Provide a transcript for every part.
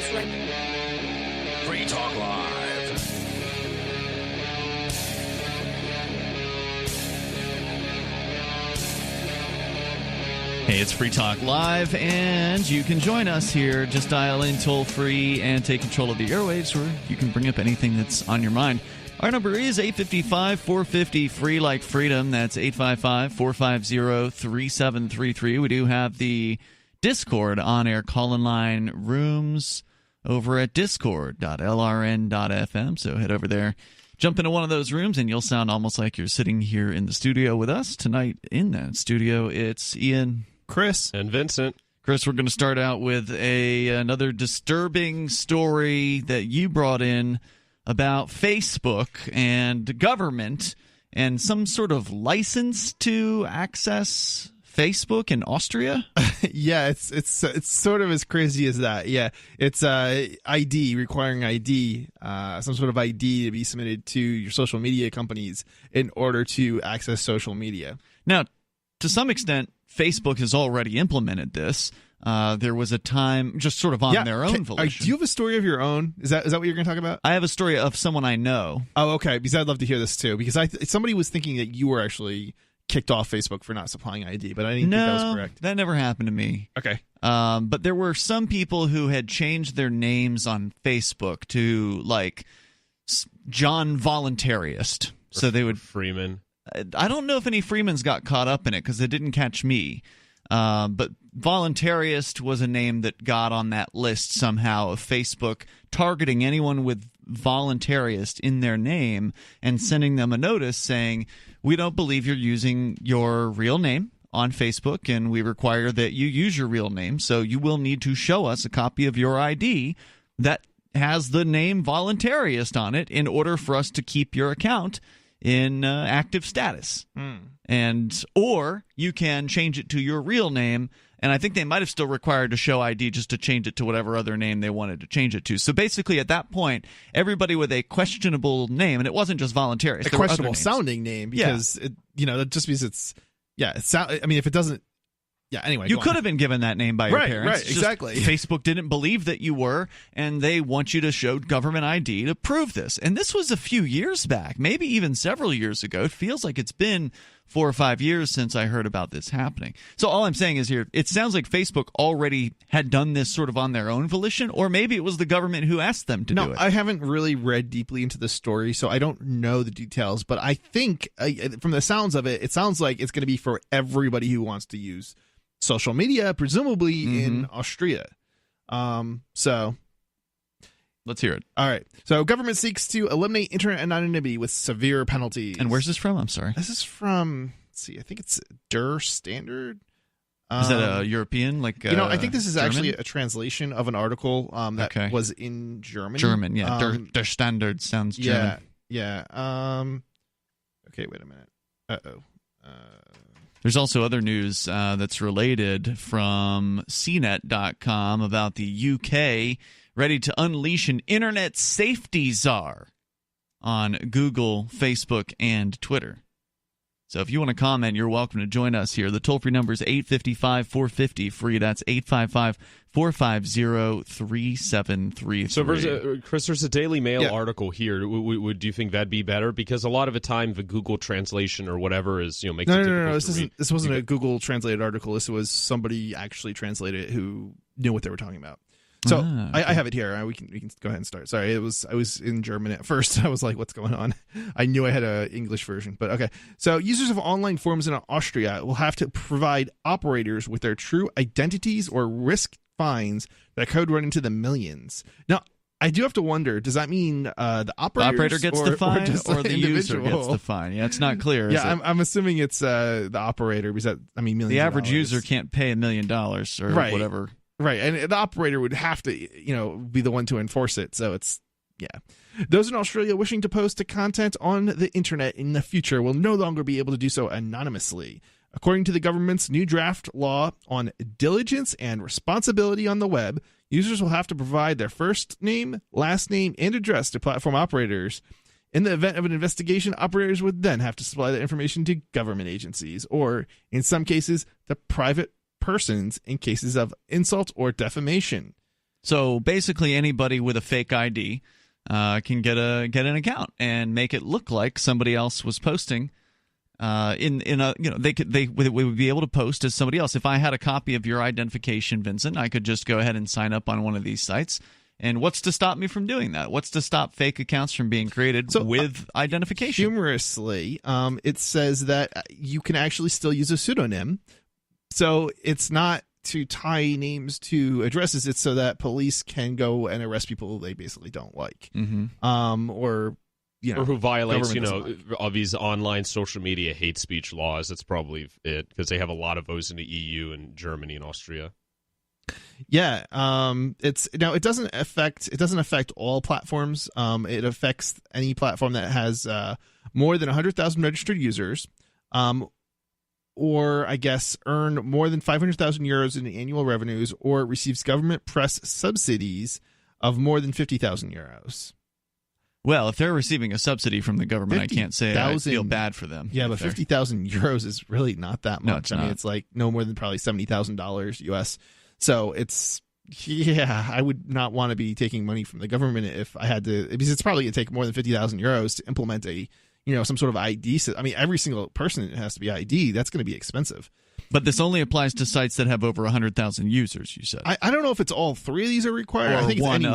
Free Talk Live. Hey, it's Free Talk Live, and you can join us here. Just dial in toll-free and take control of the airwaves, where you can bring up anything that's on your mind. Our number is 855-450-FREE like freedom. That's 855-450-3733. We do have the Discord on-air call-in line rooms over at discord.lrn.fm, so head over there. Jump into one of those rooms, and you'll sound almost like you're sitting here in the studio with us. Tonight in that studio, it's Ian, Chris, and Vincent. Chris, we're going to start out with another disturbing story that you brought in about Facebook and government and some sort of license to access Facebook in Austria. Yeah, it's sort of as crazy as that. Yeah, it's ID, requiring ID, some sort of ID to be submitted to your social media companies in order to access social media. Now, to some extent, Facebook has already implemented this. There was a time just sort of on their own volition. Do you have a story of your own? Is that what you're going to talk about? I have a story of someone I know. Oh, okay, because I'd love to hear this too, because somebody was thinking that you were actually kicked off Facebook for not supplying ID, but I didn't think that was correct. That never happened to me. Okay. But there were some people who had changed their names on Facebook to, like, John Voluntarist. So they would... Freeman. I don't know if any Freemans got caught up in it because it didn't catch me. But Voluntarist was a name that got on that list somehow of Facebook targeting anyone with Voluntarist in their name and sending them a notice saying, we don't believe you're using your real name on Facebook, and we require that you use your real name, so you will need to show us a copy of your ID that has the name Voluntarist on it in order for us to keep your account in active status. And or you can change it to your real name, and I think they might have still required to show ID just to change it to whatever other name they wanted to change it to. So basically at that point, everybody with a questionable name, and it wasn't just Voluntarist, a questionable sounding name, because just because it's I mean, if it doesn't, anyway, you could have been given that name by your parents. Right, exactly. Facebook didn't believe that you were, and they want you to show government ID to prove this. And this was a few years back, maybe even several years ago. It feels like it's been 4 or 5 years since I heard about this happening. So all I'm saying is here, it sounds like Facebook already had done this sort of on their own volition, or maybe it was the government who asked them to do it. No, I haven't really read deeply into the story, so I don't know the details. But I think, from the sounds of it, it sounds like it's going to be for everybody who wants to use social media, presumably in Austria. So let's hear it. All right. So government seeks to eliminate internet anonymity with severe penalties. And where's this from? I'm sorry. This is from, let's see, I think it's Der Standard. Is that a European? I think this is German? Actually a translation of an article that was in German. German, yeah. Der Standard sounds German. Yeah. Okay, wait a minute. Uh-oh. There's also other news that's related from CNET.com about the UK ready to unleash an internet safety czar on Google, Facebook, and Twitter. So if you want to comment, you're welcome to join us here. The toll-free number is 855-450-FREE. That's 855-450-3733. So, Chris, there's a Daily Mail article here. Do you think that'd be better? Because a lot of the time, the Google translation or whatever is, makes it difficult No. to read. This wasn't a Google translated article. This was somebody actually translated it who knew what they were talking about. So okay. I have it here. We can go ahead and start. Sorry, I was in German at first. I was like, "What's going on?" I knew I had an English version, but okay. So users of online forums in Austria will have to provide operators with their true identities or risk fines that could run into the millions. Now, I do have to wonder: does that mean the operator gets the fine, or the user individual gets the fine? Yeah, it's not clear. Yeah, I'm assuming it's the operator, because millions. The average of dollars. user can't pay $1 million or whatever. Right, and the operator would have to, be the one to enforce it. So it's, Those in Australia wishing to post content on the internet in the future will no longer be able to do so anonymously. According to the government's new draft law on diligence and responsibility on the web, users will have to provide their first name, last name, and address to platform operators. In the event of an investigation, operators would then have to supply that information to government agencies, or, in some cases, to private persons in cases of insult or defamation. So basically, anybody with a fake ID can get an account and make it look like somebody else was posting. They would be able to post as somebody else. If I had a copy of your identification, Vincent, I could just go ahead and sign up on one of these sites. And what's to stop me from doing that? What's to stop fake accounts from being created with identification? Humorously, it says that you can actually still use a pseudonym. So it's not to tie names to addresses. It's so that police can go and arrest people they basically don't like. Or who violates, of these online social media hate speech laws. That's probably it, because they have a lot of those in the EU and Germany and Austria. Yeah, it doesn't affect all platforms. It affects any platform that has more than 100,000 registered users, or I guess earn more than 500,000 euros in annual revenues, or receives government press subsidies of more than 50,000 euros. Well, if they're receiving a subsidy from the government, I can't say I feel bad for them. Yeah, but 50,000 euros is really not that much. No, I mean, it's like no more than probably $70,000 US. So I would not want to be taking money from the government if I had to, because it's probably going to take more than 50,000 euros to implement some sort of ID. I mean, every single person has to be ID. That's going to be expensive. But this only applies to sites that have over 100,000 users, you said. I don't know if it's all three of these are required. I think it's any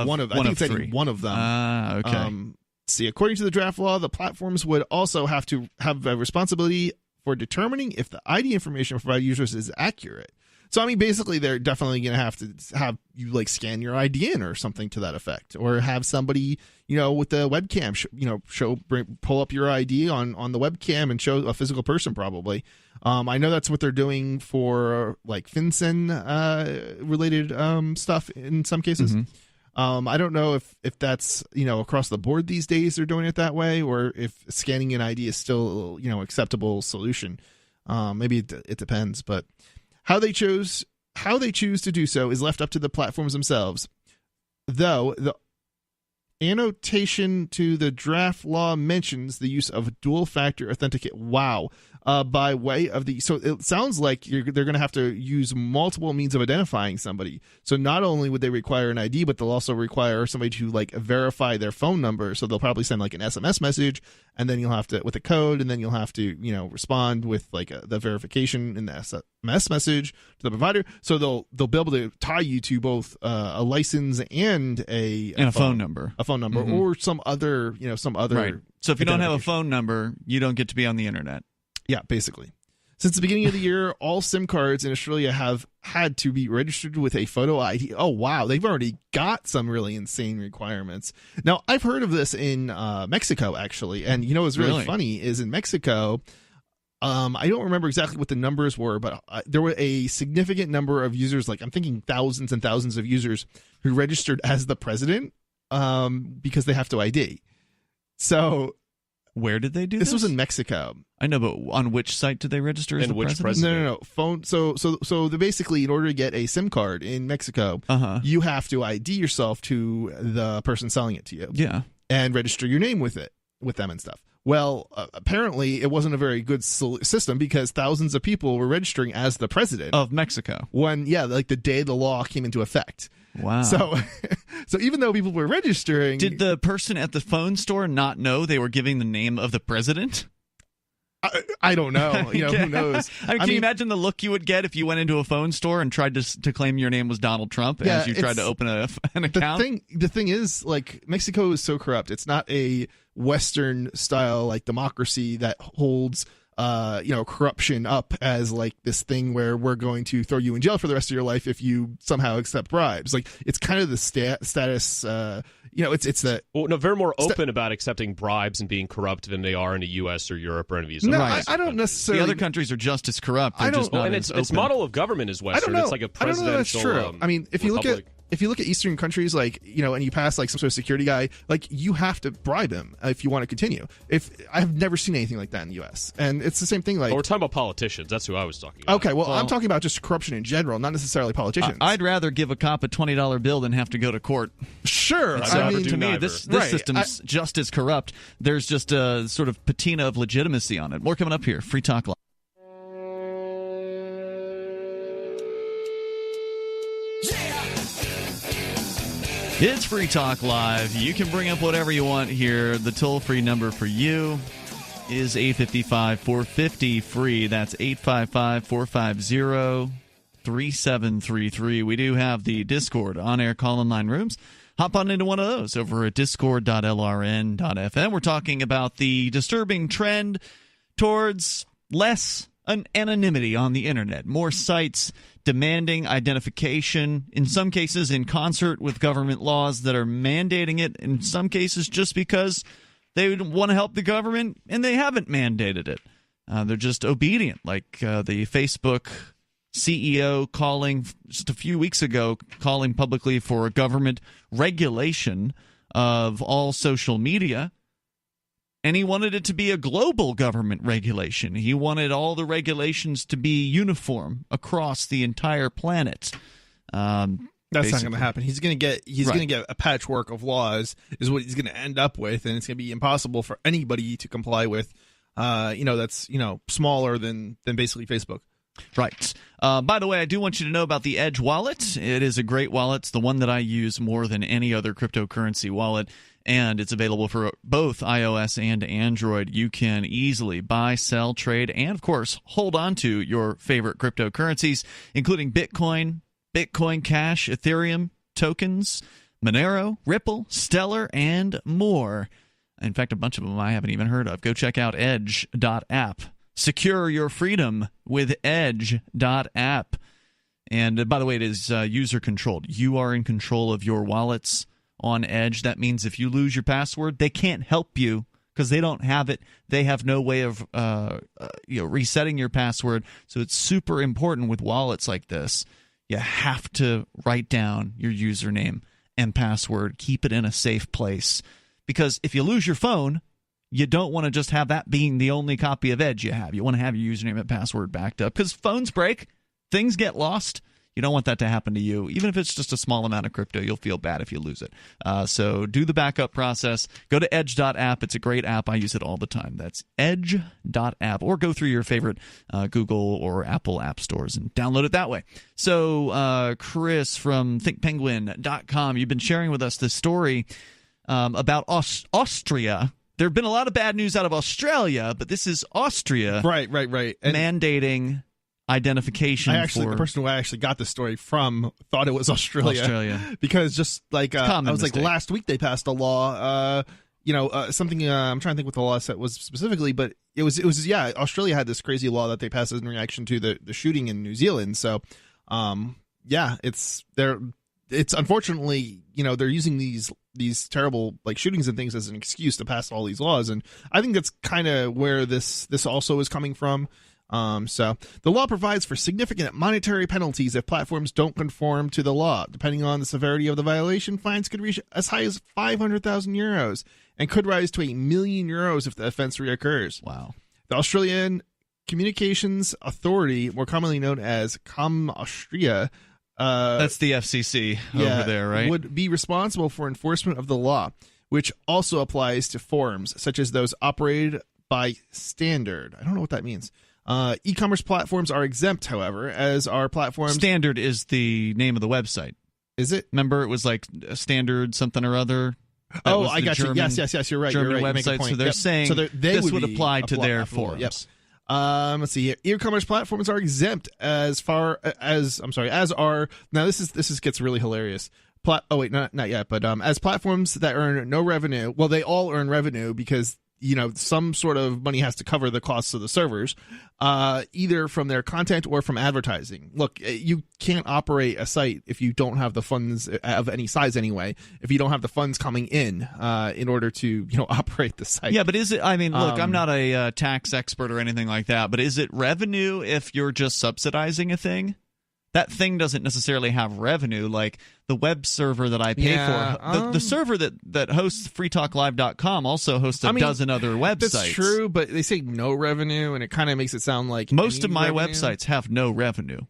one of them. Okay. See, according to the draft law, the platforms would also have to have a responsibility for determining if the ID information provided users is accurate. So, I mean, basically, they're definitely going to have you scan your ID in or something to that effect, or have somebody, with the webcam, pull up your ID on the webcam and show a physical person, probably. I know that's what they're doing for FinCEN related stuff in some cases. I don't know if that's across the board these days they're doing it that way, or if scanning an ID is still acceptable solution. Maybe it depends, but how they choose to do so is left up to the platforms themselves. Though the annotation to the draft law mentions the use of dual-factor authenticate. Wow. By way of so it sounds like they're going to have to use multiple means of identifying somebody. So not only would they require an ID, but they'll also require somebody to verify their phone number. So they'll probably send an SMS message, and then you'll have to with a code, and then you'll have to respond with the verification in the SMS message to the provider. So they'll be able to tie you to both a license and a phone number, or some other Right. So if you don't have a phone number, you don't get to be on the internet. Yeah, basically. Since the beginning of the year, all SIM cards in Australia have had to be registered with a photo ID. Oh, wow. They've already got some really insane requirements. Now, I've heard of this in Mexico, actually. And what's really funny is in Mexico, I don't remember exactly what the numbers were, but there were a significant number of users, I'm thinking thousands and thousands of users who registered as the president because they have to ID. So where did they do this? This was in Mexico. I know, but on which site did they register as the president? No. Phone. So basically, in order to get a SIM card in Mexico, you have to ID yourself to the person selling it to you. Yeah, and register your name with them and stuff. Well, apparently, it wasn't a very good system because thousands of people were registering as the president of Mexico the day the law came into effect. Wow. So even though people were registering, did the person at the phone store not know they were giving the name of the president? I don't know. Who knows? Can you imagine the look you would get if you went into a phone store and tried to claim your name was Donald Trump as you tried to open an account? The thing is, Mexico is so corrupt. It's not a Western style democracy that holds corruption up as this thing where we're going to throw you in jail for the rest of your life if you somehow accept bribes. It's kind of the status. It's the they're more open about accepting bribes and being corrupt than they are in the U.S. or Europe or any of these. No, right. I don't necessarily. The other countries are just as corrupt. They're just not as its model of government is Western. I don't know. It's like a presidential. I don't know that's true. I mean, if you look at Eastern countries, and you pass some sort of security guy, you have to bribe him if you want to continue. I've never seen anything like that in the U.S. and it's the same thing. We're talking about politicians. That's who I was talking about. Okay, well, I'm talking about just corruption in general, not necessarily politicians. I'd rather give a cop a $20 bill than have to go to court. Sure, to me, this system's just as corrupt. There's just a sort of patina of legitimacy on it. More coming up here. Free Talk Live. It's Free Talk Live. You can bring up whatever you want here. The toll-free number for you is 855-450-FREE. That's 855-450-3733. We do have the Discord on-air call-in line rooms. Hop on into one of those over at discord.lrn.fm. We're talking about the disturbing trend towards less anonymity on the internet. More sites demanding identification, in some cases in concert with government laws that are mandating it, in some cases just because they want to help the government and they haven't mandated it. They're just obedient, like the Facebook CEO calling just a few weeks ago, calling publicly for a government regulation of all social media. And he wanted it to be a global government regulation. He wanted all the regulations to be uniform across the entire planet. That's not going to happen. He's going to get a patchwork of laws is what he's going to end up with, and it's going to be impossible for anybody to comply with. That's smaller than basically Facebook. Right. By the way, I do want you to know about the Edge wallet. It is a great wallet. It's the one that I use more than any other cryptocurrency wallet, and it's available for both iOS and Android. You can easily buy, sell, trade, and, of course, hold on to your favorite cryptocurrencies, including Bitcoin, Bitcoin Cash, Ethereum, tokens, Monero, Ripple, Stellar, and more. In fact, a bunch of them I haven't even heard of. Go check out edge.app. Secure your freedom with edge.app. And by the way, it is user-controlled. You are in control of your wallets on Edge. That means if you lose your password, they can't help you because they don't have it. They have no way of resetting your password. So it's super important with wallets like this. You have to write down your username and password. Keep it in a safe place. Because if you lose your phone, you don't want to just have that being the only copy of Edge you have. You want to have your username and password backed up because phones break. Things get lost. You don't want that to happen to you. Even if it's just a small amount of crypto, you'll feel bad if you lose it. So do the backup process. Go to edge.app. It's a great app. I use it all the time. That's edge.app. Or go through your favorite Google or Apple app stores and download it that way. So Chris from thinkpenguin.com, you've been sharing with us this story about Austria. There have been a lot of bad news out of Australia, but this is Austria. Right. And mandating identification. The person who I actually got the story from thought it was Australia. Because just like I was mistake. Like last week they passed a law. Something. I'm trying to think what the law said was specifically, but it was Australia had this crazy law that they passed in reaction to the shooting in New Zealand. So, it's unfortunately they're using these terrible like shootings and things as an excuse to pass all these laws, and I think that's kind of where this also is coming from. So the law provides for significant monetary penalties if platforms don't conform to the law. Depending on the severity of the violation, fines could reach as high as 500,000 euros and could rise to €1 million if the offense reoccurs. Wow. The Australian Communications Authority, more commonly known as Austria, that's the FCC over there, right? Would be responsible for enforcement of the law, which also applies to forums such as those operated by Standard. I don't know what that means. E-commerce platforms are exempt, however, as are platforms. Standard is the name of the website. Is it? Remember, it was like Standard something or other. I got you. Yes, you're right. German you're right. website. So they're saying this would apply to their forums. Yep. Let's see here. E-commerce platforms are exempt as are now. This gets really hilarious. Not yet. But as platforms that earn no revenue, well, they all earn revenue because some sort of money has to cover the costs of the servers, either from their content or from advertising. Look, you can't operate a site if you don't have the funds of any size anyway, if you don't have the funds coming in order to, operate the site. Yeah, but is it, look, I'm not a tax expert or anything like that, but is it revenue if you're just subsidizing a thing? That thing doesn't necessarily have revenue. Like the web server that I pay for, the server that hosts freetalklive.com also hosts a dozen other websites. That's true, but they say no revenue, and it kind of makes it sound like most of my websites have no revenue.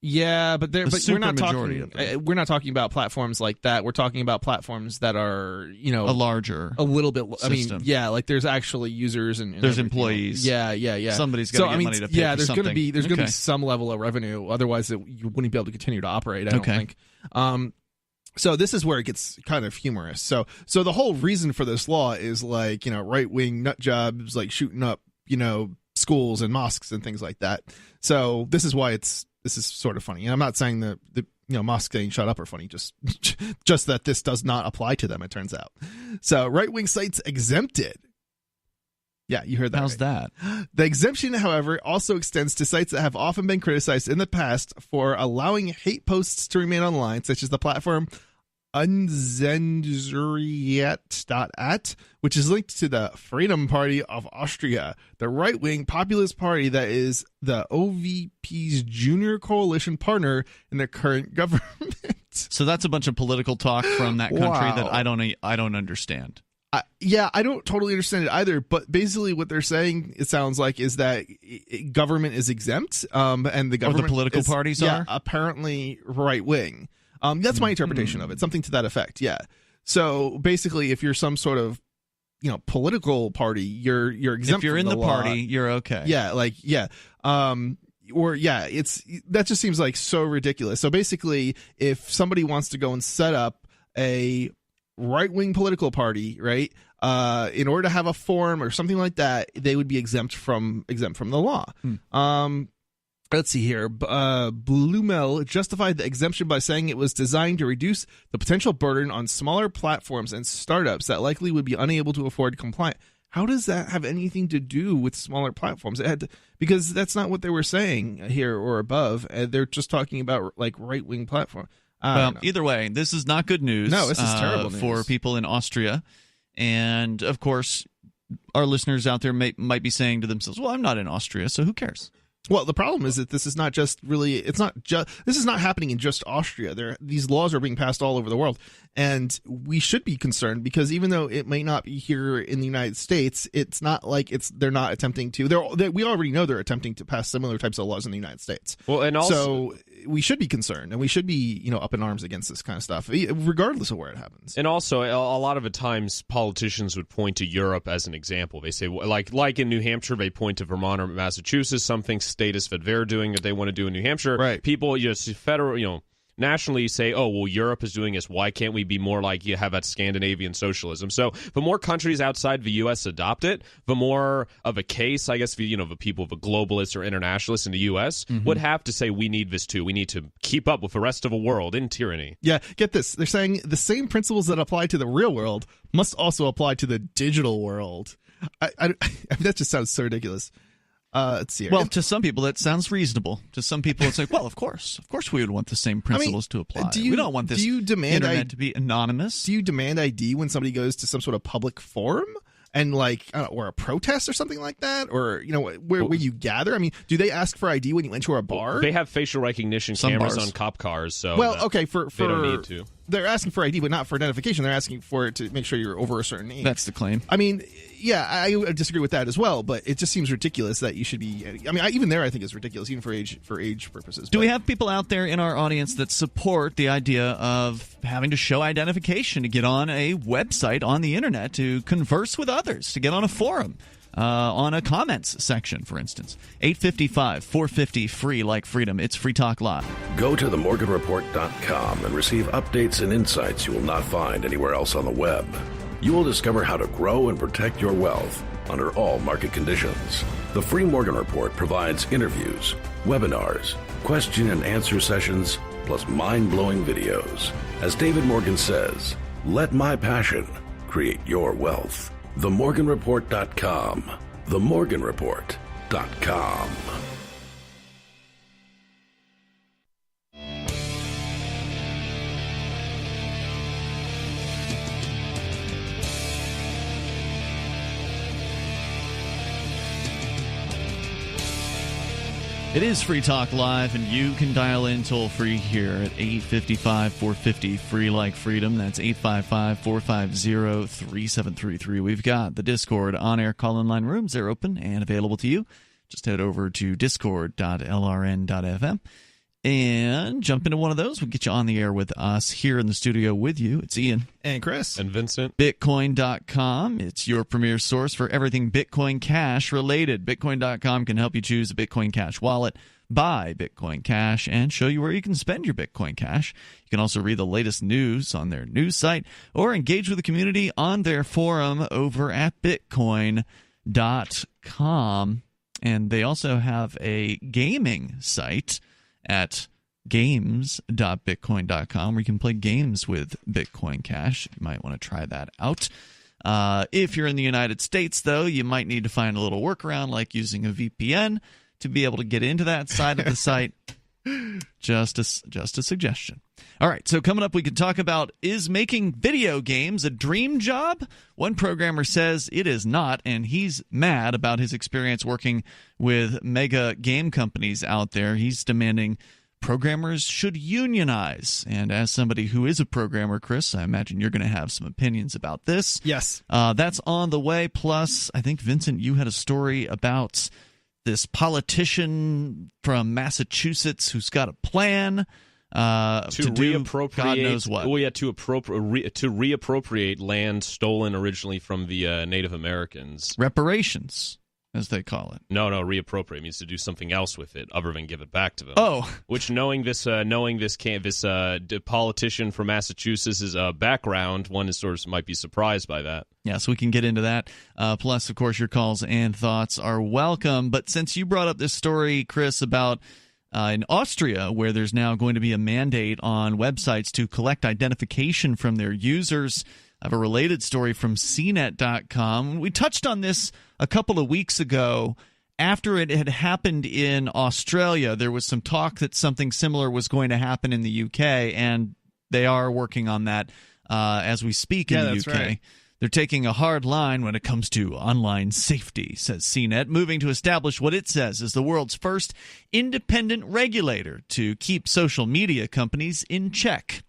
Yeah, but we're not talking about platforms like that. We're talking about platforms that are, a little bit system. Like there's actually users and there's employees. Yeah. Somebody's got to get money to pay for something. There's going to be some level of revenue. Otherwise, you wouldn't be able to continue to operate. I don't think. So this is where it gets kind of humorous. So the whole reason for this law is like, right-wing nut jobs like shooting up, schools and mosques and things like that. So this is why this is sort of funny. And I'm not saying that the mosques getting shut up are funny, just that this does not apply to them, it turns out. So right-wing sites exempted. Yeah, you heard that. How's that? The exemption, however, also extends to sites that have often been criticized in the past for allowing hate posts to remain online, such as the platform unzensurriert.at, which is linked to the Freedom Party of Austria, the right-wing populist party that is the OVP's junior coalition partner in the current government. So that's a bunch of political talk from that country Wow. that I don't understand. I don't totally understand it either, but basically what they're saying, it sounds like, is that government is exempt, and the government political parties are? apparently right-wing. That's my interpretation of it, something to that effect. Yeah. So basically, if you're some sort of, political party, you're exempt. If you're from in the law. party, you're okay. Yeah. That just seems like so ridiculous. So basically, if somebody wants to go and set up a right-wing political party, right, in order to have a forum or something like that, they would be exempt from the law. Let's see here. Blumel justified the exemption by saying it was designed to reduce the potential burden on smaller platforms and startups that likely would be unable to afford compliance. How does that have anything to do with smaller platforms? Because that's not what they were saying here or above. They're just talking about like right-wing platform. Well, either way, this is not good news. No, this is terrible news for people in Austria. And of course, our listeners out there might be saying to themselves, "Well, I'm not in Austria, so who cares?" Well, the problem is that this is not just really, this is not happening in just Austria. These laws are being passed all over the world. And we should be concerned because even though it may not be here in the United States, it's not like they're not attempting to, we already know they're attempting to pass similar types of laws in the United States. Well, and also, so we should be concerned and we should be, up in arms against this kind of stuff, regardless of where it happens. And also, a lot of the times politicians would point to Europe as an example. They say, like in New Hampshire, they point to Vermont or Massachusetts, something status that they're doing that they want to do in New Hampshire. Right. People, nationally say, oh, well, Europe is doing this. Why can't we be more like you have that Scandinavian socialism? So the more countries outside the U.S. adopt it, the more of a case, I guess, the people, the globalists or internationalists in the U.S. would have to say, we need this too. We need to keep up with the rest of the world in tyranny. Yeah, get this. They're saying the same principles that apply to the real world must also apply to the digital world. I mean, that just sounds so ridiculous. Let's see here. Well, to some people, that sounds reasonable. To some people, it's like, well, of course we would want the same principles to apply. We don't want this internet to be anonymous. Do you demand ID when somebody goes to some sort of public forum and or a protest or something like that, or where you gather? I mean, do they ask for ID when you enter a bar? They have facial recognition cameras on cop cars, so okay, for they don't need to. They're asking for ID, but not for identification. They're asking for it to make sure you're over a certain age. That's the claim. I mean, yeah, I disagree with that as well, but it just seems ridiculous that you should be. I mean, even there, I think it's ridiculous, even for age purposes. Do we have people out there in our audience that support the idea of having to show identification to get on a website on the internet, to converse with others, to get on a forum? On a comments section, for instance. 855-450-FREE, like freedom. It's Free Talk Live. Go to themorganreport.com and receive updates and insights you will not find anywhere else on the web. You will discover how to grow and protect your wealth under all market conditions. The Free Morgan Report provides interviews, webinars, question and answer sessions, plus mind-blowing videos. As David Morgan says, let my passion create your wealth. TheMorganReport.com. TheMorganReport.com. It is Free Talk Live, and you can dial in toll-free here at 855-450-FREE like freedom. That's 855-450-3733. We've got the Discord on-air call-in line rooms. They're open and available to you. Just head over to discord.lrn.fm and jump into one of those. We'll get you on the air with us here in the studio with you. It's Ian. And Chris. And Vincent. Bitcoin.com. It's your premier source for everything Bitcoin Cash related. Bitcoin.com can help you choose a Bitcoin Cash wallet, buy Bitcoin Cash and show you where you can spend your Bitcoin Cash. You can also read the latest news on their news site or engage with the community on their forum over at bitcoin.com. And they also have a gaming site at games.bitcoin.com where you can play games with Bitcoin Cash. You might want to try that out. If you're in the United States, though, you might need to find a little workaround like using a VPN to be able to get into that side of the site. Just a suggestion. All right, so coming up, we can talk about, is making video games a dream job? One programmer says it is not, and he's mad about his experience working with mega game companies out there. He's demanding programmers should unionize. And as somebody who is a programmer, Chris, I imagine you're going to have some opinions about this. Yes. That's on the way. Plus, I think, Vincent, you had a story about this politician from Massachusetts who's got a plan to do God knows what. Well, yeah, to reappropriate land stolen originally from the Native Americans. Reparations, as they call it. No, reappropriate means to do something else with it other than give it back to them. Oh, which knowing this politician from Massachusetts' background, one is sort of might be surprised by that. Yeah, so we can get into that. Plus, of course, your calls and thoughts are welcome. But since you brought up this story, Chris, about in Austria, where there's now going to be a mandate on websites to collect identification from their users, I have a related story from CNET.com. We touched on this a couple of weeks ago. After it had happened in Australia, there was some talk that something similar was going to happen in the UK, and they are working on that as we speak in the UK. Right. They're taking a hard line when it comes to online safety, says CNET, moving to establish what it says is the world's first independent regulator to keep social media companies in check.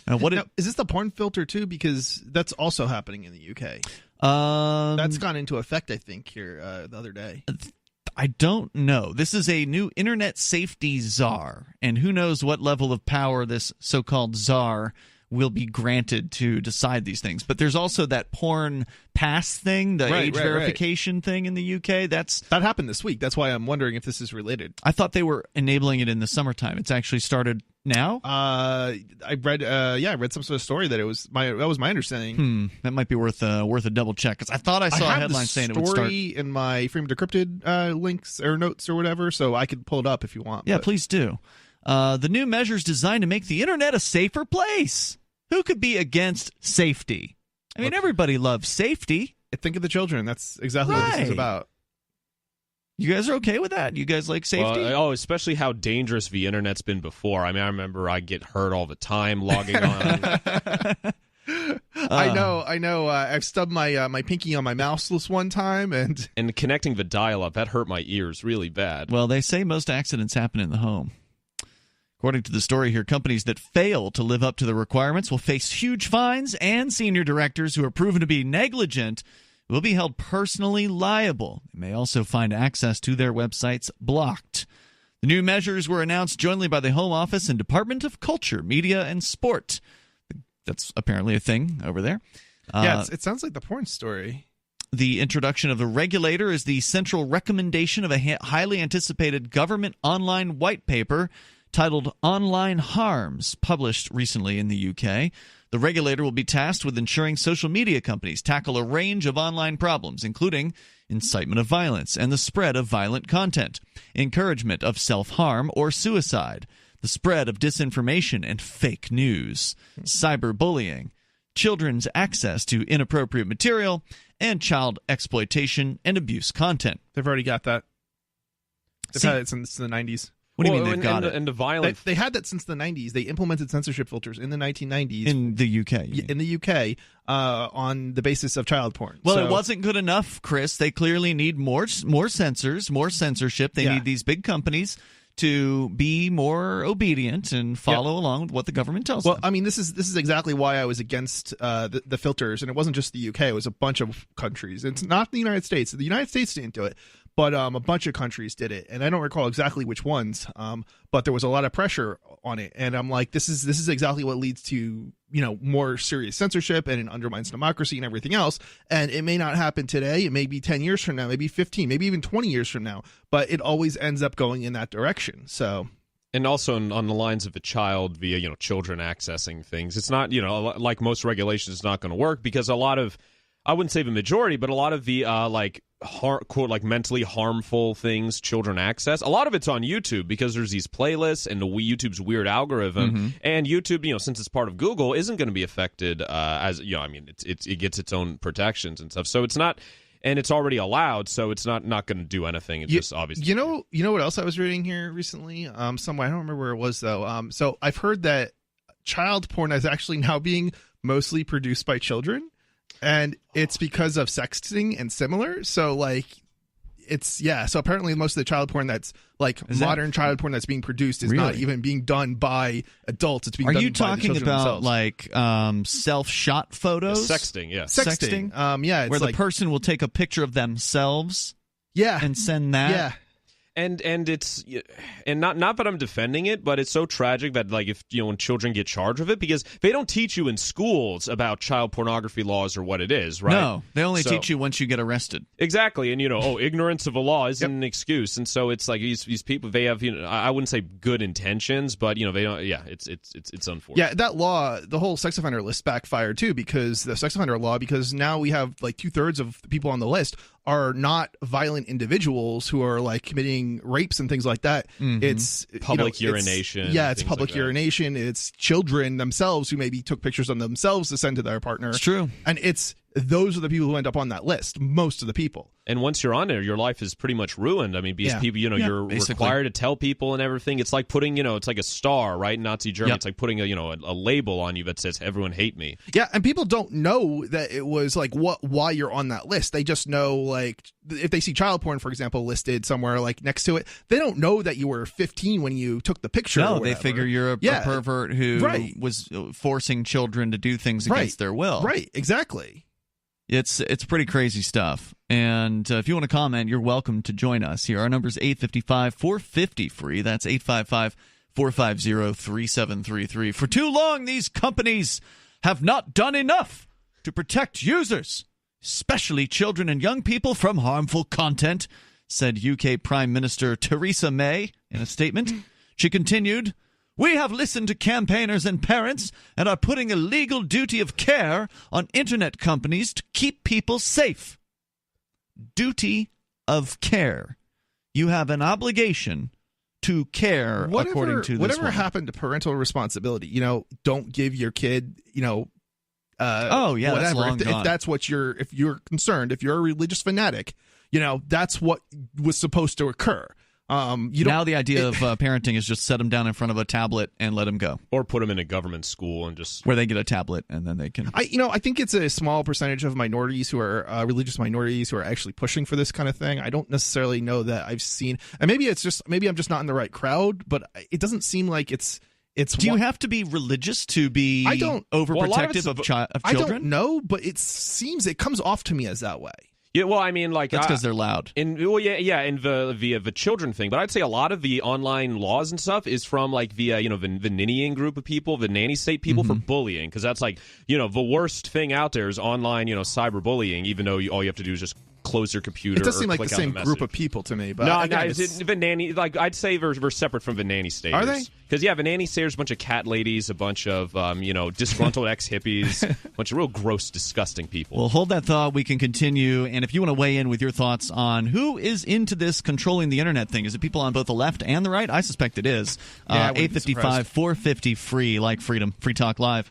Now, is this the porn filter, too? Because that's also happening in the UK. That's gone into effect, I think, here the other day. I don't know. This is a new internet safety czar, and who knows what level of power this so-called czar will be granted to decide these things. But there's also that porn pass thing, the age verification thing in the UK. That happened this week. That's why I'm wondering if this is related. I thought they were enabling it in the summertime. It's actually started now? I read some sort of story that that was my understanding. That might be worth a double check, because I thought I saw a headline saying it would start. I have the story in my Freedom Decrypted links or notes or whatever, so I could pull it up if you want. Yeah, please do. The new measures designed to make the internet a safer place. Who could be against safety? I mean, everybody loves safety. Think of the children. That's exactly what this is about. You guys are okay with that? You guys like safety? Especially how dangerous the internet's been before. I mean, I remember I get hurt all the time logging on. I know. I've stubbed my pinky on my mouse this one time, and connecting the dial-up, that hurt my ears really bad. Well, they say most accidents happen in the home. According to the story here, companies that fail to live up to the requirements will face huge fines, and senior directors who are proven to be negligent will be held personally liable. They may also find access to their websites blocked. The new measures were announced jointly by the Home Office and Department of Culture, Media, and Sport. That's apparently a thing over there. It sounds like the porn story. The introduction of the regulator is the central recommendation of a highly anticipated government online white paper titled Online Harms, published recently in the UK. The regulator will be tasked with ensuring social media companies tackle a range of online problems, including incitement of violence and the spread of violent content, encouragement of self-harm or suicide, the spread of disinformation and fake news, cyberbullying, children's access to inappropriate material, and child exploitation and abuse content. They've already got that. They've had it since the 90s. What do you mean they've got it? And the violent... They had that since the 90s. They implemented censorship filters in the 1990s. In the UK. In the UK, on the basis of child porn. Well, it wasn't good enough, Chris. They clearly need more censors, more censorship. They need these big companies to be more obedient and follow along with what the government tells them. Well, I mean, this is exactly why I was against the filters, and it wasn't just the UK. It was a bunch of countries. It's not the United States. The United States didn't do it. But a bunch of countries did it, and I don't recall exactly which ones, but there was a lot of pressure on it, and I'm like, this is exactly what leads to more serious censorship, and it undermines democracy and everything else. And it may not happen today. It may be 10 years from now, maybe 15, maybe even 20 years from now, but it always ends up going in that direction. So. And also on the lines of a child via, children accessing things. It's not, like most regulations, it's not going to work because a lot of, I wouldn't say the majority, but a lot of the quote, mentally harmful things children access, a lot of it's on YouTube because there's these playlists and YouTube's weird algorithm. And YouTube, since it's part of Google, isn't going to be affected as, it gets its own protections and stuff. So it's not. And it's already allowed, so it's not going to do anything. It's just obviously. You know what else I was reading here recently? Somewhere, I don't remember where it was though. So I've heard that child porn is actually now being mostly produced by children, and it's because of sexting and similar. So so apparently most of the child porn that's modern child porn that's being produced is not even being done by adults. It's being done by the children themselves. Are you talking about self-shot photos? Sexting, yeah. Sexting. It's where the person will take a picture of themselves and send that? Yeah. And it's not that I'm defending it, but it's so tragic that if when children get charged with it, because they don't teach you in schools about child pornography laws or what it is, right? No, they only teach you once you get arrested. Exactly, and ignorance of a law isn't an excuse, and so it's like these people, they have I wouldn't say good intentions, but they don't. Yeah, it's unfortunate. Yeah, that law, the whole sex offender list backfired too, because the sex offender law, because now we have 2/3 of the people on the list are not violent individuals who are committing rapes and things like that. It's public urination. It's public urination. It's children themselves who maybe took pictures of themselves to send to their partner. It's true. And those are the people who end up on that list. Most of the people. And once you're on there, your life is pretty much ruined. I mean, because people, you're required to tell people and everything. It's like putting, it's like a star, right? In Nazi Germany. It's like putting a label on you that says everyone hate me. Yeah, and people don't know that it was why you're on that list. They just know if they see child porn, for example, listed somewhere next to it, they don't know that you were 15 when you took the picture. No, they figure you're a pervert who was forcing children to do things against their will. Right, exactly. It's pretty crazy stuff. And if you want to comment, you're welcome to join us here. Our number is 855-450-FREE. That's 855-450-3733. For too long, these companies have not done enough to protect users, especially children and young people, from harmful content, said UK Prime Minister Theresa May in a statement. She continued, "We have listened to campaigners and parents and are putting a legal duty of care on internet companies to keep people safe." Duty of care. You have an obligation to care according to this whatever woman. Happened to parental responsibility? Don't give your kid, whatever. That's long gone. If that's what if you're concerned, if you're a religious fanatic, that's what was supposed to occur. Now the idea of parenting is just set them down in front of a tablet and let them go, or put them in a government school and just where they get a tablet and then they can. I think it's a small percentage of minorities who are religious minorities who are actually pushing for this kind of thing. I don't necessarily know that I've seen, and maybe I'm just not in the right crowd, but it doesn't seem like it's. Do you have to be religious to be overprotective of children? I don't know, but it comes off to me as that way. Yeah, well, I mean, that's because they're loud. In the children thing, but I'd say a lot of the online laws and stuff is from the ninnying group of people, the nanny state people, for bullying, because that's the worst thing out there is online cyberbullying. Even though all you have to do is just close your computer. It does seem like the same group group of people to me. But no, the nanny. I'd say we're separate from the nanny staters. Are they? Because the nanny staters, a bunch of cat ladies, a bunch of disgruntled ex-hippies, a bunch of real gross, disgusting people. Well, hold that thought. We can continue. And if you want to weigh in with your thoughts on who is into this controlling the internet thing, is it people on both the left and the right? I suspect it is. 855-450-FREE, like freedom. Free Talk Live.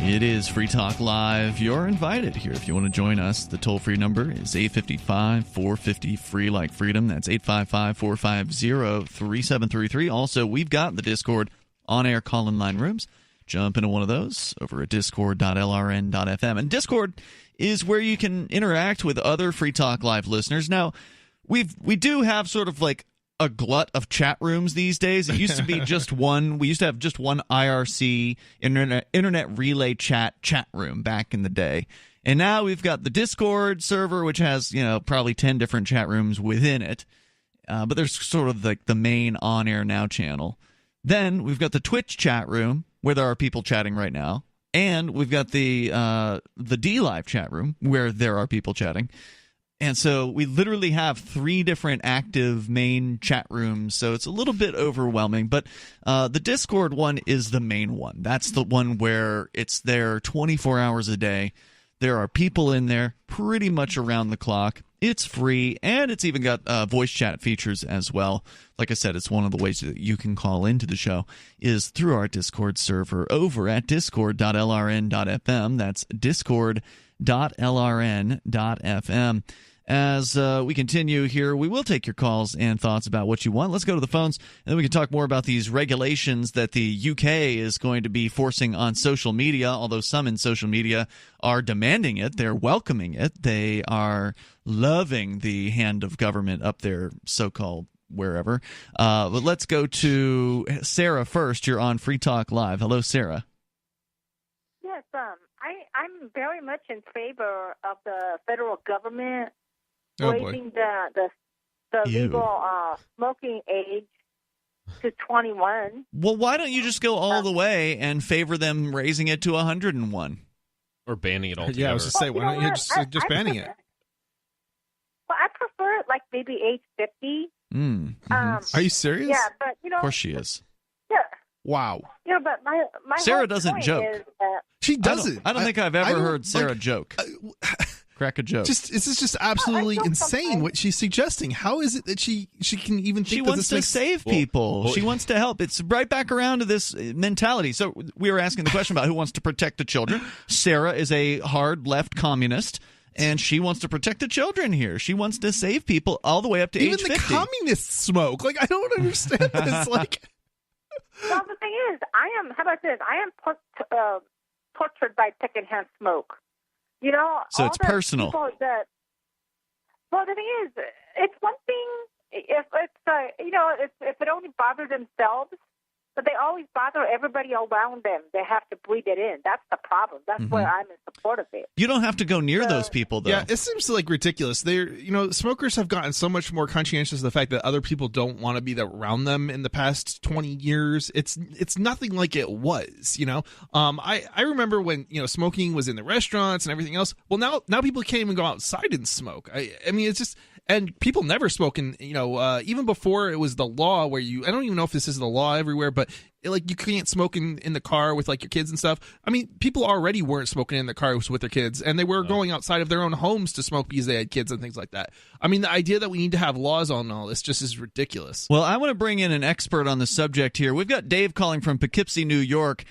It is Free Talk Live. You're invited here if you want to join us. The toll-free number is 855-450-FREE, like freedom. That's 855-450-3733. Also, we've got the Discord on-air call-in line rooms. Jump into one of those over at discord.lrn.fm. And Discord is where you can interact with other Free Talk Live listeners. Now, we do have sort of a glut of chat rooms these days. It used to be just one. We used to have just one IRC, Internet Relay chat room back in the day. And now we've got the Discord server, which has, probably 10 different chat rooms within it. But there's sort of like the main On Air Now channel. Then we've got the Twitch chat room where there are people chatting right now. And we've got the D-Live chat room where there are people chatting. And so we literally have 3 different active main chat rooms, so it's a little bit overwhelming. But the Discord one is the main one. That's the one where it's there 24 hours a day. There are people in there pretty much around the clock. It's free, and it's even got voice chat features as well. Like I said, it's one of the ways that you can call into the show is through our Discord server over at discord.lrn.fm. That's discord.lrn.fm. As we continue here, we will take your calls and thoughts about what you want. Let's go to the phones, and then we can talk more about these regulations that the UK is going to be forcing on social media, although some in social media are demanding it. They're welcoming it. They are loving the hand of government up there, so-called wherever. But let's go to Sarah first. You're on Free Talk Live. Hello, Sarah. Yes, I'm very much in favor of the federal government raising the legal smoking age to 21. Well, why don't you just go all the way and favor them raising it to 101? Or banning it altogether. Yeah, I was just say, why don't you just banning it? Well, I prefer it like maybe age 50. Are you serious? Yeah, but of course she is. Yeah. Wow. But my Sarah whole doesn't point joke. is that She doesn't. I don't think I've ever heard Sarah joke. Crack a joke. This is just absolutely insane what she's suggesting. How is it that she can even think she that wants this to save people? She wants to help. It's right back around to this mentality. So we were asking the question about who wants to protect the children. Sarah is a hard left communist, and she wants to protect the children here. She wants to save people all the way up to age 50. Even the communists smoke. Like, I don't understand this. Like, well, the thing is, how about this? I am tortured by secondhand smoke. You know, so it's personal. Well, the thing is, it's one thing if it only bothers themselves, but they always bother everybody around them. They have to breathe it in. That's the problem. That's where I'm in support of it. You don't have to go near those people, though. Yeah, it seems like ridiculous. Smokers have gotten so much more conscientious of the fact that other people don't want to be around them in the past 20 years. It's nothing like it was, I remember when, smoking was in the restaurants and everything else. Well, now people can't even go outside and smoke. I mean, it's just, and people never smoke in, even before it was the law where I don't even know if this is the law everywhere, but you can't smoke in the car with like your kids and stuff. I mean, people already weren't smoking in the cars with their kids, and they were going outside of their own homes to smoke because they had kids and things like that. I mean, the idea that we need to have laws on all this just is ridiculous. Well, I want to bring in an expert on the subject here. We've got Dave calling from Poughkeepsie, New York.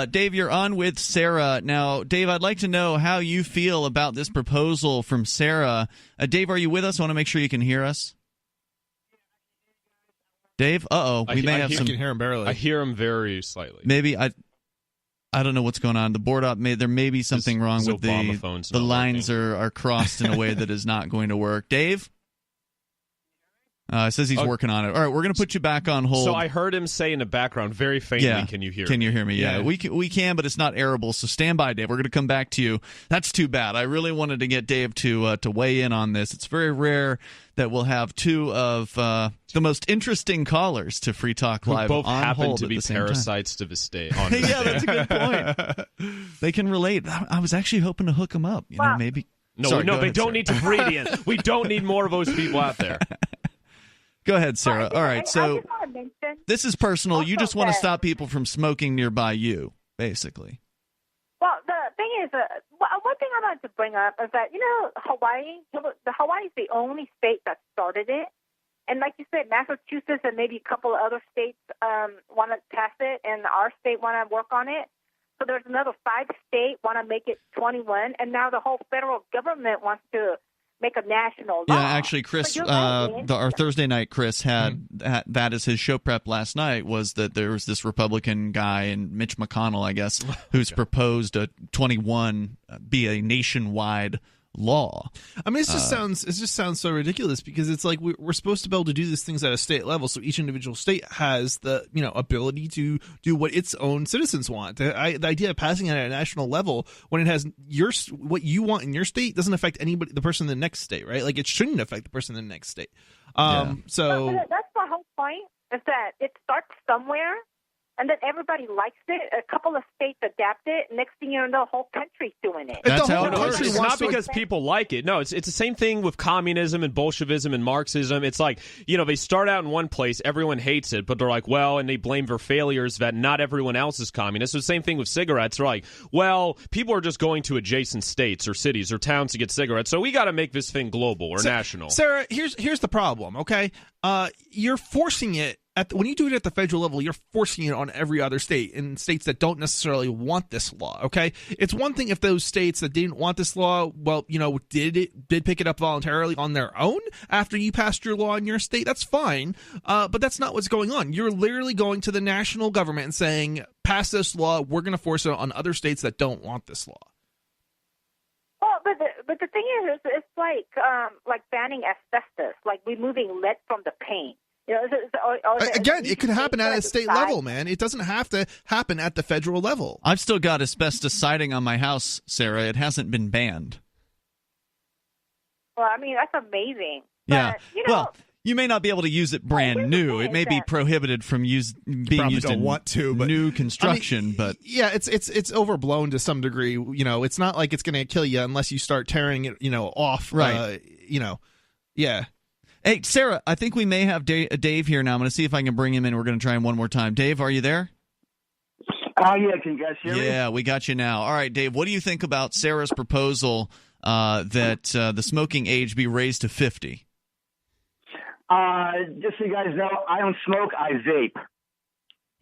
Dave, you're on with Sarah. Now, Dave, I'd like to know how you feel about this proposal from Sarah. Dave, are you with us? I want to make sure you can hear us. Dave, we may have some. I can hear him barely. I hear him very slightly. Maybe I don't know what's going on. The board up there may be something wrong with the lines are crossed in a way that is not going to work. Dave? It says he's working on it. All right, we're going to put you back on hold. So I heard him say in the background very faintly, yeah. Can you hear me? Can you hear me? Yeah. We can, but it's not airable, so stand by, Dave. We're going to come back to you. That's too bad. I really wanted to get Dave to weigh in on this. It's very rare that we'll have two of the most interesting callers to Free Talk Live who both on happen hold to at be the same parasites time. to the state. Yeah, that's a good point. They can relate. I was actually hoping to hook them up. Maybe. No, they don't need to breed in. We don't need more of those people out there. Go ahead, Sarah. All right, so this is personal. You just want to that, stop people from smoking nearby you, basically. Well, the thing is, one thing I wanted to bring up is that, Hawaii is the only state that started it. And like you said, Massachusetts and maybe a couple of other states want to pass it, and our state want to work on it. So there's another 5 states want to make it 21, and now the whole federal government wants to make a national law. Yeah, actually, Chris, our Thursday night, Chris had that as his show prep last night, was that there was this Republican guy, and Mitch McConnell, I guess, who's proposed a 21 be a nationwide law. I mean, it just sounds so ridiculous, because it's like we're supposed to be able to do these things at a state level, so each individual state has the ability to do what its own citizens want. The idea of passing it at a national level when it has what you want in your state doesn't affect the person in the next state, right? Like, it shouldn't affect the person in the next state. So but that's the whole point, is that it starts somewhere, and then everybody likes it. A couple of states adapt it. Next thing you know, the whole country's doing it. That's the how whole it works. country It's wants not to- because people like it. No, it's the same thing with communism and Bolshevism and Marxism. It's like, they start out in one place, everyone hates it, but they're like, well, and they blame their failures that not everyone else is communist. So the same thing with cigarettes. They're like, well, people are just going to adjacent states or cities or towns to get cigarettes, so we got to make this thing global or national. Sarah, here's the problem, okay? You're forcing it. When you do it at the federal level, you're forcing it on every other state, in states that don't necessarily want this law, okay? It's one thing if those states that didn't want this law, well, did pick it up voluntarily on their own after you passed your law in your state. That's fine, but that's not what's going on. You're literally going to the national government and saying, pass this law, we're going to force it on other states that don't want this law. Well, but the thing is, it's like banning asbestos, like removing lead from the paint. Again, it could happen at a state level, man. It doesn't have to happen at the federal level. I've still got asbestos siding on my house, Sarah. It hasn't been banned. Well, I mean, that's amazing. Yeah. But, well, you may not be able to use it brand new. It may be prohibited from being used in new construction. But yeah, it's overblown to some degree. It's not like it's going to kill you unless you start tearing it, off. Right. Yeah. Hey, Sarah, I think we may have Dave here now. I'm going to see if I can bring him in. We're going to try him one more time. Dave, are you there? Yeah, can you guys hear me? Yeah, we got you now. All right, Dave, what do you think about Sarah's proposal that the smoking age be raised to 50? Just so you guys know, I don't smoke, I vape.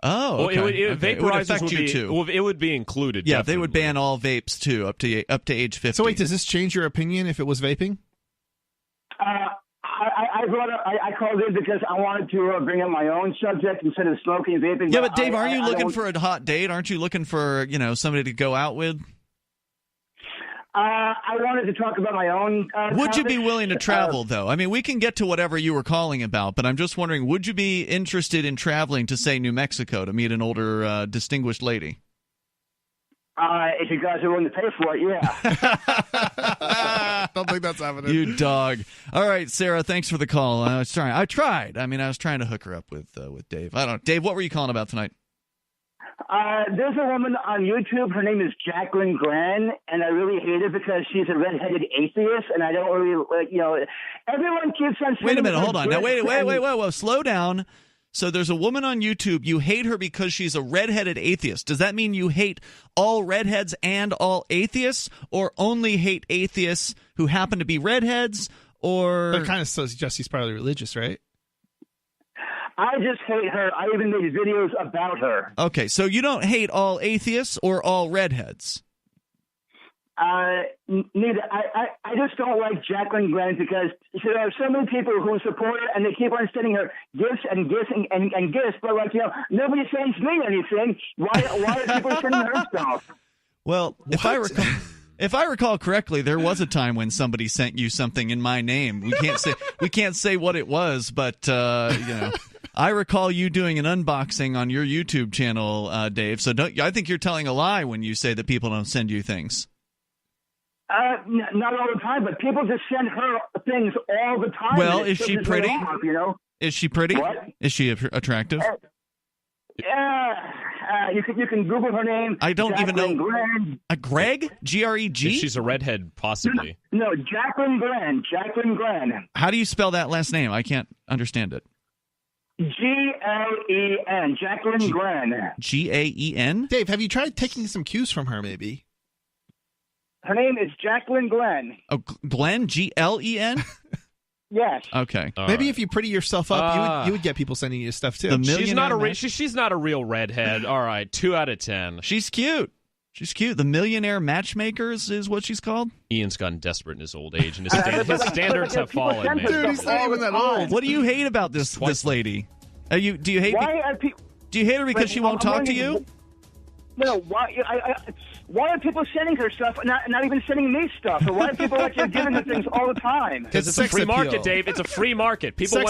Oh, okay. Well, it would affect you too. Well, it would be included. Yeah, definitely. they would ban all vapes too, up to age 50. So wait, does this change your opinion if it was vaping? I called in because I wanted to bring up my own subject instead of smoking and vaping. Yeah, but Dave, aren't you looking for a hot date? Aren't you looking for somebody to go out with? I wanted to talk about my own. Would you be willing to travel, though? I mean, we can get to whatever you were calling about, but I'm just wondering, would you be interested in traveling to, say, New Mexico to meet an older, distinguished lady? If you guys are willing to pay for it, yeah. Don't think that's happening. You dog. All right, Sarah, thanks for the call. I tried. I mean, I was trying to hook her up with Dave. I don't know. Dave, what were you calling about tonight? There's a woman on YouTube. Her name is Jacqueline Gran, and I really hate it because she's a redheaded atheist, and I don't really, everyone keeps on saying... Wait a minute, hold on. Now, wait. Slow down. So there's a woman on YouTube. You hate her because she's a redheaded atheist. Does that mean you hate all redheads and all atheists, or only hate atheists who happen to be redheads, or... That kind of suggests she's probably religious, right? I just hate her. I even made videos about her. Okay, so you don't hate all atheists or all redheads? Neither. I just don't like Jacqueline Grant because there are so many people who support her and they keep on sending her gifts and gifts and gifts, but nobody sends me anything. Why are people sending her stuff? Well, if I recall correctly, there was a time when somebody sent you something in my name. We can't say what it was, but I recall you doing an unboxing on your YouTube channel, Dave. So I think you're telling a lie when you say that people don't send you things. Not all the time, but people just send her things all the time. Well, is she pretty? Is she pretty? What? Is she attractive? You can Google her name. I don't Jacqueline even know. Gran. Greg? G-R-E-G? She's a redhead, possibly. No, Jacqueline Gran. Jacqueline Gran. How do you spell that last name? I can't understand it. G-L-E-N. Jacqueline Gran. G-A-E-N? Dave, have you tried taking some cues from her, maybe? Her name is Jacqueline Glenn. Oh, Glenn? G-L-E-N? Yes. Okay. Maybe if you pretty yourself up, you would get people sending you stuff too. She's not a real redhead. All right, 2 out of 10. She's cute. She's cute. The Millionaire Matchmakers is what she's called. Ian's gotten desperate in his old age, and his standards have fallen. Man. Dude, he's not even that old. What do you hate about this lady? Do you hate? Do you hate her because she won't talk to you? No. Why are people sending her stuff, not even sending me stuff? Or why are people giving her things all the time? Because it's a free market, Dave. It's a free market. People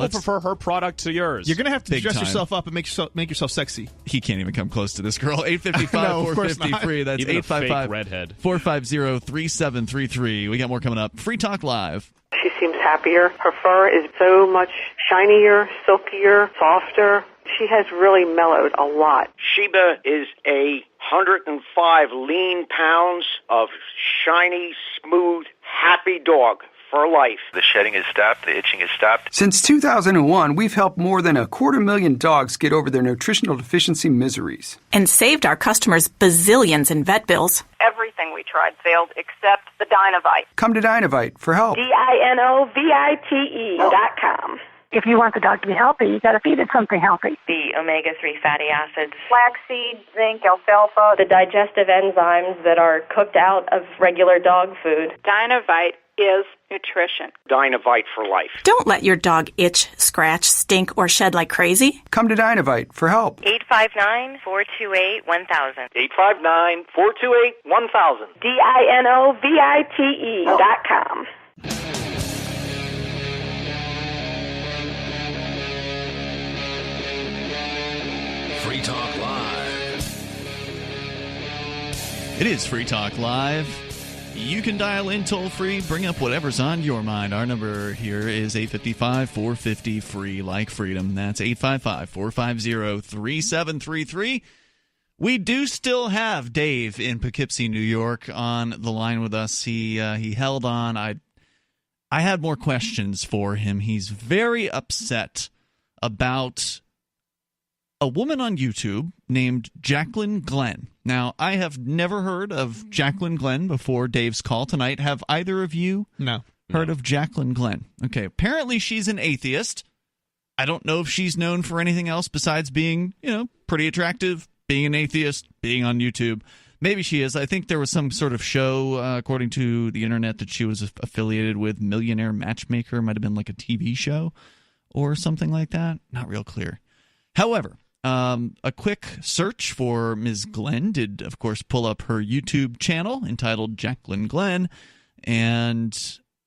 prefer her product to yours. You're gonna have to Big dress time. yourself up and make yourself sexy. He can't even come close to this girl. 855-450-FREE. That's even a fake redhead. 855-450-3733. We got more coming up. Free Talk Live. She seems happier. Her fur is so much shinier, silkier, softer. She has really mellowed a lot. Sheba is 105 lean pounds of shiny, smooth, happy dog for life. The shedding is stopped. The itching is stopped. Since 2001, we've helped more than 250,000 dogs get over their nutritional deficiency miseries. And saved our customers bazillions in vet bills. Everything we tried failed except the Dynovite. Come to Dynovite for help. DINOVITE.com. If you want the dog to be healthy, you got to feed it something healthy. The omega-3 fatty acids, Flaxseed, zinc, alfalfa, the digestive enzymes that are cooked out of regular dog food. Dynovite is nutrition. Dynovite for life. Don't let your dog itch, scratch, stink, or shed like crazy. Come to Dynovite for help. 859-428-1000. 859-428-1000. DINOVITE.com. Free Talk Live. It is Free Talk Live. You can dial in toll-free, bring up whatever's on your mind. Our number here is 855-450-FREE, like freedom. That's 855-450-3733. We do still have Dave in Poughkeepsie, New York, on the line with us. He held on. I had more questions for him. He's very upset about a woman on YouTube named Jacqueline Glenn. Now, I have never heard of Jacqueline Glenn before Dave's call tonight. Have either of you heard of Jacqueline Glenn? Okay, apparently she's an atheist. I don't know if she's known for anything else besides being, pretty attractive, being an atheist, being on YouTube. Maybe she is. I think there was some sort of show, according to the internet, that she was affiliated with Millionaire Matchmaker. Might have been like a TV show or something like that. Not real clear. However, a quick search for Ms. Glenn did, of course, pull up her YouTube channel entitled Jacqueline Glenn. And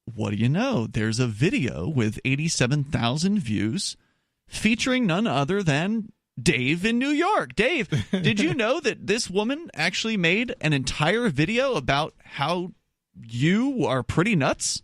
what do you know? There's a video with 87,000 views featuring none other than Dave in New York. Dave, did you know that this woman actually made an entire video about how you are pretty nuts?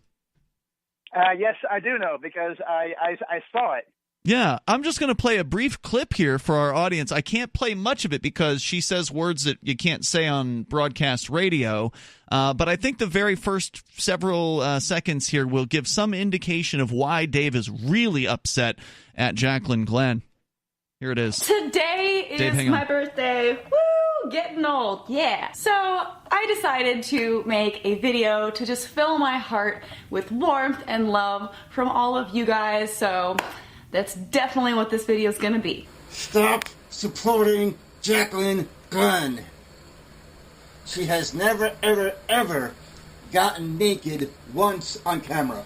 Yes, I do know because I saw it. Yeah, I'm just going to play a brief clip here for our audience. I can't play much of it because she says words that you can't say on broadcast radio, but I think the very first several seconds here will give some indication of why Dave is really upset at Jacqueline Glenn. Here it is. Today is my birthday. Woo! Getting old. Yeah. So I decided to make a video to just fill my heart with warmth and love from all of you guys. So that's definitely what this video is going to be. Stop supporting Jacqueline Glenn. She has never, ever, ever gotten naked once on camera.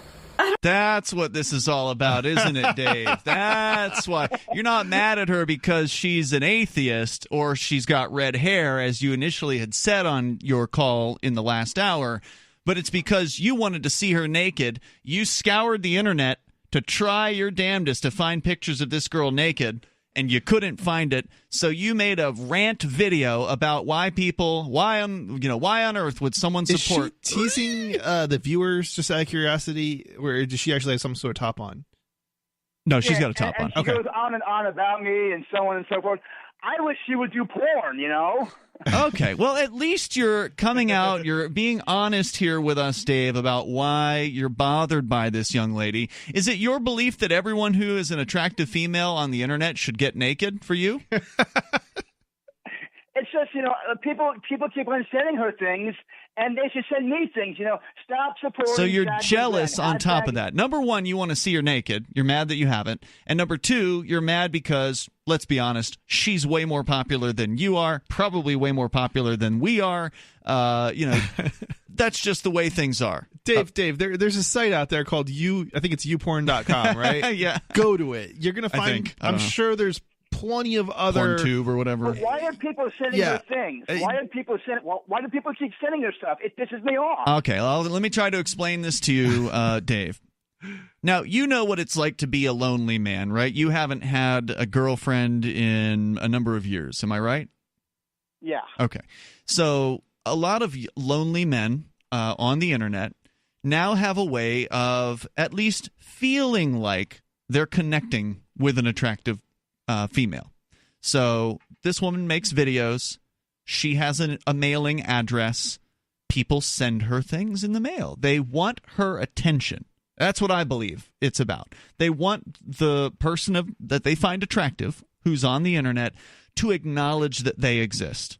That's what this is all about, isn't it, Dave? That's why. You're not mad at her because she's an atheist or she's got red hair, as you initially had said on your call in the last hour, but it's because you wanted to see her naked. You scoured the internet to try your damnedest to find pictures of this girl naked, and you couldn't find it, so you made a rant video about why on earth would someone support? Is she teasing the viewers just out of curiosity, or does she actually have some sort of top on? No, she's got a top on. She goes on and on about me and so on and so forth. I wish she would do porn, Okay, well, at least you're coming out, you're being honest here with us, Dave, about why you're bothered by this young lady. Is it your belief that everyone who is an attractive female on the internet should get naked for you? It's just, people keep on sending her things, and they should send me things, stop supporting. So you're jealous on top of that. Number one, you want to see her naked. You're mad that you haven't. And number two, you're mad because, let's be honest, she's way more popular than you are, probably way more popular than we are. That's just the way things are. Dave, there's a site out there called I think it's youporn.com, right? Yeah. Go to it. You're going to find, I'm sure there's plenty of other PornTube or whatever. But why are people sending her things? Why do people keep sending her stuff? It pisses me off. Okay, well, let me try to explain this to you, Dave. Now, you know what it's like to be a lonely man, right? You haven't had a girlfriend in a number of years. Am I right? Yeah. Okay. So a lot of lonely men on the internet now have a way of at least feeling like they're connecting with an attractive female. So this woman makes videos. She has a mailing address. People send her things in the mail. They want her attention. That's what I believe it's about. They want the person that they find attractive, who's on the internet, to acknowledge that they exist.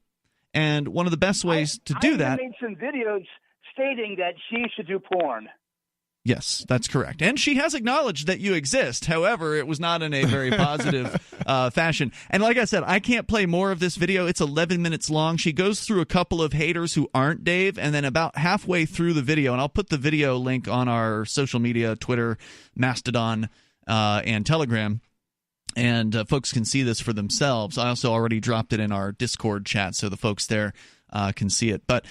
And one of the best ways to do that... I made some videos stating that she should do porn. Yes, that's correct. And she has acknowledged that you exist. However, it was not in a very positive fashion. And like I said, I can't play more of this video. It's 11 minutes long. She goes through a couple of haters who aren't Dave, and then about halfway through the video, and I'll put the video link on our social media, Twitter, Mastodon, and Telegram, and folks can see this for themselves. I also already dropped it in our Discord chat so the folks there can see it. But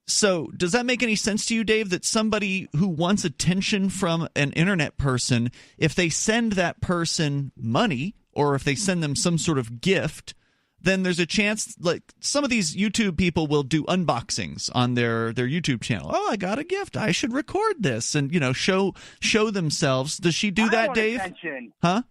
so does that make any sense to you, Dave, that somebody who wants attention from an internet person, if they send that person money or if they send them some sort of gift, then there's a chance, like some of these YouTube people will do unboxings on their YouTube channel. Oh, I got a gift. I should record this and, show themselves. Does she do that, Dave? Attention. Huh?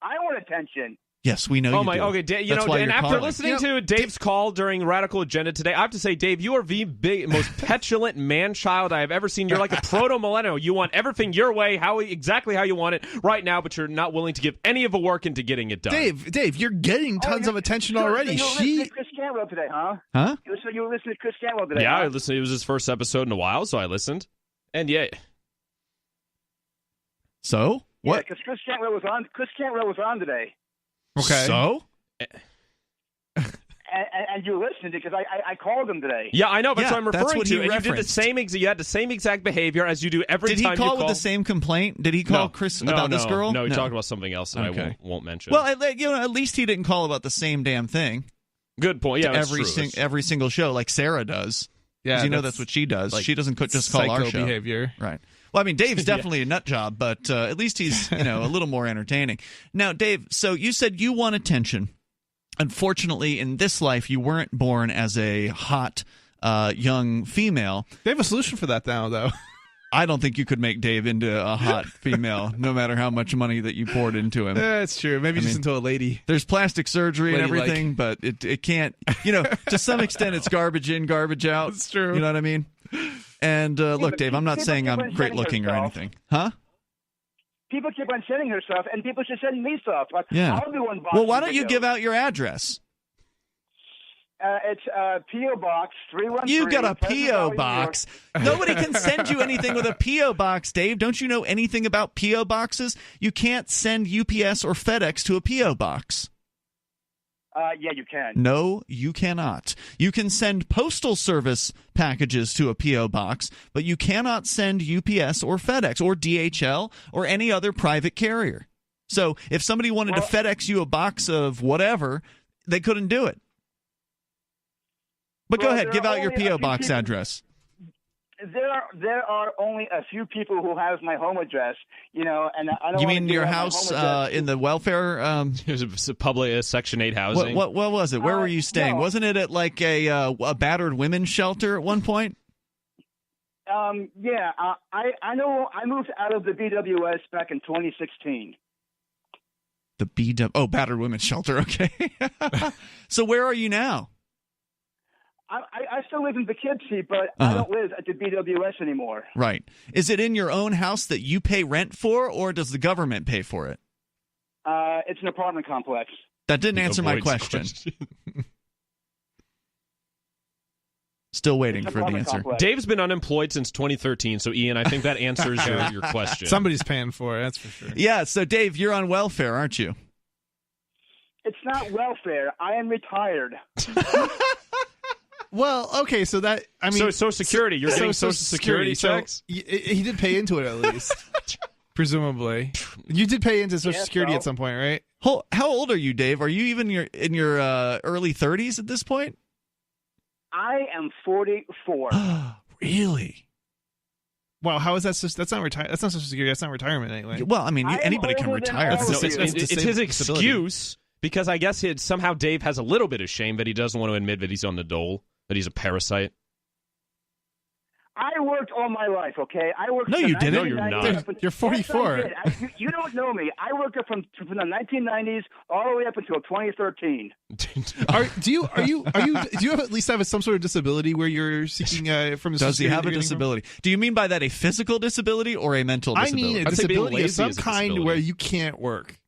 I want attention. Yes, we know you do. Okay, That's why and you're after calling. listening to Dave's call during Radical Agenda today, I have to say, Dave, you are the most petulant man-child I have ever seen. You're like a proto-millennial. You want everything your way, exactly how you want it right now, but you're not willing to give any of the work into getting it done. Dave, you're getting tons of attention already. So you listened to Chris Cantwell today, huh? Huh? So you were listening to Chris Cantwell today, Yeah, huh? I listened. It was his first episode in a while, so I listened. And yeah. So? What? Yeah, because Chris Cantwell was on today. Okay. So? And you listened because I called him today. Yeah, I know, but Yeah, so I'm that's referring what to. he And you did referenced. you had the same exact behavior as you do every Did time he call you call. with the same complaint? Did he call Chris about this girl? No, he talked about something else that I won't mention. Well, at least he didn't call about the same damn thing. Good point. Yeah, that's true. Every single show, like Sarah does. Yeah, that's what she does. Like she doesn't just call our show. Behavior. Right. Well, I mean, Dave's definitely a nut job, but at least he's a little more entertaining. Now, Dave, so you said you want attention. Unfortunately, in this life, you weren't born as a hot young female. They have a solution for that now, though. I don't think you could make Dave into a hot female, no matter how much money that you poured into him. That's true. Maybe just into a lady. There's plastic surgery and everything, but it can't. To some extent, it's garbage in, garbage out. That's true. You know what I mean? And look, Dave, I'm not saying I'm great looking or anything. Huh? People keep on sending her stuff, and people should send me stuff. Yeah. I'll do one. Well, why don't you give out your address? It's P.O. Box 313. You got a P.O. box. Nobody can send you anything with a P.O. box, Dave. Don't you know anything about P.O. boxes? You can't send UPS or FedEx to a P.O. box. Yeah, you can. No, you cannot. You can send postal service packages to a P.O. box, but you cannot send UPS or FedEx or DHL or any other private carrier. So if somebody wanted to FedEx you a box of whatever, they couldn't do it. But go ahead, give out your P.O. box address. There are only a few people who have my home address, and I don't. You mean your house in the welfare? It was a public Section 8 housing. What was it? Where were you staying? No. Wasn't it at like a battered women's shelter at one point? Yeah, I know. I moved out of the BWS back in 2016. The battered women's shelter. Okay. So where are you now? I still live in Poughkeepsie, but I don't live at the BWS anymore. Right. Is it in your own house that you pay rent for, or does the government pay for it? It's an apartment complex. That didn't answer my question. Still waiting for the answer. Complex. Dave's been unemployed since 2013, so Ian, I think that answers your question. Somebody's paying for it, that's for sure. Yeah, so Dave, you're on welfare, aren't you? It's not welfare. I am retired. Well, okay, so that, I mean... So Social Security, you're getting Social Security checks? So he did pay into it, at least. Presumably. You did pay into Social Security at some point, right? How old are you, Dave? Are you even in your early 30s at this point? I am 44. Really? Wow, how is that? That's not retire. That's not Social Security. That's not retirement anyway. Well, I mean, anybody can retire. It's his excuse, because I guess somehow Dave has a little bit of shame that he doesn't want to admit that he's on the dole, that he's a parasite. I worked all my life, okay? I worked. No, from you the didn't. 1990s No, you're not. up until- You're 44. Yes, I did. You don't know me. I worked from the 1990s all the way up until 2013. Do you at least have some sort of disability where you're seeking from? Does he have a disability? Do you mean by that a physical disability or a mental I disability? mean a I'd say being disability of lazy some is a kind disability. where you can't work.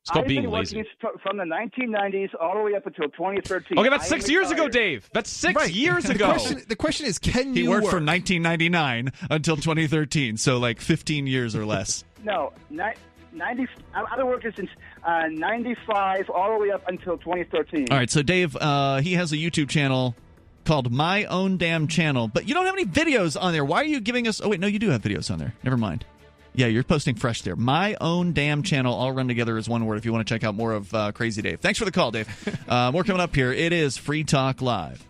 It's called I've being been lazy. working from the 1990s all the way up until 2013. Okay, that's I 6 am years ago, retired. Dave. That's 6 years ago. The question is, can He you worked work? from 1999 until 2013, so like 15 years or less. No, 90. I've been working since 95 all the way up until 2013. All right, so Dave, he has a YouTube channel called My Own Damn Channel, but you don't have any videos on there. Why are you giving us... Oh, wait, no, you do have videos on there. Never mind. Yeah, you're posting fresh there. My Own Damn Channel, all run together as one word if you want to check out more of Crazy Dave. Thanks for the call, Dave. More coming up here. It is Free Talk Live.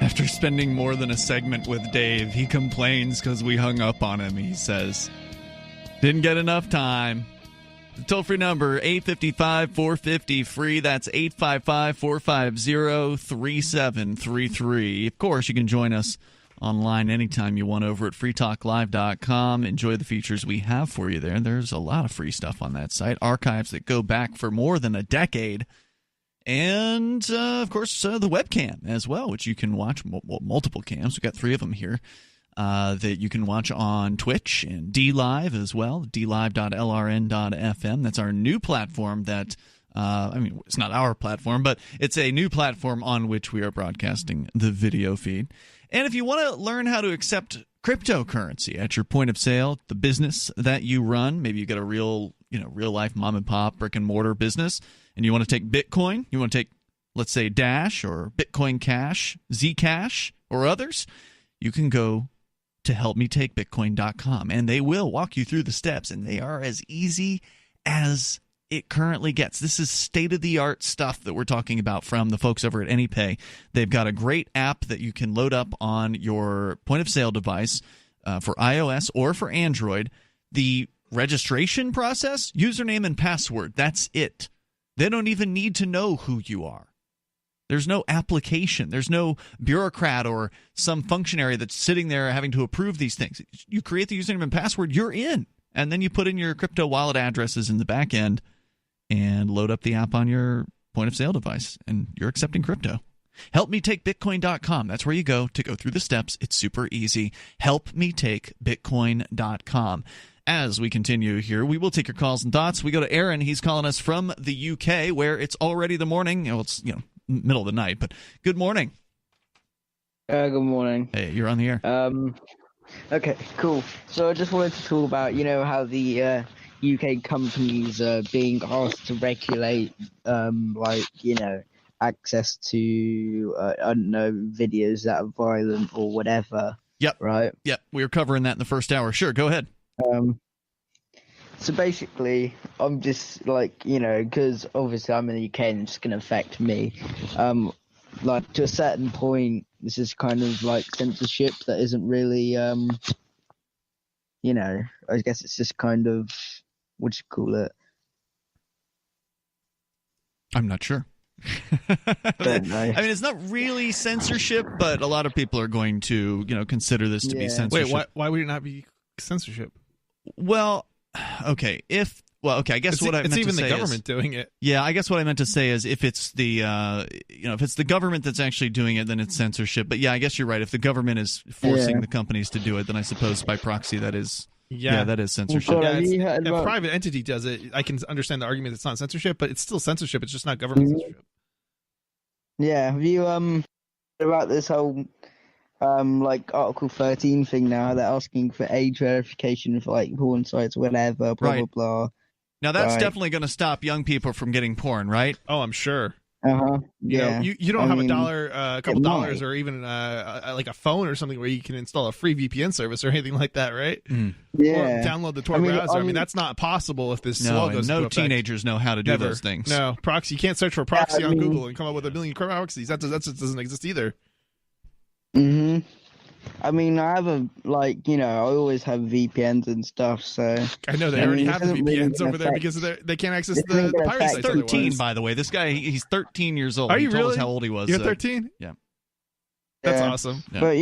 After spending more than a segment with Dave, he complains because we hung up on him. He says, didn't get enough time. The toll-free number, 855-450-FREE. That's 855-450-3733. Of course, you can join us online anytime you want over at freetalklive.com. Enjoy the features we have for you there. There's a lot of free stuff on that site. Archives that go back for more than a decade. And, of course, the webcam as well, which you can watch, multiple cams. We've got 3 of them here. That you can watch on Twitch and DLive as well, dlive.lrn.fm. That's our new platform that, it's not our platform, but it's a new platform on which we are broadcasting the video feed. And if you want to learn how to accept cryptocurrency at your point of sale, the business that you run, maybe you got a real life mom and pop brick and mortar business, and you want to take Bitcoin, you want to take, let's say, Dash or Bitcoin Cash, Zcash, or others, you can go to helpmetakebitcoin.com, and they will walk you through the steps, and they are as easy as it currently gets. This is state-of-the-art stuff that we're talking about from the folks over at AnyPay. They've got a great app that you can load up on your point-of-sale device for iOS or for Android. The registration process, username and password, that's it. They don't even need to know who you are. There's no application. There's no bureaucrat or some functionary that's sitting there having to approve these things. You create the username and password, you're in. And then you put in your crypto wallet addresses in the back end and load up the app on your point-of-sale device, and you're accepting crypto. HelpMeTakeBitcoin.com. That's where you go to go through the steps. It's super easy. HelpMeTakeBitcoin.com. As we continue here, we will take your calls and thoughts. We go to Aaron. He's calling us from the UK, where it's already the morning. Well, it's middle of the night, but good morning. Good morning. Hey, you're on the air. Okay, cool. So I just wanted to talk about, how the UK companies are being asked to regulate, access to, videos that are violent or whatever. Yep. Right? Yep. We were covering that in the first hour. Sure, go ahead. So basically, I'm just because obviously I'm in the UK and it's going to affect me. To a certain point, this is kind of like censorship that isn't really, I guess it's just kind of, what do you call it? I'm not sure. Don't know. I mean, it's not really censorship, but a lot of people are going to, consider this to be censorship. Wait, why would it not be censorship? Well, okay. I guess it's what I meant to say even the government doing it. Yeah, I guess what I meant to say is if it's the if it's the government that's actually doing it, then it's censorship. But yeah, I guess you're right. If the government is forcing the companies to do it, then I suppose by proxy that is that is censorship. If a private entity does it, I can understand the argument it's not censorship, but it's still censorship. It's just not government censorship. Yeah, have you about this whole Article 13 thing now? They're asking for age verification for porn sites, whatever, blah blah. Now that's definitely going to stop young people from getting porn, right? Oh, I'm sure. Yeah. You don't have a couple dollars, or even like a phone or something where you can install a free VPN service or anything like that, right? Yeah. Or download the Tor browser. That's not possible if this law goes into effect. No teenagers know how to do those things. No, proxy. You can't search for proxy on Google and come up with a million proxies. That just doesn't exist either. I mean, I have I always have VPNs and stuff, so... I know they already have the VPNs over there because they can't access the pirate sites. He's 13, by the way. This guy, he's 13 years old. Are you he told really? us how old he was. You're 13? Yeah. That's awesome. Yeah. But,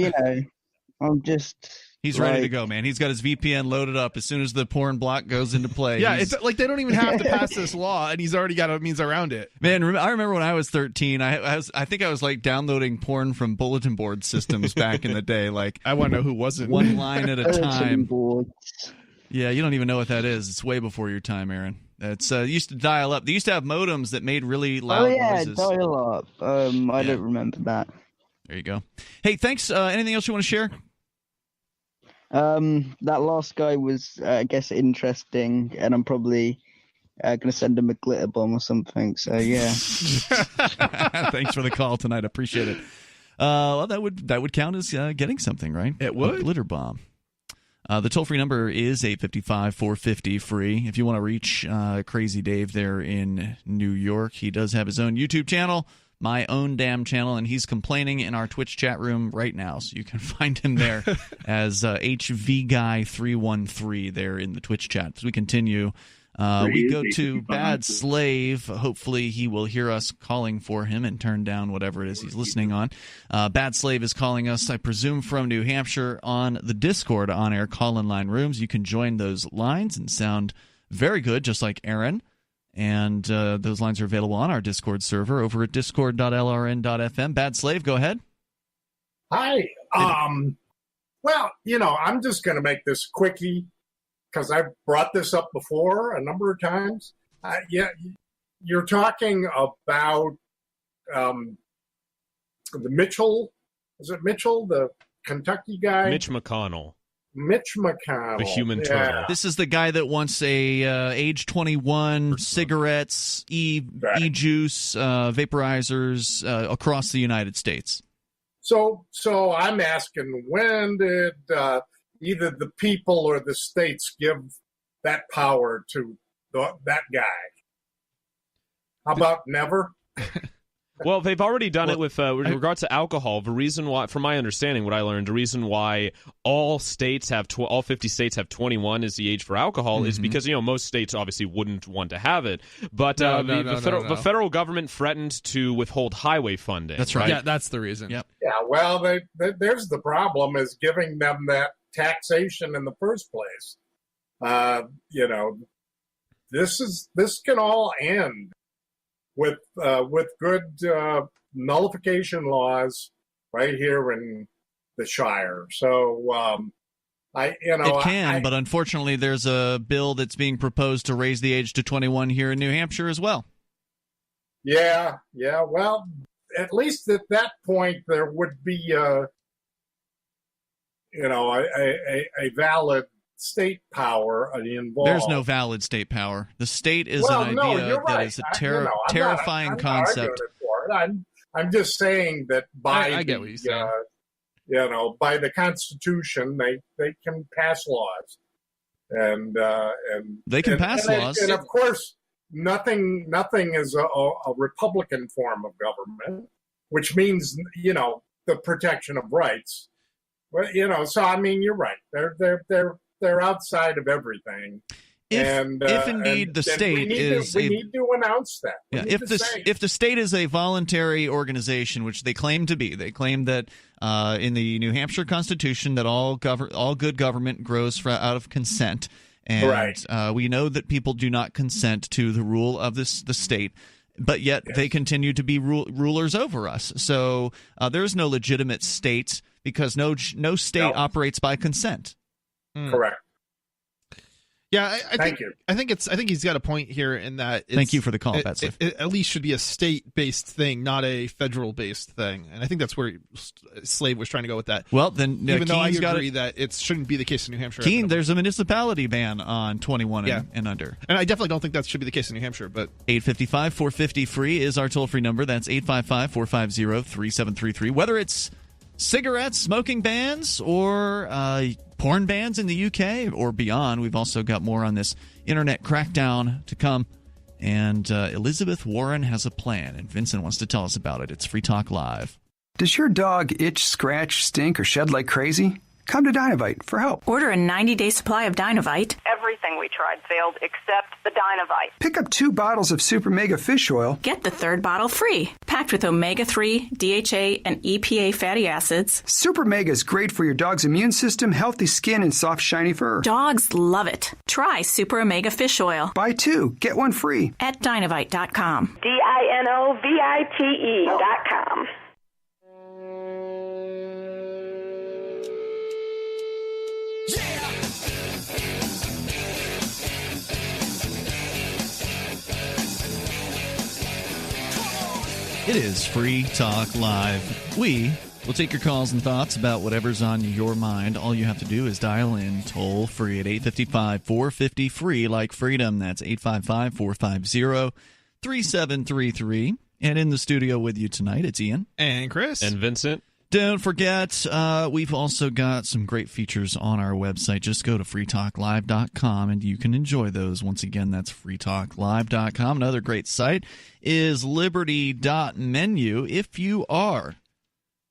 I'm just... He's ready to go, man. He's got his VPN loaded up as soon as the porn block goes into play. Yeah, it's like they don't even have to pass this law, and he's already got a means around it. Man, I remember when I was 13, I think I was like downloading porn from bulletin board systems back in the day. Like, I want to know who wasn't. One line at a time. Yeah, you don't even know what that is. It's way before your time, Aaron. It's used to dial up. They used to have modems that made really loud noises. Dial up. I don't remember that. There you go. Hey, thanks. Anything else you want to share? That last guy was, I guess, interesting, and I'm probably going to send him a glitter bomb or something. So yeah. Thanks for the call tonight. Appreciate it. Well, that would count as getting something, right? It would. A glitter bomb. The toll-free number is 855-450-FREE. If you want to reach Crazy Dave there in New York, he does have his own YouTube channel, My Own Damn Channel, and he's complaining in our Twitch chat room right now, so you can find him there as HVGuy313 there in the Twitch chat. As we continue, we go to Bad Slave. Hopefully he will hear us calling for him and turn down whatever it is he's listening on. Bad Slave is calling us, I presume, from New Hampshire on the Discord on-air call-in line rooms. You can join those lines and sound very good, just like Aaron. And those lines are available on our Discord server over at discord.lrn.fm. Bad Slave, go ahead. Hi. Well, I'm just going to make this quickie because I've brought this up before a number of times. You're talking about the Mitchell. Is it Mitchell, the Kentucky guy? Mitch McConnell. Mitch McConnell. The human turtle. This is the guy that wants a age 21 cigarettes, e-juice, vaporizers across the United States. So I'm asking, when did either the people or the states give that power to that guy? How about never? Well, they've already done it with regards to alcohol. The reason why, from my understanding, what I learned, the reason why all 50 states have 21 as the age for alcohol is because most states obviously wouldn't want to have it. But the federal government threatened to withhold highway funding. That's right. Yeah, that's the reason. Yep. Yeah. Well, there's the problem: is giving them that taxation in the first place. This can all end with good nullification laws right here in the Shire. So it can, but unfortunately, there's a bill that's being proposed to raise the age to 21 here in New Hampshire as well. Yeah. Well, at least at that point, there would be a valid state power involved. There's no valid state power. The state is an idea that is a terrifying concept. I'm just saying that by I get what you're saying. By the Constitution, they can pass laws, and they can pass laws, and of course, nothing is a Republican form of government, which means the protection of rights. Well, so I mean, you're right. They're outside of everything. If indeed the state is... We need to announce that. Yeah, if the state is a voluntary organization, which they claim to be, they claim that in the New Hampshire Constitution that all good government grows out of consent. And right. We know that people do not consent to the rule of the state, but yet they continue to be rulers over us. So there is no legitimate state because no state operates by consent. Correct. Yeah, Thank you. I think he's got a point here in that. Thank you for the call, it at least should be a state-based thing, not a federal-based thing. And I think that's where Slave was trying to go with that. Well, then even though I agree that it shouldn't be the case in New Hampshire. Keen, there's a municipality ban on 21 and under. And I definitely don't think that should be the case in New Hampshire. But 855-450-FREE is our toll-free number. That's 855-450-3733. Whether it's cigarettes, smoking bans, or porn bans in the UK or beyond. We've also got more on this internet crackdown to come. And Elizabeth Warren has a plan, and Vincent wants to tell us about it. It's Free Talk Live. Does your dog itch, scratch, stink, or shed like crazy? Come to Dynovite for help. Order a 90-day supply of Dynovite. Everything we tried failed except the Dynovite. Pick up 2 bottles of Super Mega Fish Oil. Get the 3rd bottle free. Packed with omega-3, DHA, and EPA fatty acids. Super Mega is great for your dog's immune system, healthy skin, and soft, shiny fur. Dogs love it. Try Super Omega Fish Oil. Buy 2, get 1 free. At Dynovite.com. DINOVITE.com. It is Free Talk Live. We will take your calls and thoughts about whatever's on your mind. All you have to do is dial in toll free at 855-450-FREE, like freedom. That's 855-450-3733. And in the studio with you tonight, it's Ian. And Chris. And Vincent. Don't forget, we've also got some great features on our website. Just go to freetalklive.com and you can enjoy those. Once again, that's freetalklive.com. Another great site is liberty.menu. If you are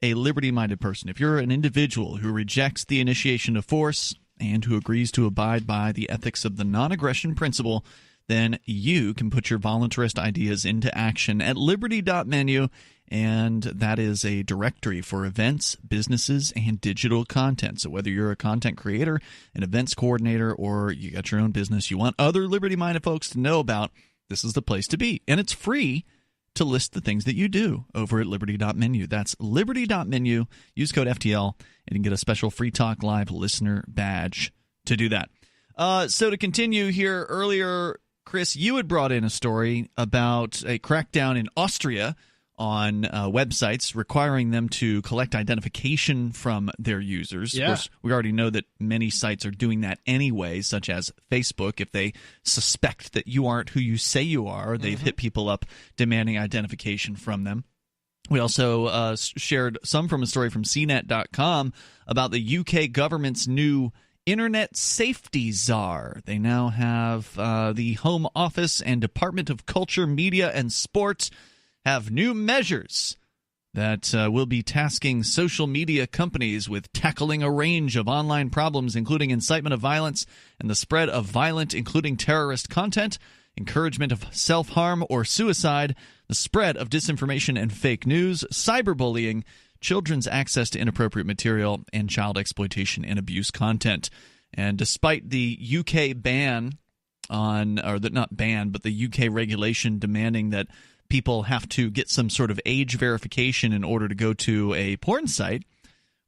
a liberty-minded person, if you're an individual who rejects the initiation of force and who agrees to abide by the ethics of the non-aggression principle, then you can put your voluntarist ideas into action at liberty.menu. And that is a directory for events, businesses, and digital content. So whether you're a content creator, an events coordinator, or you got your own business you want other liberty-minded folks to know about, this is the place to be. And it's free to list the things that you do over at liberty.menu. That's liberty.menu. Use code FTL and you can get a special Free Talk Live listener badge to do that. So to continue here, earlier, Chris, you had brought in a story about a crackdown in Austria on websites requiring them to collect identification from their users. Yeah. Of course, we already know that many sites are doing that anyway, such as Facebook. If they suspect that you aren't who you say you are, they've hit people up demanding identification from them. We also shared some from a story from CNET.com about the UK government's new Internet Safety Czar. They now have the Home Office and Department of Culture, Media, and Sports have new measures that will be tasking social media companies with tackling a range of online problems, including incitement of violence and the spread of violent, including terrorist content, encouragement of self-harm or suicide, the spread of disinformation and fake news, cyberbullying, children's access to inappropriate material, and child exploitation and abuse content. And despite the UK ban on, or the, not ban, but the UK regulation demanding that people have to get some sort of age verification in order to go to a porn site,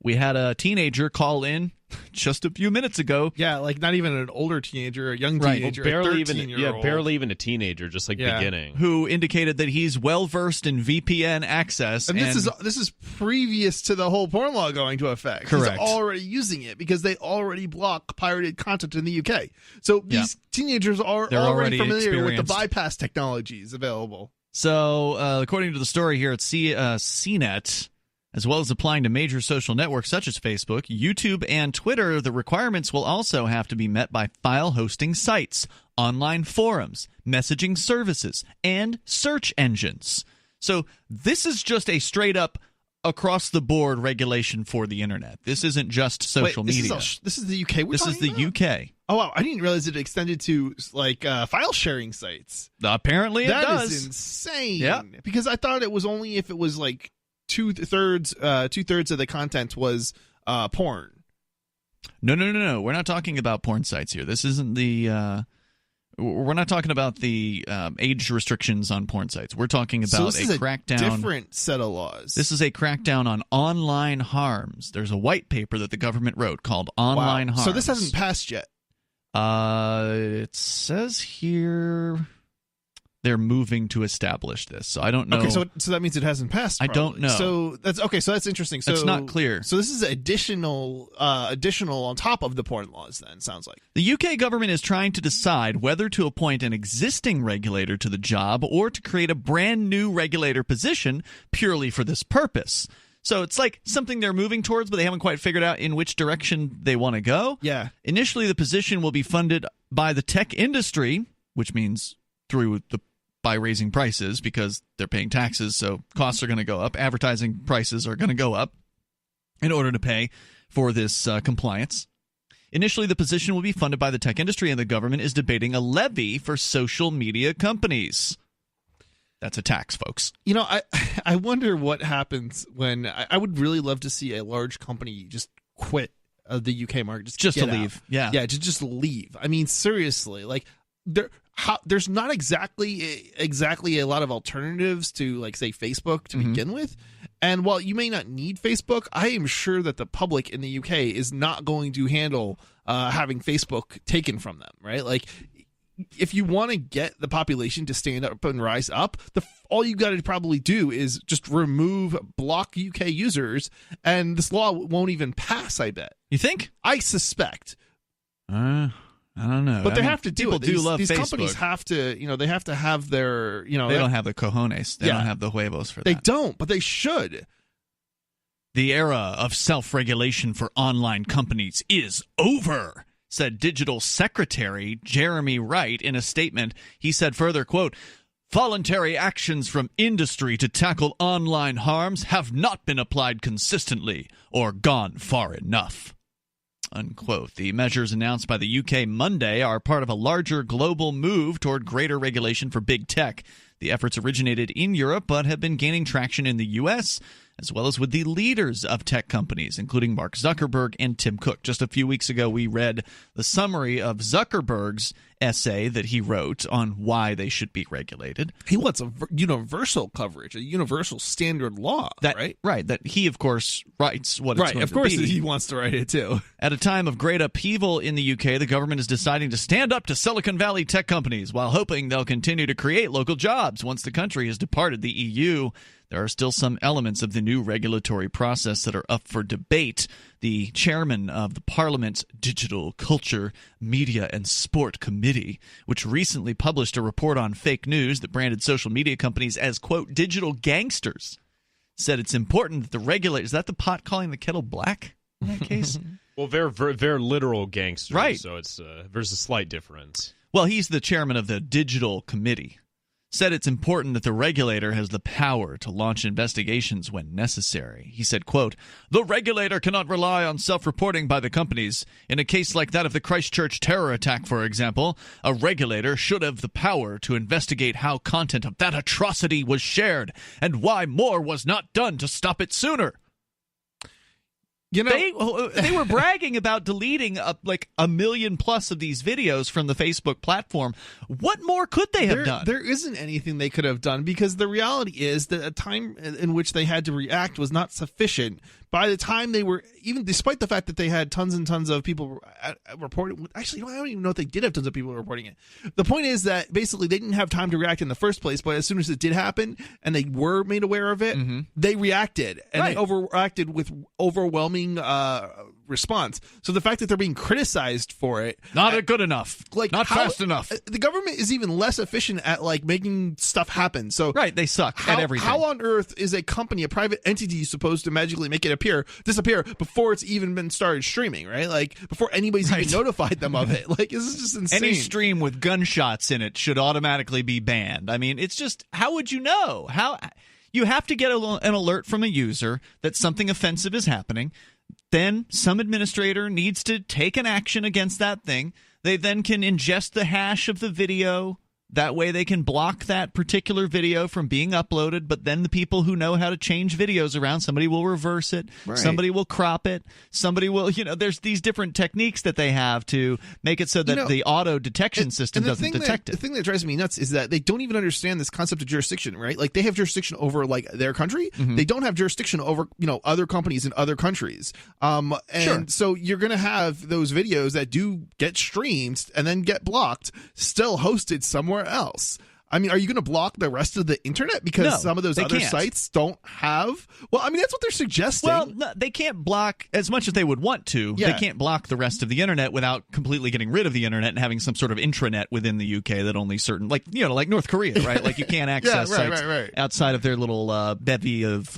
we had a teenager call in just a few minutes ago. Yeah, like not even an older teenager, a young teenager, well, barely a 13-year-old. barely even a teenager, just beginning. Who indicated that he's well versed in VPN access. And this is previous to the whole porn law going to effect. Correct. He's already using it because they already block pirated content in the UK. So these teenagers are already familiar with the bypass technologies available. So, according to the story here at CNET, as well as applying to major social networks such as Facebook, YouTube, and Twitter, the requirements will also have to be met by file hosting sites, online forums, messaging services, and search engines. So this is just a straight-up across-the-board regulation for the internet. This isn't just social media. This is the UK? This is the UK. Oh, wow. I didn't realize it extended to, file sharing sites. Apparently it does. That is insane. Yeah. Because I thought it was only if it was, two-thirds of the content was porn. No. We're not talking about porn sites here. This isn't the... we're not talking about the age restrictions on porn sites. We're talking about a crackdown. Different set of laws. This is a crackdown on online harms. There's a white paper that the government wrote called Online Harms. So this hasn't passed yet. It says here they're moving to establish this. So I don't know. Okay, so that means it hasn't passed. Probably. I don't know. So that's okay. So that's interesting. So it's not clear. So this is additional on top of the porn laws. Then sounds like the UK government is trying to decide whether to appoint an existing regulator to the job or to create a brand new regulator position purely for this purpose. So it's like something they're moving towards, but they haven't quite figured out in which direction they want to go. Yeah. Initially, the position will be funded by the tech industry, which means through the by raising prices because they're paying taxes, so costs are going to go up. Advertising prices are going to go up in order to pay for this compliance. Initially, the position will be funded by the tech industry, and the government is debating a levy for social media companies. That's a tax, folks. You know, I wonder what happens when I would really love to see a large company just quit the UK market, just to leave. Yeah, just leave. I mean, seriously, like there's not exactly a lot of alternatives to, like, say, Facebook to begin with. And while you may not need Facebook, I am sure that the public in the UK is not going to handle having Facebook taken from them, right? Like, if you want to get the population to stand up and rise up, all you got to probably do is just block UK users, and this law won't even pass, I bet. You think? I suspect. I don't know. But they have to do people it. do love these Facebook. companies have to, they have to have their, They don't have the cojones. They don't have the huevos for that. They don't, but they should. The era of self-regulation for online companies is over, said Digital Secretary Jeremy Wright in a statement. He said further, quote, "Voluntary actions from industry to tackle online harms have not been applied consistently or gone far enough." Unquote. The measures announced by the UK Monday are part of a larger global move toward greater regulation for big tech. The efforts originated in Europe but have been gaining traction in the US, as well as with the leaders of tech companies, including Mark Zuckerberg and Tim Cook. Just a few weeks ago, we read the summary of Zuckerberg's essay that he wrote on why they should be regulated. He wants a universal coverage, a universal standard law, right? Right, that he, of course, writes what it's going to be. Right, of course he wants to write it, too. At a time of great upheaval in the UK, the government is deciding to stand up to Silicon Valley tech companies while hoping they'll continue to create local jobs once the country has departed the EU. There are still some elements of the new regulatory process that are up for debate. The chairman of the Parliament's Digital Culture, Media and Sport Committee, which recently published a report on fake news that branded social media companies as, quote, digital gangsters, said it's important that the regulators... Is that the pot calling the kettle black in that case? Well, they're literal gangsters, right. So there's a slight difference. Well, he's the chairman of the Digital Committee. Said it's important that the regulator has the power to launch investigations when necessary. He said, quote, "The regulator cannot rely on self-reporting by the companies. In a case like that of the Christchurch terror attack, for example, a regulator should have the power to investigate how content of that atrocity was shared and why more was not done to stop it sooner." You know, they were bragging about deleting like 1 million plus of these videos from the Facebook platform. What more could they have done? There isn't anything they could have done, because the reality is that a time in which they had to react was not sufficient. By the time they were, even despite the fact that they had tons and tons of people reporting, actually, I don't even know if they did have tons of people reporting it. The point is that basically they didn't have time to react in the first place, but as soon as it did happen and they were made aware of it, they reacted, and they overreacted with overwhelming response. So the fact that they're being criticized for it, not good enough, like not fast enough. The government is even less efficient at like making stuff happen. So they suck at everything. How on earth is a company, a private entity, supposed to magically make it disappear before it's even been started streaming, right? Like before anybody's even notified them of it. Like, this is just insane. Any stream with gunshots in it should automatically be banned. I mean, it's just, how would you know? How you have to get an alert from a user that something offensive is happening. Then some administrator needs to take an action against that thing. They then can ingest the hash of the video. That way they can block that particular video from being uploaded, but then the people who know how to change videos around, somebody will reverse it, somebody will crop it, somebody will, there's these different techniques that they have to make it so that the auto detection system doesn't detect it. The thing that drives me nuts is that they don't even understand this concept of jurisdiction, right? Like, they have jurisdiction over, like, their country. They don't have jurisdiction over, other companies in other countries. So you're going to have those videos that do get streamed and then get blocked, still hosted somewhere else. I mean, are you going to block the rest of the internet because some of those other sites don't have? Well, I mean, that's what they're suggesting. Well, no, they can't block as much as they would want to. Yeah. They can't block the rest of the internet without completely getting rid of the internet and having some sort of intranet within the UK that only certain, like North Korea, right? Like, you can't access sites outside of their little bevy of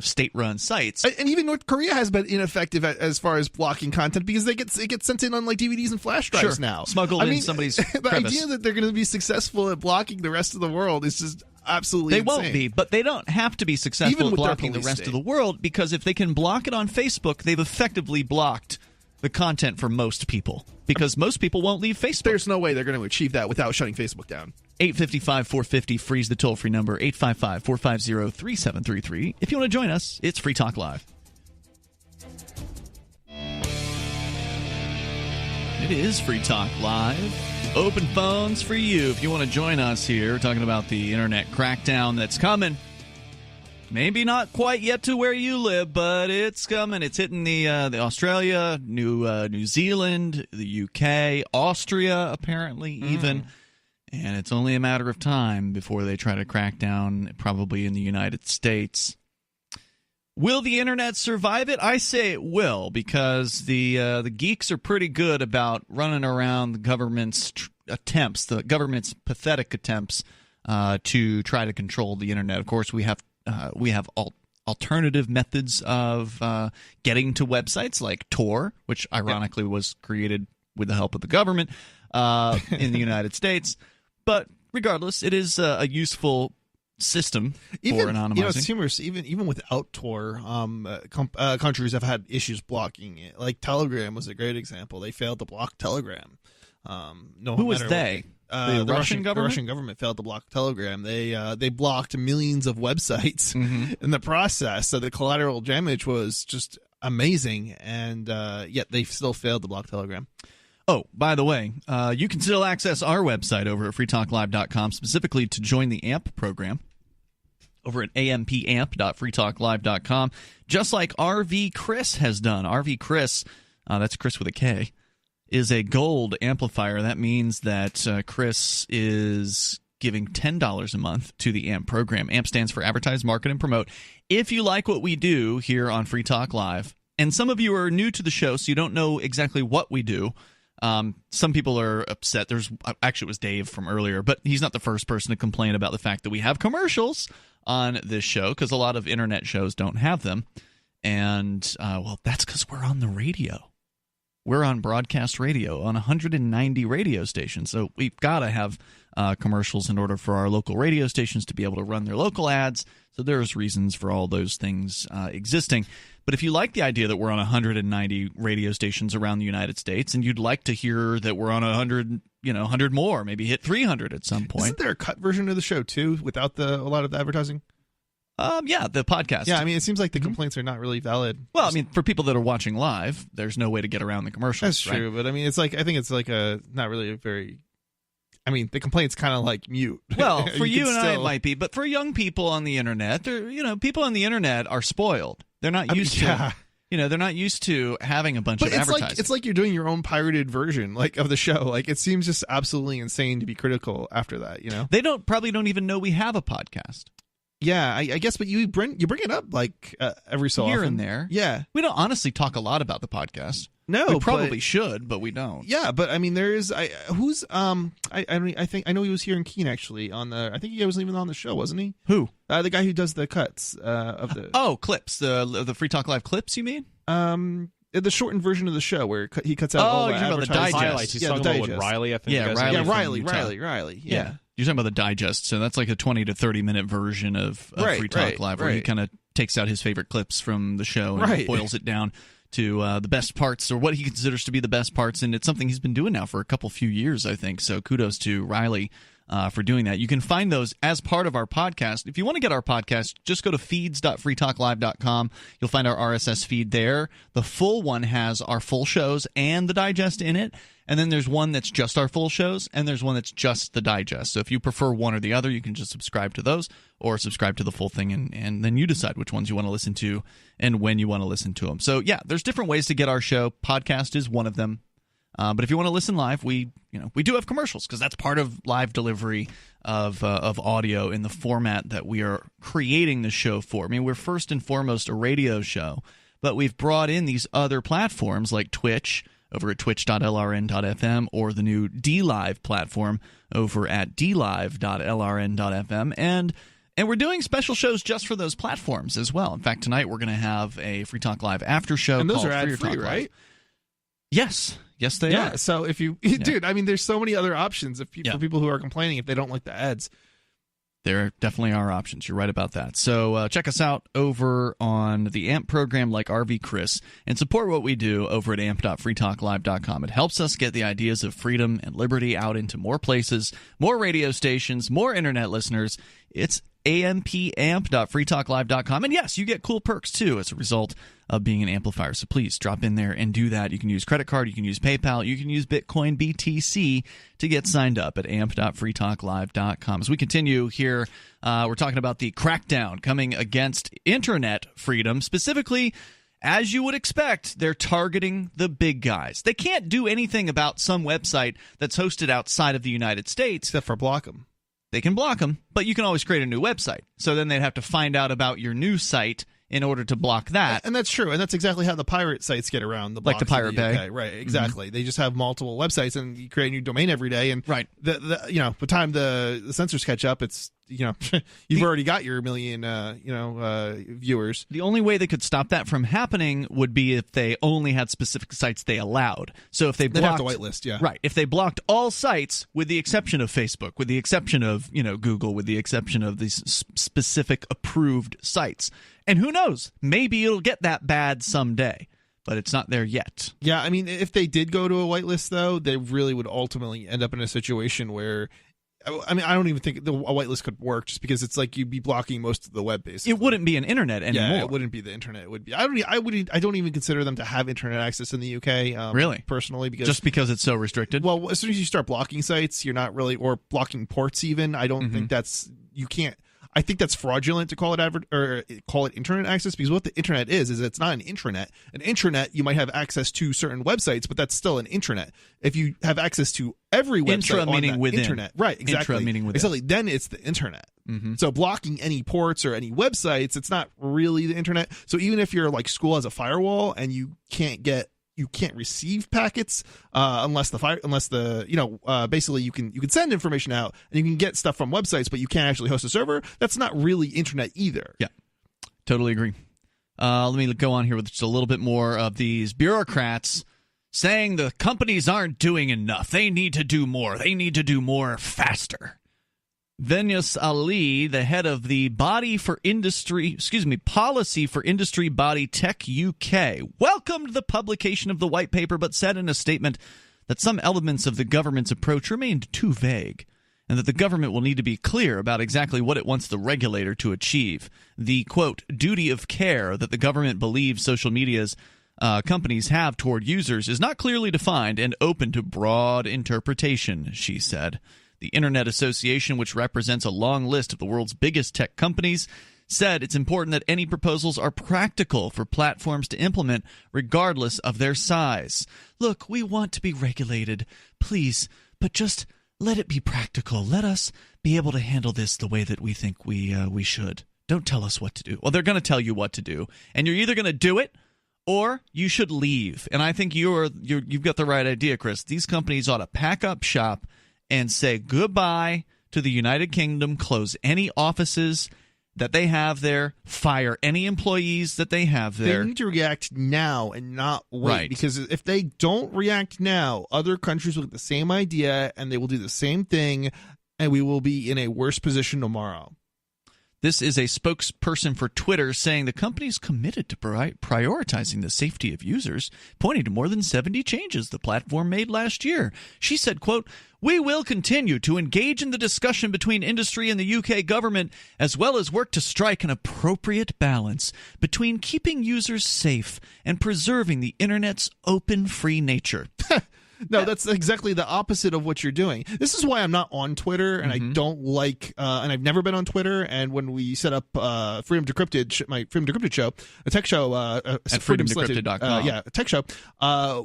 state-run sites. And even North Korea has been ineffective as far as blocking content, because it gets sent in on like DVDs and flash drives now. Smuggled in somebody's the crevice. idea that they're going to be successful at blocking blocking the rest of the world is just absolutely They insane. won't be, but they don't have to be successful Even at with their blocking the police rest state. of the world, because if they can block it on Facebook, they've effectively blocked the content for most people, because most people won't leave Facebook. There's no way they're going to achieve that without shutting Facebook down. 855-450, freeze the toll-free number, 855-450-3733. If you want to join us, it's Free Talk Live. It is Free Talk Live. Open phones for you if you want to join us here. We're talking about the internet crackdown that's coming. Maybe not quite yet to where you live, but it's coming. It's hitting the Australia, New Zealand, the UK, Austria, apparently even. And it's only a matter of time before they try to crack down, probably in the United States. Will the internet survive it? I say it will, because the geeks are pretty good about running around the government's attempts, the government's pathetic attempts to try to control the internet. Of course, we have alternative methods of getting to websites like Tor, which ironically was created with the help of the government in the United States. But regardless, it is a useful system for anonymizing. It's humorous. Even without Tor, countries have had issues blocking it. Like Telegram was a great example. They failed to block Telegram. Who was they? The Russian government? The Russian government failed to block Telegram. They blocked millions of websites in the process. So the collateral damage was just amazing, and yet they still failed to block Telegram. Oh, by the way, you can still access our website over at freetalklive.com, specifically to join the AMP program over at ampamp.freetalklive.com, just like RV Chris has done. RV Chris, that's Chris with a K, is a gold amplifier. That means that Chris is giving $10 a month to the AMP program. AMP stands for Advertise, Market, and Promote. If you like what we do here on Free Talk Live, and some of you are new to the show, so you don't know exactly what we do, some people are upset. Actually, it was Dave from earlier, but he's not the first person to complain about the fact that we have commercials on this show, because a lot of internet shows don't have them. And, well, that's because we're on the radio. We're on broadcast radio on 190 radio stations, so we've got to have commercials in order for our local radio stations to be able to run their local ads. So there's reasons for all those things existing. But if you like the idea that we're on 190 radio stations around the United States, and you'd like to hear that we're on 100 more, maybe hit 300 at some point. Isn't there a cut version of the show too, without a lot of the advertising? Yeah, the podcast. Yeah, I mean, it seems like the complaints are not really valid. Well, I mean, for people that are watching live, there's no way to get around the commercials. That's true, but I mean, I think it's like not really a very. I mean, the complaint's kind of like mute. Well, for you and I, it might be, but for young people on the internet, people on the internet are spoiled. They're not used to. They're not used to having a bunch of advertising. It's like you're doing your own pirated version, of the show. Like, it seems just absolutely insane to be critical after that. They probably don't even know we have a podcast. Yeah, I guess, but you bring it up every so here often. and there. Yeah, we don't honestly talk a lot about the podcast. No, we probably should, but we don't. Yeah, but I mean, there is. I know he was here in Keene actually on the. I think he was even on the show, wasn't he? Who? The guy who does the cuts of the. Clips. The Free Talk Live clips. You mean? The shortened version of the show where he cuts out all the you're talking about the digest. Highlights. He's talking about what, Riley, I think. Yeah, Riley. Riley. Yeah. You're talking about the digest, so that's like a 20 to 30 minute version of Free Talk Live, where he kind of takes out his favorite clips from the show and boils it down to the best parts, or what he considers to be the best parts, and it's something he's been doing now for a few years, I think. So kudos to Riley for doing that. You can find those as part of our podcast. If you want to get our podcast, just go to feeds.freetalklive.com. You'll find our RSS feed there. The full one has our full shows and the digest in it. And then there's one that's just our full shows, and there's one that's just the digest. So if you prefer one or the other, you can just subscribe to those or subscribe to the full thing, and then you decide which ones you want to listen to and when you want to listen to them. So, yeah, there's different ways to get our show. Podcast is one of them. But if you want to listen live, we do have commercials, because that's part of live delivery of audio in the format that we are creating the show for. I mean, we're first and foremost a radio show, but we've brought in these other platforms like Twitch over at twitch.lrn.fm, or the new DLive platform over at dlive.lrn.fm, and we're doing special shows just for those platforms as well. In fact, tonight we're going to have a Free Talk Live after show. And those called are ad-free, right? Yes. Yes, they Yeah, are. so if you, dude, I mean, there's so many other options for people who are complaining if they don't like the ads. There definitely are options. You're right about that. So check us out over on the AMP program like RV Chris and support what we do over at amp.freetalklive.com. It helps us get the ideas of freedom and liberty out into more places, more radio stations, more internet listeners. It's amp.freetalklive.com. And yes, you get cool perks too as a result of being an amplifier. So please drop in there and do that. You can use credit card, you can use PayPal, you can use Bitcoin BTC to get signed up at amp.freetalklive.com. As we continue here, we're talking about the crackdown coming against internet freedom. Specifically, as you would expect, they're targeting the big guys. They can't do anything about some website that's hosted outside of the United States. Except for block them. They can block them, but you can always create a new website. So then they'd have to find out about your new site in order to block that. And that's true. And that's exactly how the pirate sites get around the blocks. Like the Pirate Bay. Right, exactly. Mm-hmm. They just have multiple websites and you create a new domain every day. And right. By the time the censors catch up, it's you've already got your million viewers. The only way they could stop that from happening would be if they only had specific sites they allowed. So if they blocked, they'd have to whitelist, yeah. Right. If they blocked all sites with the exception of Facebook, with the exception of, Google, with the exception of these specific approved sites. And who knows? Maybe it'll get that bad someday. But it's not there yet. Yeah, I mean, if they did go to a whitelist, though, they really would ultimately end up in a situation where, I mean, I don't even think a whitelist could work, just because it's like you'd be blocking most of the web, basically. It wouldn't be an internet anymore. Yeah, it wouldn't be the internet. It would be. I don't even consider them to have internet access in the UK. Really, personally, just because it's so restricted. Well, as soon as you start blocking sites, you're not really, or blocking ports even. I don't think you can't. I think that's fraudulent to call it internet access, because what the internet is it's not an intranet. An intranet, you might have access to certain websites, but that's still an intranet. If you have access to every website Intra on meaning that within. internet, right? Exactly. Intra meaning within. Exactly. Then it's the internet. Mm-hmm. So blocking any ports or any websites, it's not really the internet. So even if your school has a firewall and you can't receive packets basically you can send information out and you can get stuff from websites, but you can't actually host a server. That's not really internet either. Yeah, totally agree. Let me go on here with just a little bit more of these bureaucrats saying the companies aren't doing enough. They need to do more. They need to do more faster. Venus Ali, the head of the Policy for Industry body Tech UK, welcomed the publication of the white paper, but said in a statement that some elements of the government's approach remained too vague, and that the government will need to be clear about exactly what it wants the regulator to achieve. The, quote, duty of care that the government believes social media's companies have toward users is not clearly defined and open to broad interpretation, she said. The Internet Association, which represents a long list of the world's biggest tech companies, said it's important that any proposals are practical for platforms to implement regardless of their size. Look, we want to be regulated, please, but just let it be practical. Let us be able to handle this the way that we think we should. Don't tell us what to do. Well, they're going to tell you what to do, and you're either going to do it or you should leave. And I think you've got the right idea, Chris. These companies ought to pack up shop and say goodbye to the United Kingdom, close any offices that they have there, fire any employees that they have there. They need to react now and not wait. Right. Because if they don't react now, other countries will get the same idea and they will do the same thing, and we will be in a worse position tomorrow. This is a spokesperson for Twitter saying the company is committed to prioritizing the safety of users, pointing to more than 70 changes the platform made last year. She said, quote, "We will continue to engage in the discussion between industry and the UK government, as well as work to strike an appropriate balance between keeping users safe and preserving the Internet's open, free nature." No, that's exactly the opposite of what you're doing. This is why I'm not on Twitter, and I don't like, and I've never been on Twitter. And when we set up Freedom Decrypted, my Freedom Decrypted show, a tech show at freedomdecrypted.com, a tech show,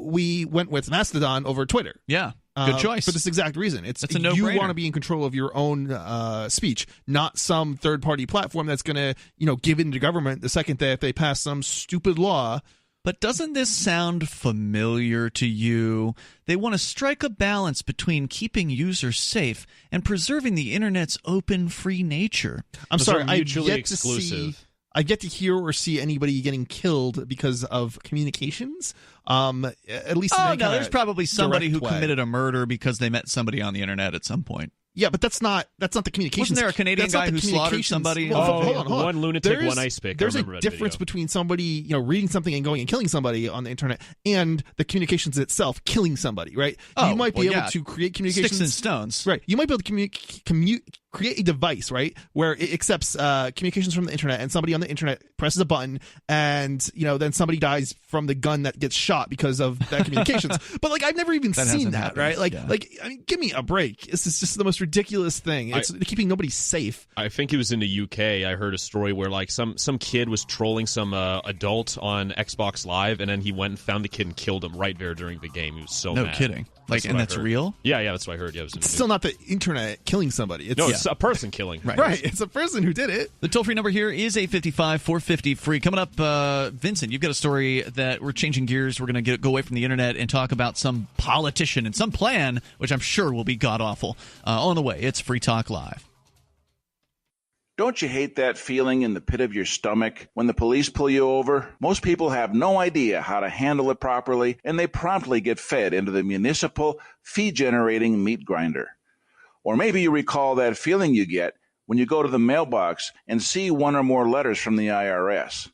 we went with Mastodon over Twitter. Yeah. Good choice. For this exact reason. It's a no-brainer. You want to be in control of your own speech, not some third-party platform that's going to, give in to government the second that they pass some stupid law. But doesn't this sound familiar to you? They want to strike a balance between keeping users safe and preserving the Internet's open, free nature. I'm sorry, I've yet to hear or see anybody getting killed because of communications At least. Oh in no, there's probably somebody who way. committed a murder because they met somebody on the internet at some point. Yeah, but that's not the communications. Wasn't there a Canadian guy who slaughtered somebody? Well, hold on. One lunatic, one ice pick. There's a difference between somebody, reading something and going and killing somebody on the internet, and the communications itself killing somebody, right? You might be able to create communications. Sticks and stones. Right. You might be able to create a device, right, where it accepts communications from the internet, and somebody on the internet presses a button, and then somebody dies from the gun that gets shot because of that communications. But I've never even seen that, right? I mean, give me a break. This is just the most ridiculous thing. It's keeping nobody safe. I think it was in the UK. I heard a story where some kid was trolling some adult on Xbox Live, and then he went and found the kid and killed him right there during the game. He was so mad. No kidding. And that's real? Yeah, that's what I heard. Yeah, it's still not the internet killing somebody. It's a person killing. Right. It's a person who did it. The toll-free number here is 855-450-FREE. Coming up, Vincent, you've got a story that we're changing gears. We're going to go away from the internet and talk about some politician and some plan, which I'm sure will be god-awful. On the way, it's Free Talk Live. Don't you hate that feeling in the pit of your stomach when the police pull you over? Most people have no idea how to handle it properly, and they promptly get fed into the municipal fee-generating meat grinder. Or maybe you recall that feeling you get when you go to the mailbox and see one or more letters from the IRS.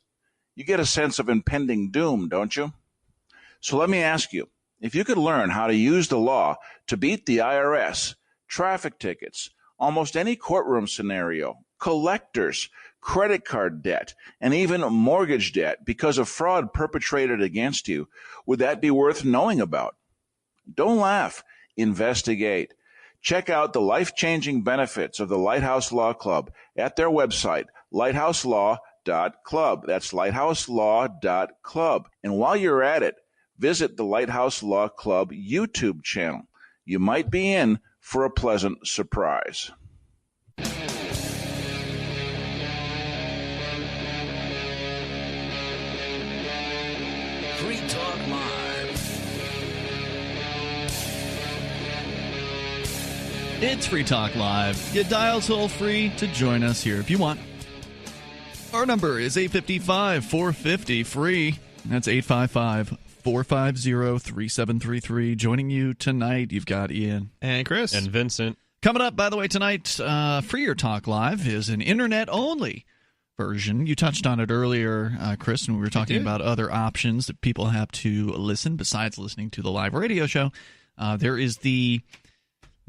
You get a sense of impending doom, don't you? So let me ask you, if you could learn how to use the law to beat the IRS, traffic tickets, almost any courtroom scenario, collectors, credit card debt, and even mortgage debt because of fraud perpetrated against you, would that be worth knowing about? Don't laugh. Investigate. Check out the life-changing benefits of the Lighthouse Law Club at their website, lighthouselaw.club. That's lighthouselaw.club. And while you're at it, visit the Lighthouse Law Club YouTube channel. You might be in for a pleasant surprise. Free Talk Live. It's Free Talk Live. You dial toll-free to join us here if you want. Our number is 855-450-FREE. That's 855-450-3733. Joining you tonight, you've got Ian. And Chris. And Vincent. Coming up, by the way, tonight, Freer Talk Live is an internet-only version. You touched on it earlier, Chris, when we were talking about other options that people have to listen besides listening to the live radio show. There is the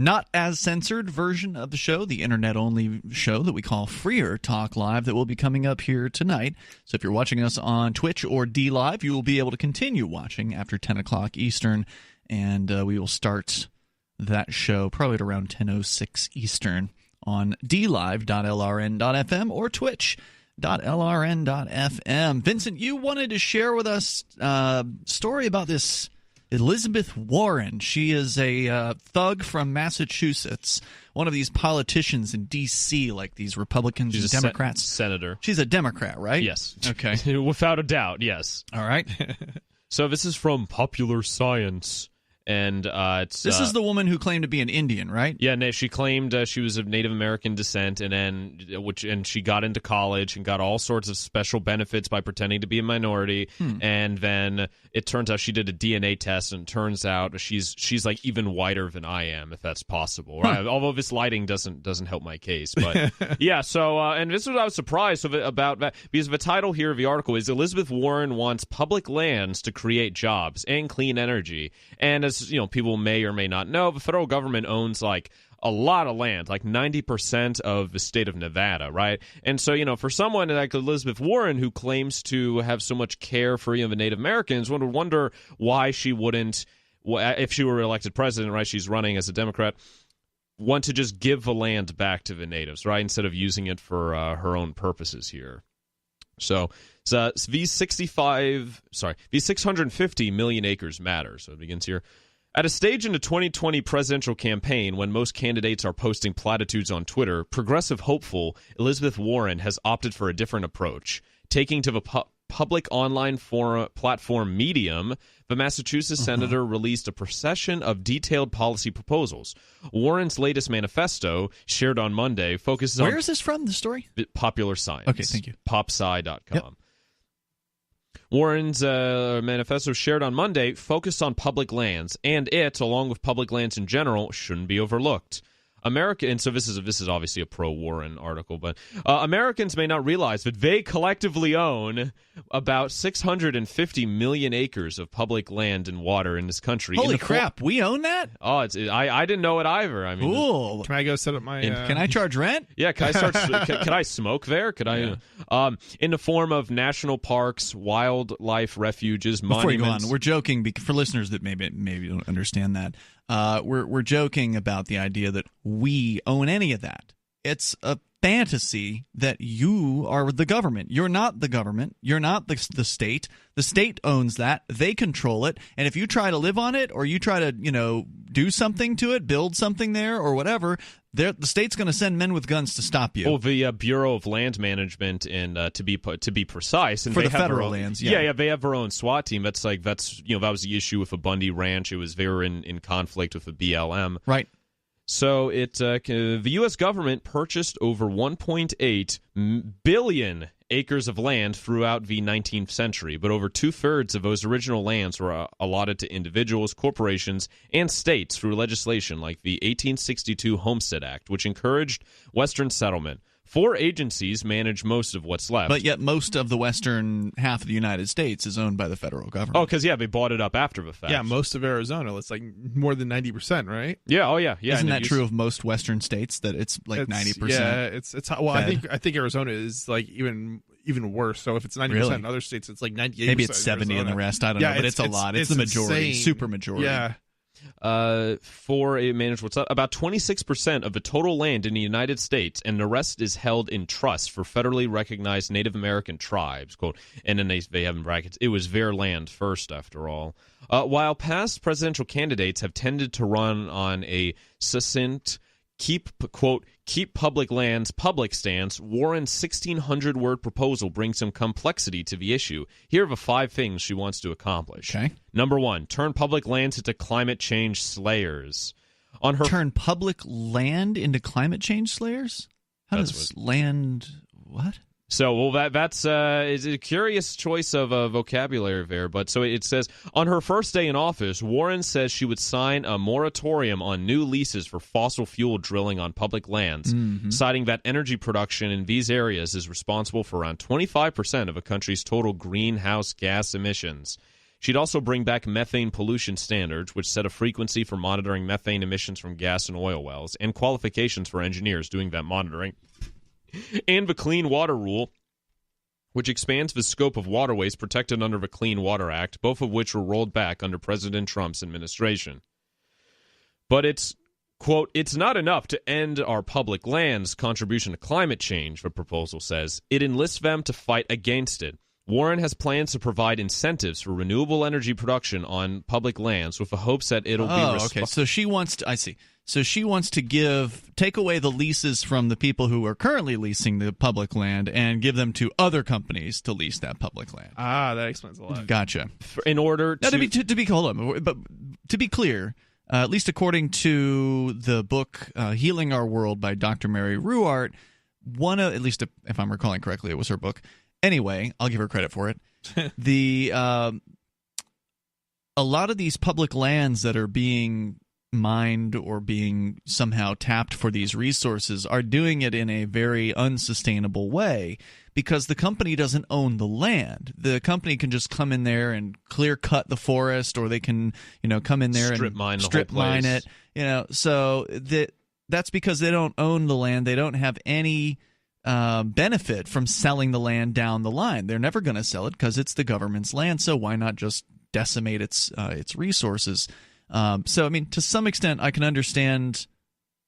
not as censored version of the show, the internet-only show that we call Freer Talk Live, that will be coming up here tonight. So if you're watching us on Twitch or DLive, you will be able to continue watching after 10 o'clock Eastern, and we will start that show probably at around 10:06 Eastern on dlive.lrn.fm or twitch.lrn.fm. Vincent, you wanted to share with us a story about this Elizabeth Warren. She is a thug from Massachusetts, one of these politicians in D.C., like these Republicans and Democrats. Senator. She's a Democrat, right? Yes. Okay. Without a doubt, yes. All right. So this is from Popular Science. And this is the woman who claimed to be an Indian, right? Yeah, she claimed she was of Native American descent, and she got into college and got all sorts of special benefits by pretending to be a minority. And then it turns out she did a DNA test, and it turns out she's like even whiter than I am, if that's possible. Right? Although this lighting doesn't help my case, but yeah. So and this is what I was surprised about that, because the title here of the article is Elizabeth Warren wants public lands to create jobs and clean energy. And as people may or may not know, the federal government owns like a lot of land, like 90% of the state of Nevada, right? And so, for someone like Elizabeth Warren, who claims to have so much care for the Native Americans, one would wonder why she wouldn't, if she were elected president, right? She's running as a Democrat, want to just give the land back to the natives, right? Instead of using it for her own purposes here. So these 650 million acres matter. So it begins here. At a stage in the 2020 presidential campaign when most candidates are posting platitudes on Twitter, progressive hopeful Elizabeth Warren has opted for a different approach. Taking to the public online platform Medium, the Massachusetts senator released a procession of detailed policy proposals. Warren's latest manifesto, shared on Monday, focuses on... Where is this from, the story? Popular Science. Okay, thank you. Popsci.com. Yep. Warren's manifesto shared on Monday focused on public lands, and it, along with public lands in general, shouldn't be overlooked. And so this is obviously a pro-Warren article, but Americans may not realize that they collectively own about 650 million acres of public land and water in this country. Holy crap, we own that? Oh, I didn't know it either. I mean, cool. Can I go set up my? Can I charge rent? Yeah, can I smoke there? Could I? Yeah. In the form of national parks, wildlife refuges, monuments. Before you go on, we're joking for listeners that maybe don't understand that. We're joking about the idea that we own any of that. It's a fantasy that you are the government. You're not the government. You're not the state. The state owns that. They control it. And if you try to live on it, or you try to, do something to it, build something there or whatever, the state's going to send men with guns to stop you. Well, the Bureau of Land Management, and to be precise, and for they the have federal lands, yeah, they have their own SWAT team. That was the issue with the Bundy Ranch. They were in conflict with the BLM, right? So the U.S. government purchased over 1.8 billion acres of land throughout the 19th century, but over 2/3 of those original lands were allotted to individuals, corporations, and states through legislation like the 1862 Homestead Act, which encouraged Western settlement. 4 agencies manage most of what's left. But yet most of the western half of the United States is owned by the federal government. Oh, because, they bought it up after the fact. Yeah, most of Arizona. It's like more than 90%, right? Yeah, oh yeah. Isn't that true of most western states, that it's like 90%? Yeah, it's well, I think Arizona is like even worse. So if it's 90% in other states, it's like 98%. Maybe it's 70 in the rest. I don't know, but it's a lot. It's the majority, insane. super majority. Yeah. For a managed what's up, about 26% of the total land in the United States, and the rest is held in trust for federally recognized Native American tribes. Quote, and then they have in brackets, it was their land first, after all. While past presidential candidates have tended to run on a succinct, keep public lands public stance, Warren's 1,600-word proposal brings some complexity to the issue. Here are the 5 things she wants to accomplish. Okay. Number 1, turn public lands into climate change slayers. Turn public land into climate change slayers? How does land... What? So, that's is a curious choice of vocabulary there. But so it says, on her first day in office, Warren says she would sign a moratorium on new leases for fossil fuel drilling on public lands, citing that energy production in these areas is responsible for around 25% of a country's total greenhouse gas emissions. She'd also bring back methane pollution standards, which set a frequency for monitoring methane emissions from gas and oil wells, and qualifications for engineers doing that monitoring. And the Clean Water Rule, which expands the scope of waterways protected under the Clean Water Act, both of which were rolled back under President Trump's administration. But it's, quote, it's not enough to end our public lands' contribution to climate change, the proposal says. It enlists them to fight against it. Warren has plans to provide incentives for renewable energy production on public lands with the hopes that it'll be... okay. So she wants to... I see. So she wants to take away the leases from the people who are currently leasing the public land and give them to other companies to lease that public land. Ah, that explains a lot. Gotcha. In order to... Now, to be clear, at least according to the book Healing Our World by Dr. Mary Ruwart, at least if I'm recalling correctly, it was her book. Anyway, I'll give her credit for it. A lot of these public lands that are being mined or being somehow tapped for these resources are doing it in a very unsustainable way because the company doesn't own the land. The company can just come in there and clear cut the forest, or they can, come in there and strip mine it. So that's because they don't own the land. They don't have any benefit from selling the land down the line. They're never going to sell it because it's the government's land. So why not just decimate its resources? So, I mean, to some extent, I can understand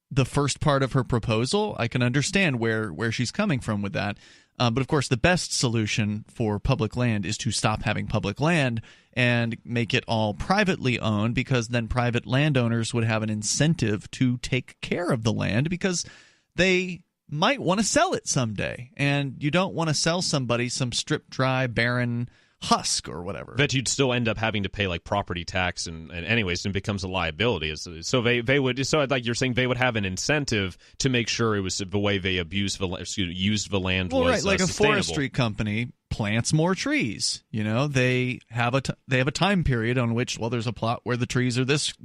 the first part of her proposal. I can understand where she's coming from with that. But, of course, the best solution for public land is to stop having public land and make it all privately owned, because then private landowners would have an incentive to take care of the land because they might want to sell it someday. And you don't want to sell somebody some stripped, dry, barren, husk or whatever. That you'd still end up having to pay like property tax and anyways, and it becomes a liability. So they would, so like you're saying, they would have an incentive to make sure it was the way they used the land well, was right, like a sustainable. forestry company plants more trees. They have a time period on which, well, there's a plot where the trees are this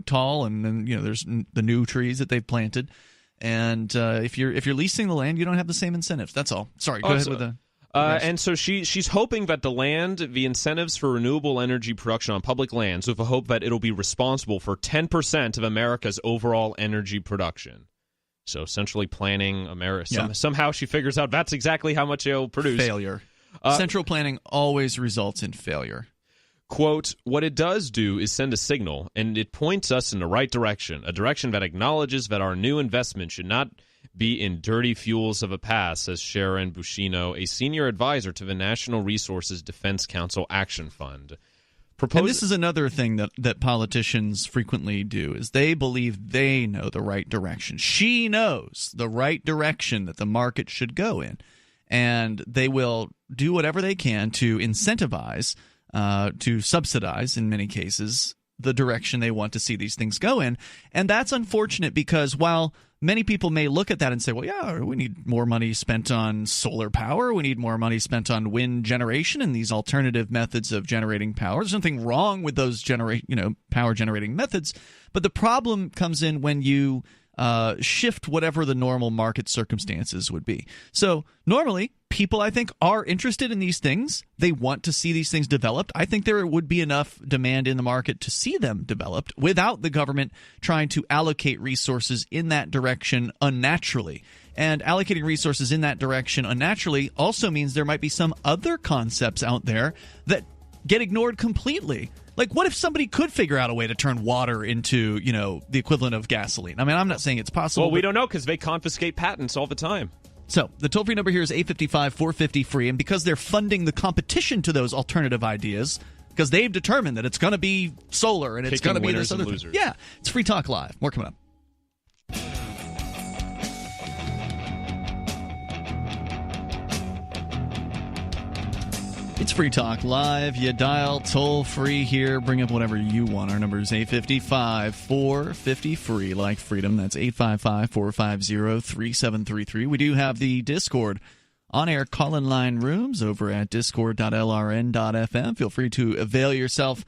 tall, and then there's the new trees that they've planted. And if you're leasing the land, you don't have the same incentives. That's all. Sorry, go ahead with the. And so she's hoping that the incentives for renewable energy production on public lands, with a hope that it'll be responsible for 10% of America's overall energy production. So essentially planning America. Somehow she figures out that's exactly how much it'll produce. Failure. Central planning always results in failure. Quote, what it does do is send a signal, and it points us in the right direction, a direction that acknowledges that our new investment should not be in dirty fuels of a past, says Sharon Bushino, a senior advisor to the National Resources Defense Council Action Fund. And this is another thing that politicians frequently do, is they believe they know the right direction. She knows the right direction that the market should go in, and they will do whatever they can to incentivize, to subsidize, in many cases, the direction they want to see these things go in. And that's unfortunate because while many people may look at that and say, well, yeah, we need more money spent on solar power, we need more money spent on wind generation and these alternative methods of generating power. There's nothing wrong with those power generating methods, but the problem comes in when you shift whatever the normal market circumstances would be. So normally, people, I think, are interested in these things. They want to see these things developed. I think there would be enough demand in the market to see them developed without the government trying to allocate resources in that direction unnaturally. And allocating resources in that direction unnaturally also means there might be some other concepts out there that get ignored completely. Like, what if somebody could figure out a way to turn water into, the equivalent of gasoline? I mean, I'm not saying it's possible. Well, we don't know because they confiscate patents all the time. So the toll-free number here is 855-450-FREE, and because they're funding the competition to those alternative ideas, because they've determined that it's going to be solar and it's going to be this other thing. Yeah, it's Free Talk Live. More coming up. It's Free Talk Live. You dial toll-free here. Bring up whatever you want. Our number is 855-450-FREE, like freedom. That's 855-450-3733. We do have the Discord on-air call-in line rooms over at discord.lrn.fm. Feel free to avail yourself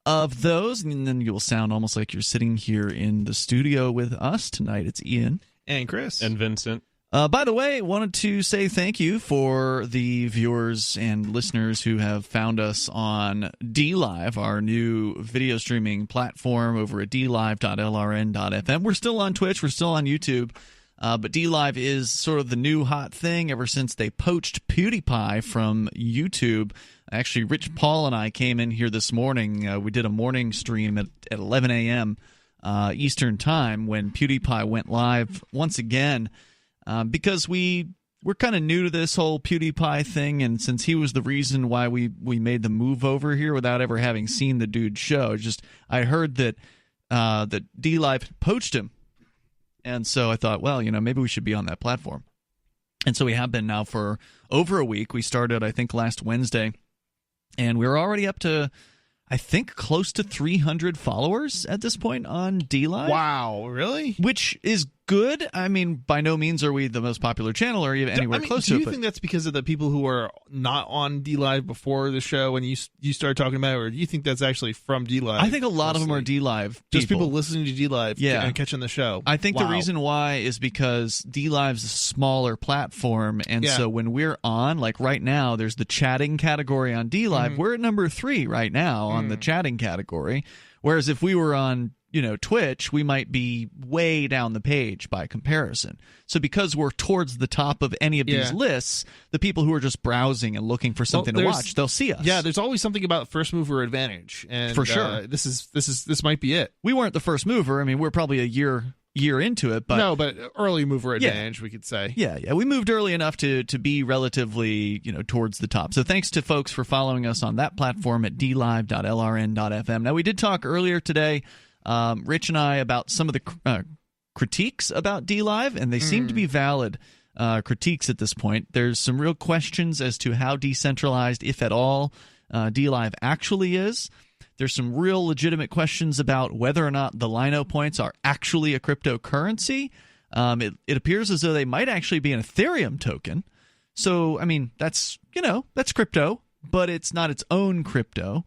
of those, and then you'll sound almost like you're sitting here in the studio with us tonight. It's Ian. And Chris. And Vincent. By the way, wanted to say thank you for the viewers and listeners who have found us on DLive, our new video streaming platform over at dlive.lrn.fm. We're still on Twitch. We're still on YouTube. But DLive is sort of the new hot thing ever since they poached PewDiePie from YouTube. Actually, Rich Paul and I came in here this morning. We did a morning stream at 11 a.m. Eastern Time when PewDiePie went live once again. Because we're kind of new to this whole PewDiePie thing, and since he was the reason why we made the move over here without ever having seen the dude's show, I heard that DLive poached him, and so I thought, well, maybe we should be on that platform, and so we have been now for over a week. We started, I think, last Wednesday, and we're already up to, I think, close to 300 followers at this point on DLive. Wow, really? Which is good. I mean, by no means are we the most popular channel or even anywhere close to it. Do you think that's because of the people who were not on DLive before the show when you started talking about it, or do you think that's actually from DLive? I think a lot of them are DLive just people listening to DLive and catching the show. I think the reason why is because DLive's a smaller platform, and so when we're on, like right now, there's the chatting category on DLive. We're at number 3 right now on the chatting category, whereas if we were on Twitch, we might be way down the page by comparison. So because we're towards the top of any of these lists, the people who are just browsing and looking for something to watch, they'll see us. Yeah, there's always something about first mover advantage, and for sure, this might be it. We weren't the first mover. I mean, we're probably a year into it, but but early mover advantage, we could say. Yeah, we moved early enough to be relatively towards the top. So thanks to folks for following us on that platform at dlive.lrn.fm. Now, we did talk earlier today, Rich and I, about some of the critiques about DLive, and they seem to be valid. critiques at this point. There's some real questions as to how decentralized, if at all, DLive actually is. There's some real legitimate questions about whether or not the Lino points are actually a cryptocurrency. It appears as though they might actually be an Ethereum token. So, I mean, that's crypto, but it's not its own crypto.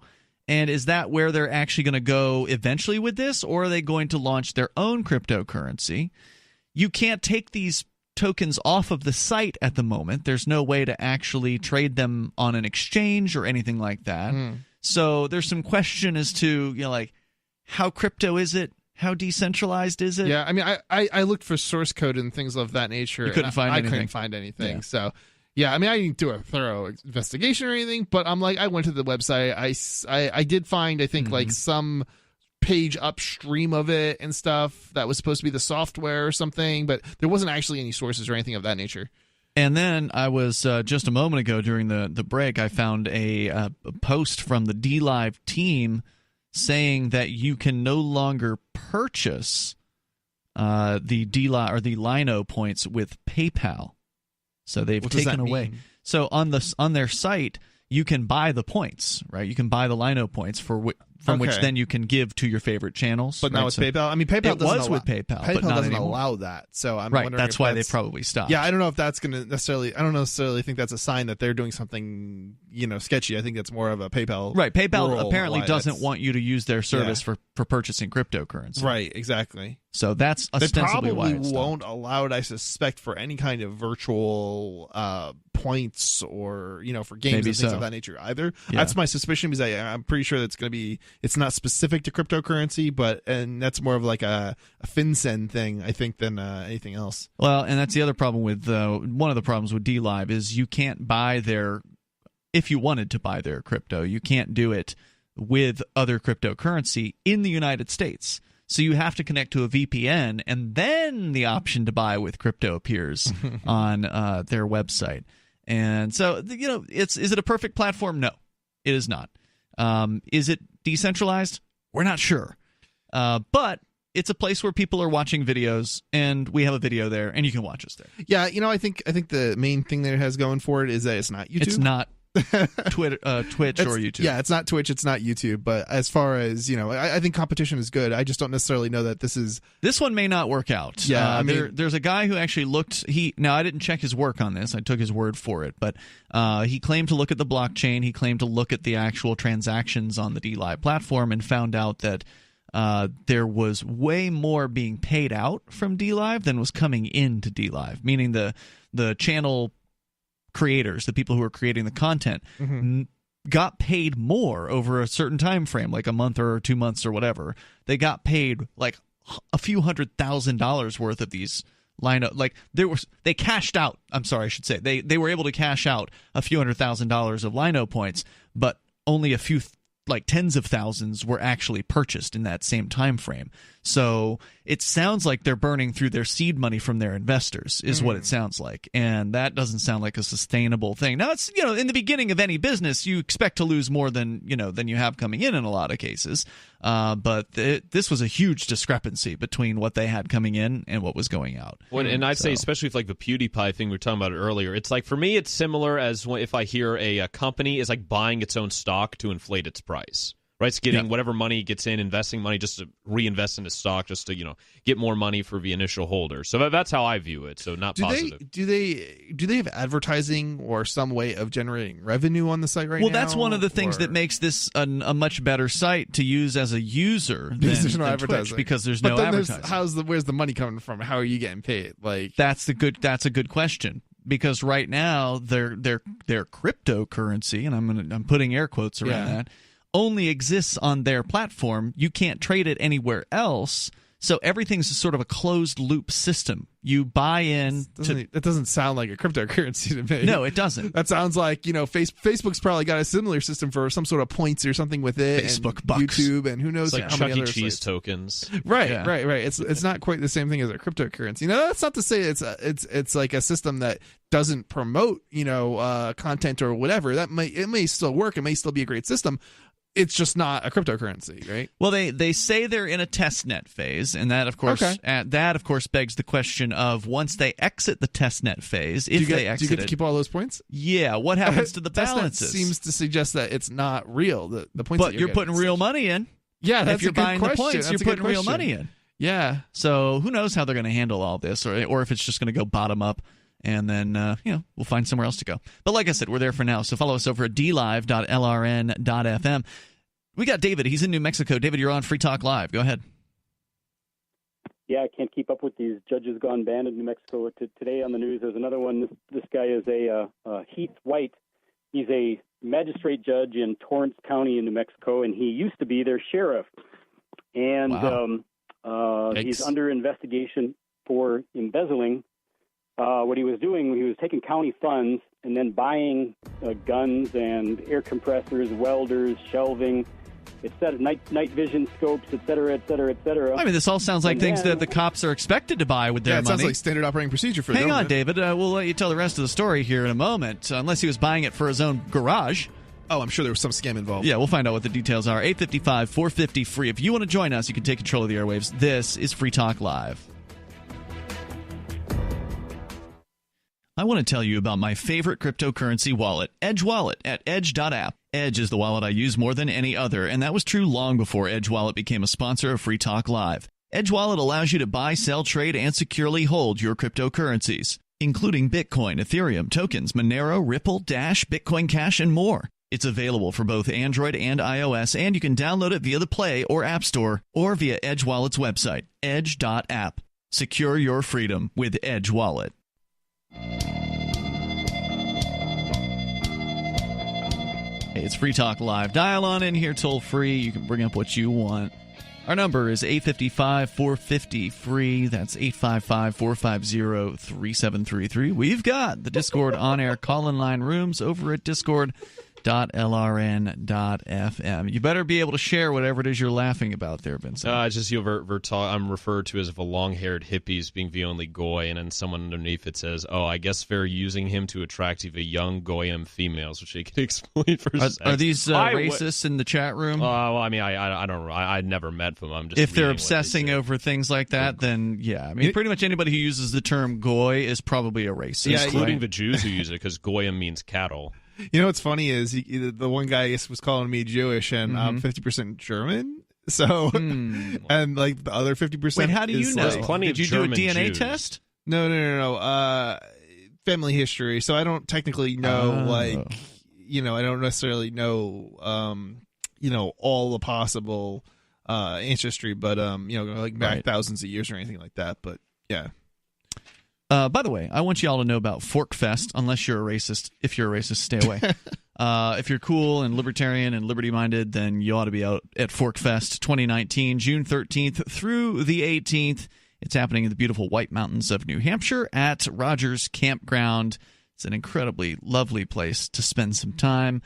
And is that where they're actually going to go eventually with this, or are they going to launch their own cryptocurrency? You can't take these tokens off of the site at the moment. There's no way to actually trade them on an exchange or anything like that. So there's some question as to, like, how crypto is it? How decentralized is it? Yeah, I mean, I looked for source code and things of that nature. You couldn't find anything. I couldn't find anything. Yeah. So, yeah, I mean, I didn't do a thorough investigation or anything, but I'm like, I went to the website. I did find, I think, like some page upstream of it and stuff that was supposed to be the software or something, but there wasn't actually any sources or anything of that nature. And then I was, just a moment ago during the break, I found a post from the DLive team saying that you can no longer purchase the DLive or the Lino points with PayPal. So they've taken away. So on their site, you can buy the points, right? You can buy the Lino points from which then you can give to your favorite channels. But now with PayPal, I mean, PayPal doesn't with PayPal, PayPal but not doesn't anymore. allow that. So I'm right. wondering That's why they probably stopped. Yeah, I don't know if that's going to necessarily. I don't necessarily think that's a sign that they're doing something sketchy. I think that's more of a PayPal. Right. PayPal apparently doesn't want you to use their service for purchasing cryptocurrency. Right. Exactly. So that's ostensibly why they probably won't allow it, I suspect, for any kind of virtual points or for games and things of that nature either. Yeah. That's my suspicion, because I'm pretty sure that's going to be. It's not specific to cryptocurrency, and that's more of like a FinCEN thing, I think, than anything else. Well, and that's the other problem with one of the problems with DLive is you can't buy their. If you wanted to buy their crypto, you can't do it with other cryptocurrency in the United States. So you have to connect to a VPN, and then the option to buy with crypto appears on their website. And so, is it a perfect platform? No, it is not. Is it decentralized? We're not sure. But it's a place where people are watching videos, and we have a video there, and you can watch us there. Yeah, I think the main thing that it has going for it is that it's not YouTube. It's not Twitch or YouTube. Yeah, it's not Twitch, it's not YouTube. But as far as I think competition is good. I just don't necessarily know that this one may not work out. Yeah, there's a guy who actually looked. Now I didn't check his work on this. I took his word for it, but he claimed to look at the blockchain. He claimed to look at the actual transactions on the DLive platform and found out that there was way more being paid out from DLive than was coming into DLive, meaning the channel creators, the people who are creating the content, got paid more over a certain time frame, like a month or 2 months or whatever. They got paid like a few $100,000 worth of these Lino. Like they cashed out. I'm sorry, I should say they were able to cash out a few $100,000 of Lino points, but only a few. Like tens of thousands were actually purchased in that same time frame. So it sounds like they're burning through their seed money from their investors is what it sounds like. And that doesn't sound like a sustainable thing. Now, it's in the beginning of any business, you expect to lose more than you have coming in a lot of cases. But this was a huge discrepancy between what they had coming in and what was going out. And I'd say, especially with like the PewDiePie thing we were talking about earlier, it's like, for me, it's similar as if I hear a company is like buying its own stock to inflate its price. Right, it's getting whatever money it gets in, investing money just to reinvest into stock, just to get more money for the initial holder. So that's how I view it. So not positive. Do they have advertising or some way of generating revenue on the site right now? Well, that's one of the things that makes this a much better site to use as a user than Twitch, because there's no advertising. Where's the money coming from? How are you getting paid? Like that's a good question. Because right now their cryptocurrency, and I'm putting air quotes around that, only exists on their platform. You can't trade it anywhere else. So everything's sort of a closed loop system. You buy in. That doesn't sound like a cryptocurrency to me. No, it doesn't. That sounds like Facebook's probably got a similar system for some sort of points or something with it. Facebook and bucks. YouTube, and who knows it's like how Chuck many E. other Cheese sites. tokens. Right. It's not quite the same thing as a cryptocurrency. Now, that's not to say it's like a system that doesn't promote content or whatever. It may still work. It may still be a great system. it's just not a cryptocurrency, right? Well, they say they're in a testnet phase, and that of course begs the question of once they exit the testnet phase, if they exit, do you get to keep all those points? Yeah, what happens to the balances? Testnet seems to suggest that it's not real. The points, but you're putting real money in. Yeah, that's if you're a good buying question. the points, That's you're putting real money in. Yeah. So who knows how they're going to handle all this, or if it's just going to go bottom up. And then, we'll find somewhere else to go. But like I said, we're there for now. So follow us over at dlive.lrn.fm. We got David. He's in New Mexico. David, you're on Free Talk Live. Go ahead. Yeah, I can't keep up with these judges gone banned in New Mexico. Today on the news, there's another one. This guy is Heath White. He's a magistrate judge in Torrance County in New Mexico, and he used to be their sheriff. And he's under investigation for embezzling. What he was doing, he was taking county funds and then buying guns and air compressors, welders, shelving, night vision scopes, et cetera, et cetera, et cetera. I mean, this all sounds like things that the cops are expected to buy with their money. Yeah, it sounds like standard operating procedure for Hang on, David. We'll let you tell the rest of the story here in a moment, unless he was buying it for his own garage. Oh, I'm sure there was some scam involved. Yeah, we'll find out what the details are. 855-450-FREE. If you want to join us, you can take control of the airwaves. This is Free Talk Live. I want to tell you about my favorite cryptocurrency wallet, Edge Wallet, at edge.app. Edge is the wallet I use more than any other, and that was true long before Edge Wallet became a sponsor of Free Talk Live. Edge Wallet allows you to buy, sell, trade, and securely hold your cryptocurrencies, including Bitcoin, Ethereum, tokens, Monero, Ripple, Dash, Bitcoin Cash, and more. It's available for both Android and iOS, and you can download it via the Play or App Store or via Edge Wallet's website, edge.app. Secure your freedom with Edge Wallet. Hey, it's Free Talk Live. Dial on in here toll free. You can bring up what you want. Our number is 855-450-FREE. That's 855-450-3733. We've got the Discord on-air call-in line rooms over at discord.lrn.fm. You better be able to share whatever it is you're laughing about there, Vincent. It's just I'm referred to as the long-haired hippies being the only goy, and then someone underneath it says, I guess they're using him to attract even young goyim females, which they can exploit for sex. Are these racists in the chat room? Well, I mean, I don't know. I never met them. I'm just if they're obsessing over things like that, then yeah. I mean, pretty much anybody who uses the term goy is probably a racist. Including the Jews who use it, because goyim means cattle. You know what's funny is the one guy was calling me Jewish, and I'm 50% German. So, and like the other 50%. Wait, how do you know? Did you do a DNA Jews. test? No. Family history. So I don't technically know, I don't necessarily know, all the possible ancestry, but like back thousands of years or anything like that. But yeah. By the way, I want you all to know about Forkfest, unless you're a racist. If you're a racist, stay away. If you're cool and libertarian and liberty-minded, then you ought to be out at Forkfest 2019, June 13th through the 18th. It's happening in the beautiful White Mountains of New Hampshire at Rogers Campground. It's an incredibly lovely place to spend some time.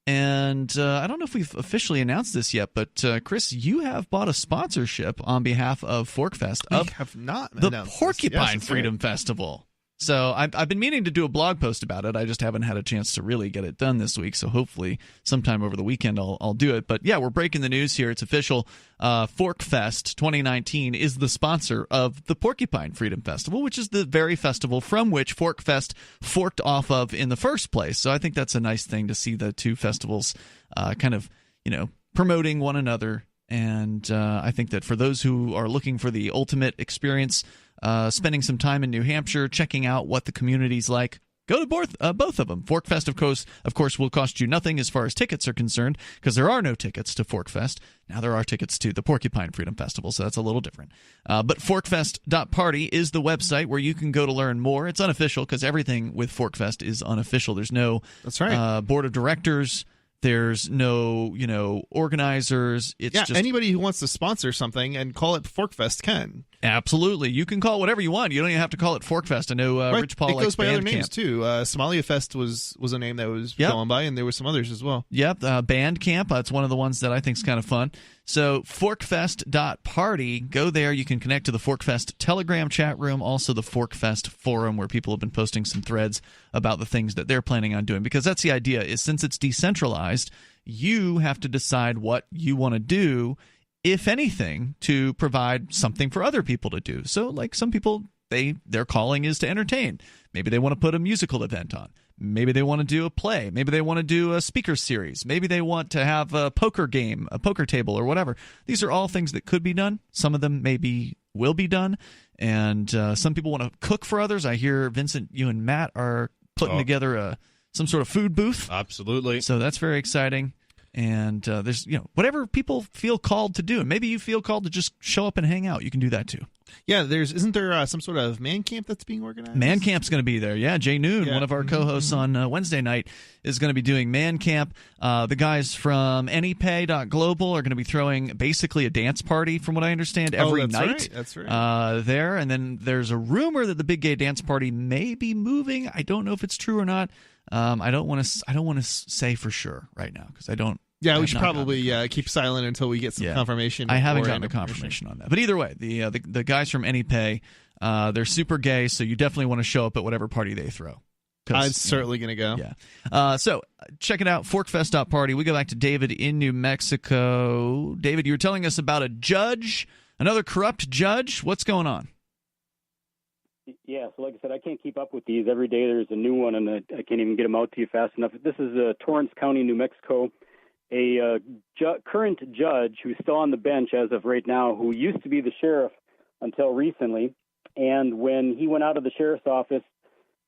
And I don't know if we've officially announced this yet, but Chris, you have bought a sponsorship on behalf of Forkfest of the Porcupine Freedom Festival. So I've been meaning to do a blog post about it. I just haven't had a chance to really get it done this week. So hopefully sometime over the weekend I'll do it. But yeah, we're breaking the news here. It's official. Forkfest 2019 is the sponsor of the Porcupine Freedom Festival, which is the very festival from which Forkfest forked off of in the first place. So I think that's a nice thing to see the two festivals kind of, promoting one another. And I think that for those who are looking for the ultimate experience, spending some time in New Hampshire, checking out what the community's like, go to both of them. Forkfest, of course, will cost you nothing as far as tickets are concerned, because there are no tickets to Forkfest. Now there are tickets to the Porcupine Freedom Festival, so that's a little different. But forkfest.party is the website where you can go to learn more. It's unofficial, because everything with Forkfest is unofficial. There's no board of directors. There's no, organizers. It's just anybody who wants to sponsor something and call it Forkfest can. Absolutely. You can call it whatever you want. You don't even have to call it Forkfest. I know Rich Paul likes Bandcamp. It goes by other names, too. Somalia Fest was a name that was going by, and there were some others as well. Yep. Bandcamp. It's one of the ones that I think is kind of fun. So forkfest.party. Go there. You can connect to the Forkfest Telegram chat room, also the Forkfest forum, where people have been posting some threads about the things that they're planning on doing. Because that's the idea, is since it's decentralized, You have to decide what you want to do, if anything, to provide something for other people to do. So, like some people, their calling is to entertain. Maybe they want to put a musical event on. Maybe they want to do a play. Maybe they want to do a speaker series. Maybe they want to have a poker game, a poker table, or whatever. These are all things that could be done. Some of them maybe will be done. And some people want to cook for others. I hear, Vincent, you and Matt are putting together some sort of food booth. Absolutely. So that's very exciting. And there's, whatever people feel called to do. And maybe you feel called to just show up and hang out. You can do that too. Yeah, isn't there some sort of man camp that's being organized? Man camp's going to be there. Yeah, Jay Noon, one of our co-hosts on Wednesday night, is going to be doing man camp. The guys from anypay.global are going to be throwing basically a dance party, from what I understand, every night. Right. That's right. There, and then there's a rumor that the Big Gay Dance Party may be moving. I don't know if it's true or not. I don't want to say for sure right now because I don't. Yeah, we should probably keep silent until we get some confirmation. I haven't gotten a confirmation on that. But either way, the guys from AnyPay, they're super gay, so you definitely want to show up at whatever party they throw. I'm certainly going to go. Yeah. So check it out, forkfest.party. We go back to David in New Mexico. David, you were telling us about a judge, another corrupt judge. What's going on? Yeah, so like I said, I can't keep up with these. Every day there's a new one, and I can't even get them out to you fast enough. This is Torrance County, New Mexico. A current judge who's still on the bench as of right now, who used to be the sheriff until recently. And when he went out of the sheriff's office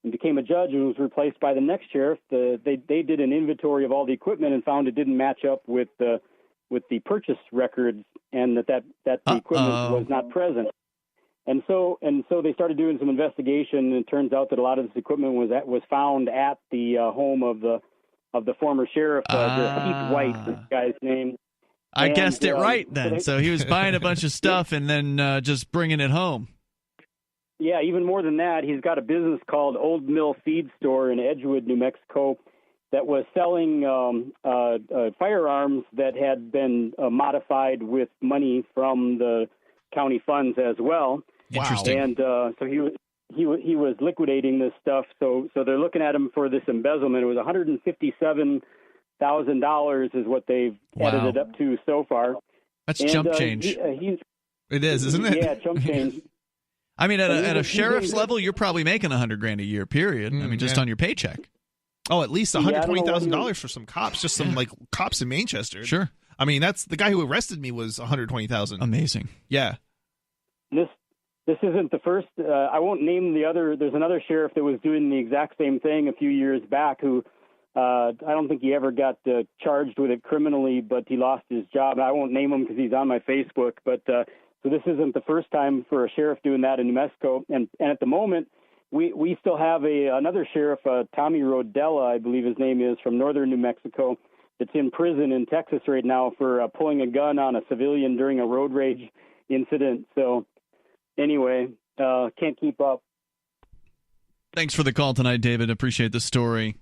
and became a judge and was replaced by the next sheriff, they did an inventory of all the equipment and found it didn't match up with the purchase records, and that the equipment was not present. And so they started doing some investigation, and it turns out that a lot of this equipment was found at the home of the former sheriff, Heath White, this guy's name. I guessed it right then. So he was buying a bunch of stuff and then just bringing it home. Yeah, even more than that, he's got a business called Old Mill Feed Store in Edgewood, New Mexico, that was selling firearms that had been modified with money from the county funds as well. Interesting. And so he was liquidating this stuff, so they're looking at him for this embezzlement. It was $157,000 is what they've added it up to so far. That's chump change. It is, isn't it? Yeah, chump change. I mean, at a sheriff's level, you're probably making $100,000 a year. Period. I mean, just on your paycheck. Oh, at least $120,000 for some cops, just some like cops in Manchester. Sure. I mean, that's the guy who arrested me was $120,000. Amazing. Yeah. This isn't the first. I won't name the other. There's another sheriff that was doing the exact same thing a few years back who I don't think he ever got charged with it criminally, but he lost his job. I won't name him because he's on my Facebook. But so this isn't the first time for a sheriff doing that in New Mexico. And at the moment, we still have another sheriff, Tommy Rodella, I believe his name is, from northern New Mexico, that's in prison in Texas right now for pulling a gun on a civilian during a road rage incident. So anyway, can't keep up. Thanks for the call tonight, David. Appreciate the story.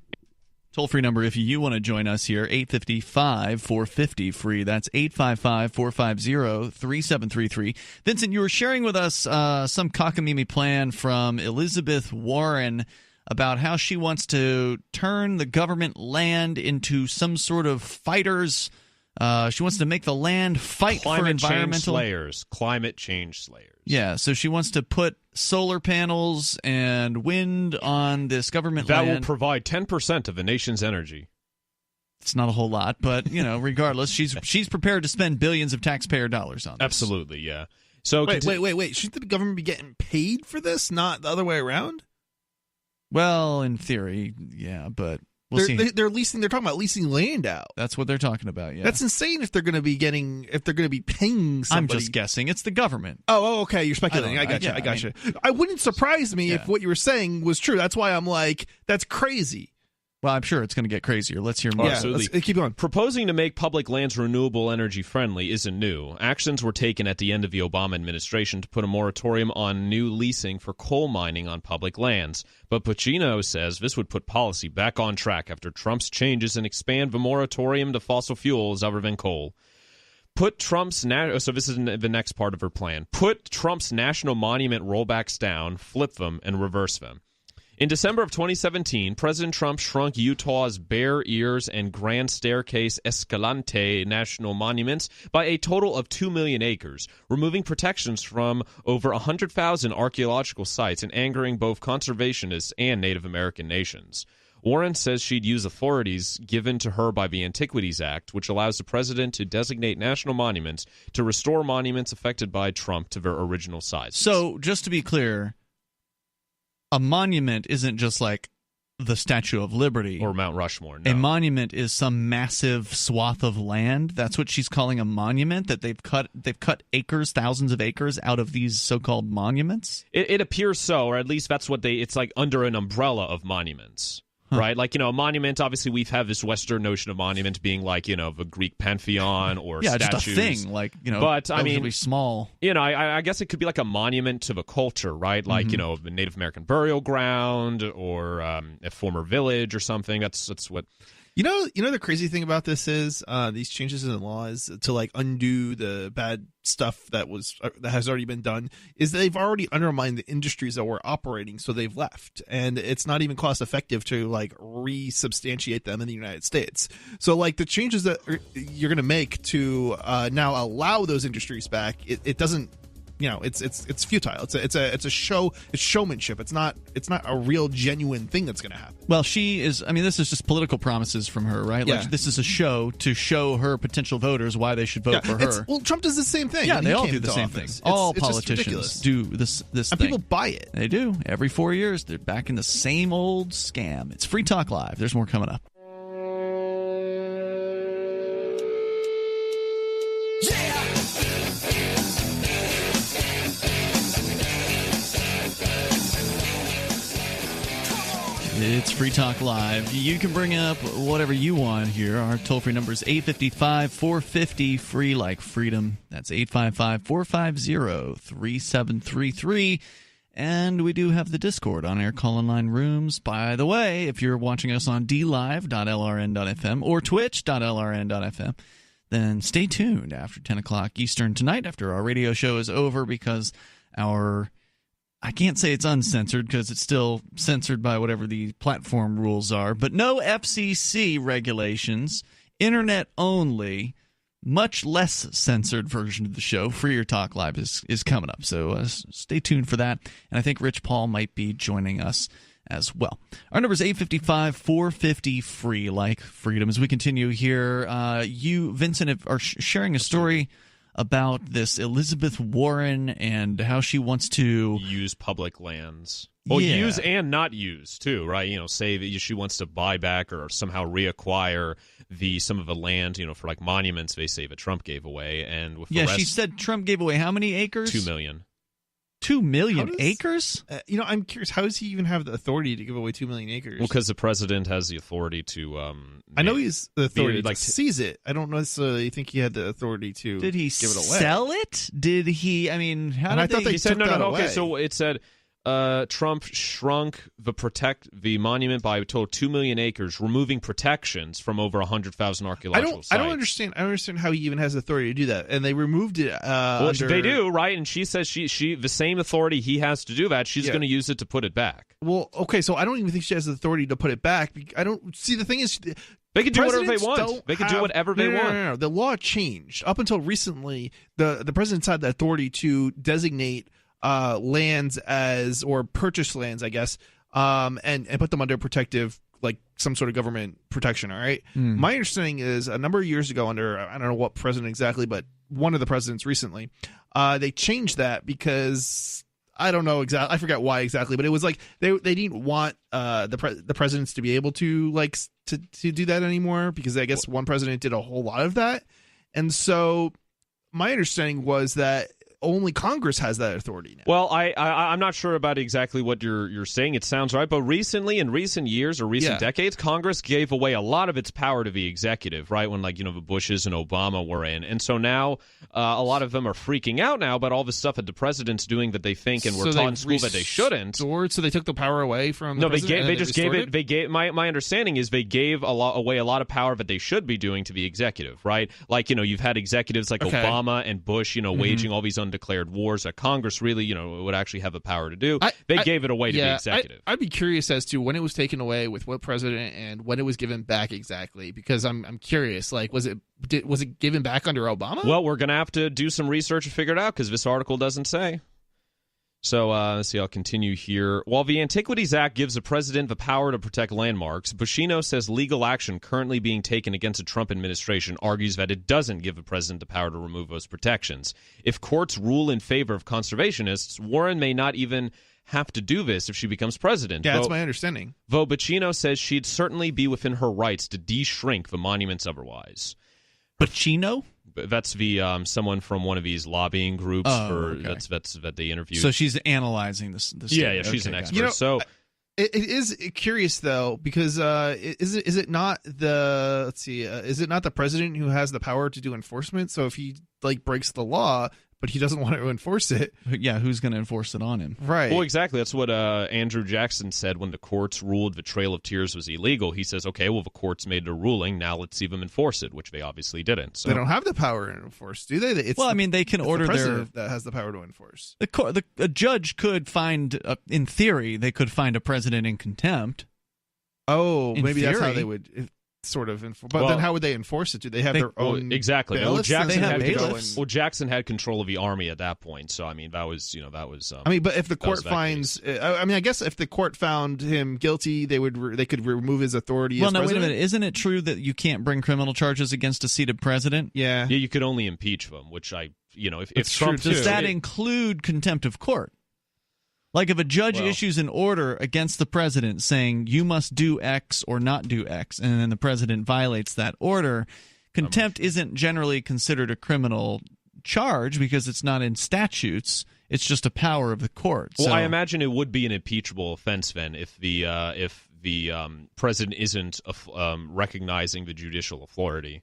Toll-free number if you want to join us here, 855-450-FREE. That's 855-450-3733. Vincent, you were sharing with us some cockamamie plan from Elizabeth Warren about how she wants to turn the government land into some sort of fighters. She wants to make the land fight for environmental climate change slayers. Yeah, so she wants to put solar panels and wind on this government land. That will provide 10% of the nation's energy. It's not a whole lot, but regardless, she's prepared to spend billions of taxpayer dollars on this. Absolutely, yeah. So wait. Shouldn't the government be getting paid for this, not the other way around? Well, in theory, yeah, but we'll see. They're leasing. They're talking about leasing land out. That's what they're talking about. Yeah, that's insane. If they're going to be paying somebody. I'm just guessing. It's the government. Oh, okay. You're speculating. I got you. I wouldn't surprise me if what you were saying was true. That's why I'm like, that's crazy. Well, I'm sure it's going to get crazier. Let's hear more. Yeah, let's keep going. Proposing to make public lands renewable energy friendly isn't new. Actions were taken at the end of the Obama administration to put a moratorium on new leasing for coal mining on public lands. But Pacino says this would put policy back on track after Trump's changes and expand the moratorium to fossil fuels other than coal. So this is the next part of her plan. Put Trump's national monument rollbacks down, flip them, and reverse them. In December of 2017, President Trump shrunk Utah's Bear Ears and Grand Staircase Escalante national monuments by a total of 2 million acres, removing protections from over 100,000 archaeological sites and angering both conservationists and Native American nations. Warren says she'd use authorities given to her by the Antiquities Act, which allows the president to designate national monuments to restore monuments affected by Trump to their original size. So, just to be clear, a monument isn't just like the Statue of Liberty or Mount Rushmore. No. A monument is some massive swath of land. That's what she's calling a monument, that they've cut acres, thousands of acres out of these so-called monuments. It appears so, or at least that's what it's like under an umbrella of monuments. Right? Like, a monument, obviously we have this Western notion of monument being like, the Greek pantheon or statues. Just a thing, like, but, relatively small. I guess it could be like a monument to the culture, right? Like, the Native American burial ground or a former village or something. That's what... The crazy thing about this is these changes in the laws to like undo the bad stuff that has already been done is they've already undermined the industries that were operating, so they've left, and it's not even cost effective to like resubstantiate them in the United States. So like the changes that you're going to make to now allow those industries back, it doesn't. It's futile. It's a show. It's showmanship. It's not a real genuine thing that's going to happen. Well, she is. I mean, this is just political promises from her, right? Yeah. Like this is a show to show her potential voters why they should vote for her. Well, Trump does the same thing. Yeah, they all do the same thing. All politicians do this and thing. People buy it. They do. Every 4 years, they're back in the same old scam. It's Free Talk Live. There's more coming up. It's Free Talk Live. You can bring up whatever you want here. Our toll-free number is 855-450-FREE, like freedom. That's 855-450-3733. And we do have the Discord on-air call-in line rooms. By the way, if you're watching us on dlive.lrn.fm or twitch.lrn.fm, then stay tuned after 10 o'clock Eastern tonight after our radio show is over, because I can't say it's uncensored because it's still censored by whatever the platform rules are, but no FCC regulations, internet only, much less censored version of the show, Freer Talk Live, is coming up. So stay tuned for that. And I think Rich Paul might be joining us as well. Our number is 855-450-FREE, like freedom. As we continue here, you, Vincent, are sharing a story about this Elizabeth Warren and how she wants to use public lands. Well, use and not use too, right? Say that she wants to buy back or somehow reacquire some of the land, for like monuments they say that Trump gave away, and with the rest, she said Trump gave away how many acres? 2 million. 2 million acres? I'm curious. How does he even have the authority to give away 2 million acres? Well, because the president has the authority to. I know he's the authority to seize it. I don't necessarily think he had the authority to. Did he give it away? Sell it? Did he? I mean, how did I thought they he said no. away. Okay, so it said Trump shrunk the monument by a total of 2 million acres, removing protections from over 100,000 archaeological sites. I don't understand how he even has the authority to do that. And they removed it. They do, right? And she says she the same authority he has to do that. She's going to use it to put it back. Well, okay, so I don't even think she has the authority to put it back. I don't see. The thing is, they can do whatever they want. They can do whatever they want. No. The law changed. Up until recently, the president's had the authority to designate lands or purchase lands, I guess, and put them under protective, like some sort of government protection. All right. My understanding is a number of years ago, under I don't know what president exactly, but one of the presidents recently, they changed that because I don't know exactly. I forgot why exactly, but it was like they didn't want the presidents to be able to to do that anymore, because I guess one president did a whole lot of that, and so my understanding was that only Congress has that authority now. Well, I'm not sure about exactly what you're saying. It sounds right, but recently, in recent years or recent decades, Congress gave away a lot of its power to the executive, right? When the Bushes and Obama were in, and so now a lot of them are freaking out now about all the stuff that the president's doing that they think and were taught in school that they shouldn't. So they took the power away from the president? They just gave it. They gave my understanding is they gave away a lot of power that they should be doing to the executive, right? Like you've had executives like Obama and Bush, waging all these undeclared wars that Congress really, would actually have the power to do. They gave it away to the executive. I'd be curious as to when it was taken away with what president and when it was given back exactly, because I'm curious. Like, was it given back under Obama? Well, we're going to have to do some research and figure it out because this article doesn't say. So let's see, I'll continue here. While the Antiquities Act gives the president the power to protect landmarks, Bushino says legal action currently being taken against the Trump administration argues that it doesn't give the president the power to remove those protections. If courts rule in favor of conservationists, Warren may not even have to do this if she becomes president. Yeah, that's my understanding. Though Bushino says she'd certainly be within her rights to de-shrink the monuments otherwise. Bushino? That's the someone from one of these lobbying groups that they interviewed. So she's analyzing this. Yeah, she's an expert. It is curious though, because is it not the is it not the president who has the power to do enforcement? So if he breaks the law, but he doesn't want to enforce it, yeah, who's going to enforce it on him? Right. Well, exactly. That's what Andrew Jackson said when the courts ruled the Trail of Tears was illegal. He says, okay, well, the courts made a ruling. Now let's see them enforce it, which they obviously didn't. So they don't have the power to enforce, do they? They can order the president that has the power to enforce. A judge could find, in theory, they could find a president in contempt. Oh, in maybe theory. That's how they would sort of enforce. But then how would they enforce it? Do they have their own exactly? bailiffs? Jackson had control of the army at that point. So that was. But if the court finds, I guess if the court found him guilty, they could remove his authority. Well, as no, president? wait a minute. Isn't it true that you can't bring criminal charges against a seated president? Yeah. You could only impeach them, which if Trump does that include contempt of court? Like if a judge issues an order against the president saying you must do X or not do X, and then the president violates that order, contempt isn't generally considered a criminal charge because it's not in statutes. It's just a power of the court. Well, I imagine it would be an impeachable offense then if the president isn't recognizing the judicial authority.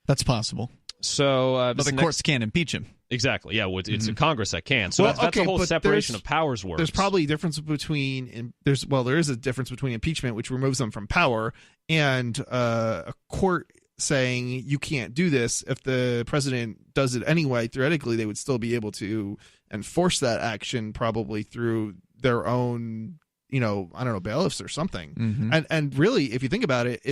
That's possible. So, but the courts can't impeach him. Exactly. Yeah, it's a Congress that can. So that's the whole separation of powers works. There's probably a difference between there is a difference between impeachment, which removes them from power, and a court saying you can't do this. If the president does it anyway, theoretically, they would still be able to enforce that action, probably through their own, bailiffs or something. Mm-hmm. And really, if you think about it,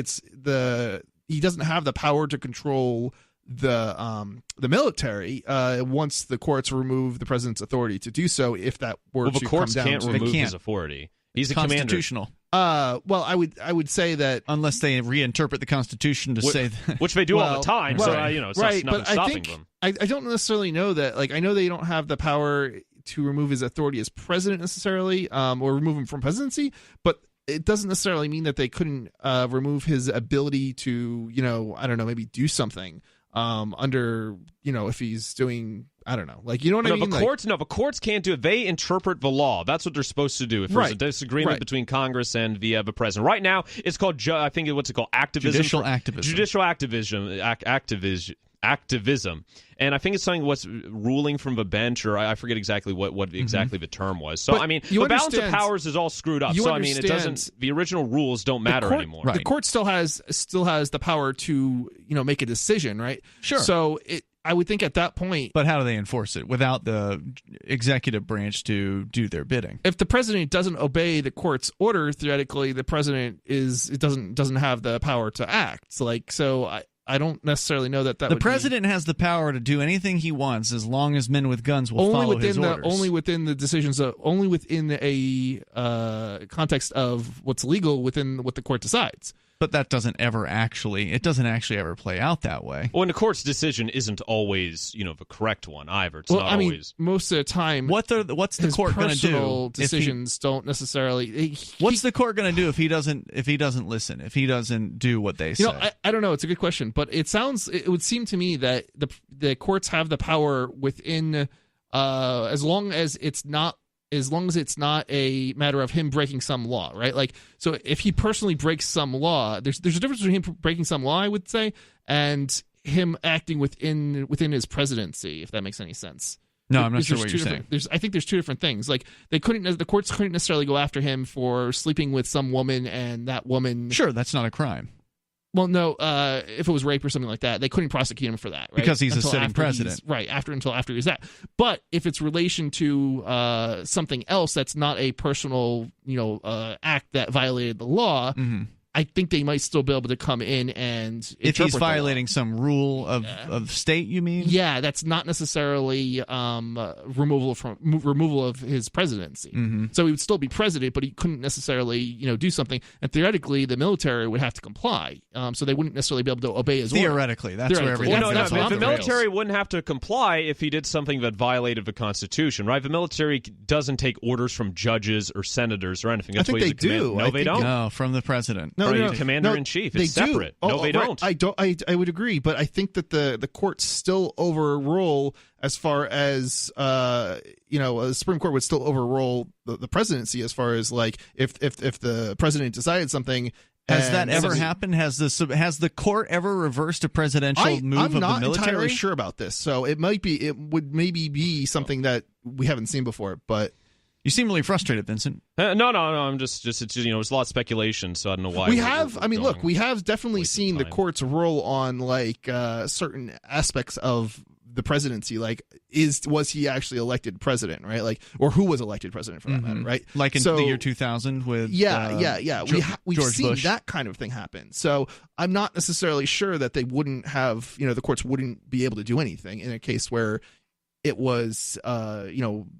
he doesn't have the power to control the military once the courts remove the president's authority to do so. If that were to the courts come down, can't remove his authority. He's a constitutional. Well, I would say that unless they reinterpret the Constitution to say that, which they do all the time. It's right, nothing stopping them. I don't necessarily know that. I know they don't have the power to remove his authority as president necessarily, or remove him from presidency, but it doesn't necessarily mean that they couldn't remove his ability to, maybe do something under, if he's doing, I don't know, what I mean? The courts can't do it. They interpret the law. That's what they're supposed to do. If there's a disagreement between Congress and the president. Right now, it's called, activism. Judicial activism. And I think it's something what's ruling from the bench, or I forget exactly what exactly the term was. So, the balance of powers is all screwed up. So, it doesn't, the original rules don't matter anymore. Right. The court still has the power to, make a decision, right? Sure. So, I would think at that point. But how do they enforce it without the executive branch to do their bidding? If the president doesn't obey the court's order, theoretically, the president doesn't have the power to act. So I don't necessarily know that the president has the power to do anything he wants as long as men with guns will follow his orders. Only within the decisions, only within a context of what's legal within what the court decides. But that doesn't actually ever play out that way. Well, and the court's decision isn't always, the correct one either. It's not always. Most of the time, what's the court going to do? Personal decisions don't necessarily. What's the court going to do if he doesn't listen? If he doesn't do what they say? I don't know. It's a good question, but it would seem to me that the courts have the power within, as long as it's not a matter of him breaking some law, right? So if he personally breaks some law, there's a difference between him breaking some law, I would say, and him acting within his presidency, if that makes any sense. No, I'm not sure what you're saying. I think there's two different things. The courts couldn't necessarily go after him for sleeping with some woman, and that woman. Sure, that's not a crime. Well, no, if it was rape or something like that, they couldn't prosecute him for that, right? Because he's a sitting president. Until after he's that. But if it's relation to something else that's not a personal, act that violated the law, I think they might still be able to come in and if he's violating some rule of state, you mean? Yeah, that's not necessarily removal of his presidency. So he would still be president, but he couldn't necessarily do something. And theoretically, the military would have to comply. So they wouldn't necessarily be able to obey his theoretically. orders. That's where everything. The military wouldn't have to comply if he did something that violated the Constitution, right? The military doesn't take orders from judges or senators or anything. That's I think they do. No, they don't. No, from the president. No, Commander-in-Chief. It's separate. No, they don't. I would agree, but I think that the courts still overrule as far as the Supreme Court would still overrule the presidency as far as like if the president decided soming. Has that ever happened? Has the court ever reversed a presidential move of the military? I'm not entirely sure about this, so it would maybe be something that we haven't seen before, but. You seem really frustrated, Vincent. No. I'm just it's it's a lot of speculation, so I don't know why. We have definitely seen the courts rule on like certain aspects of the presidency, like was he actually elected president, right? Like, or who was elected president for that matter, right? Like in the year 2000 with we've George seen Bush. that kind of thing happen. So I'm not necessarily sure that they wouldn't have, the courts wouldn't be able to do anything in a case where it was,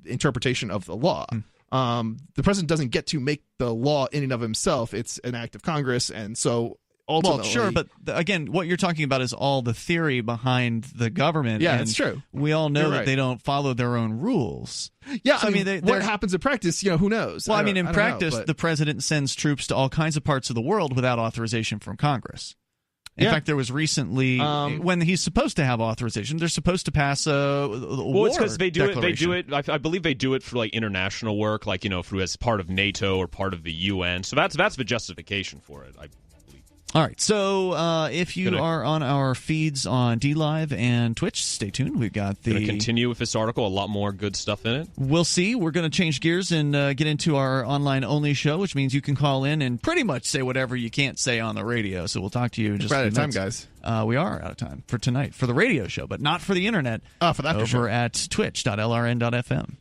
interpretation of the law. The president doesn't get to make the law in and of himself. It's an act of Congress, and so ultimately... Well, sure, but again, what you're talking about is all the theory behind the government. Yeah, and it's true. We all know You're that right. they don't follow their own rules. Yeah, So, I mean, what happens in practice, who knows? Well, in practice, but... the president sends troops to all kinds of parts of the world without authorization from Congress. In fact, there was recently when he's supposed to have authorization, they're supposed to pass a war it's because they do declaration. it. I believe they do it for like international work, like as part of NATO or part of the UN. So that's the justification for it. All right, so if you are on our feeds on DLive and Twitch, stay tuned. We've got Going to continue with this article. A lot more good stuff in it. We'll see. We're going to change gears and get into our online-only show, which means you can call in and pretty much say whatever you can't say on the radio. So we'll talk to you in just a few minutes. We're out of time, guys. We are out of time for tonight, for the radio show, but not for the internet. For that over at twitch.lrn.fm.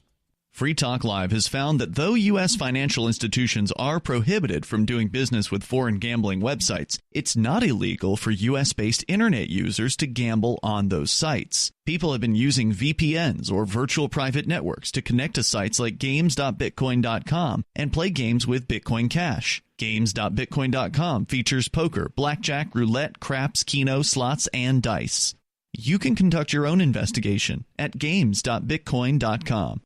Free Talk Live has found that though U.S. financial institutions are prohibited from doing business with foreign gambling websites, it's not illegal for U.S.-based internet users to gamble on those sites. People have been using VPNs or virtual private networks to connect to sites like games.bitcoin.com and play games with Bitcoin Cash. Games.bitcoin.com features poker, blackjack, roulette, craps, keno, slots, and dice. You can conduct your own investigation at games.bitcoin.com.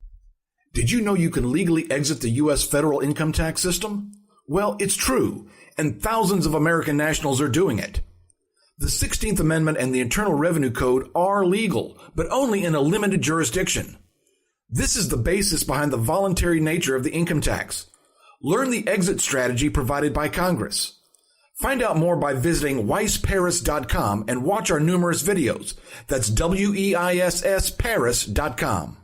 Did you know you can legally exit the U.S. federal income tax system? Well, it's true, and thousands of American nationals are doing it. The 16th Amendment and the Internal Revenue Code are legal, but only in a limited jurisdiction. This is the basis behind the voluntary nature of the income tax. Learn the exit strategy provided by Congress. Find out more by visiting weissparis.com and watch our numerous videos. That's WEISS Paris.com.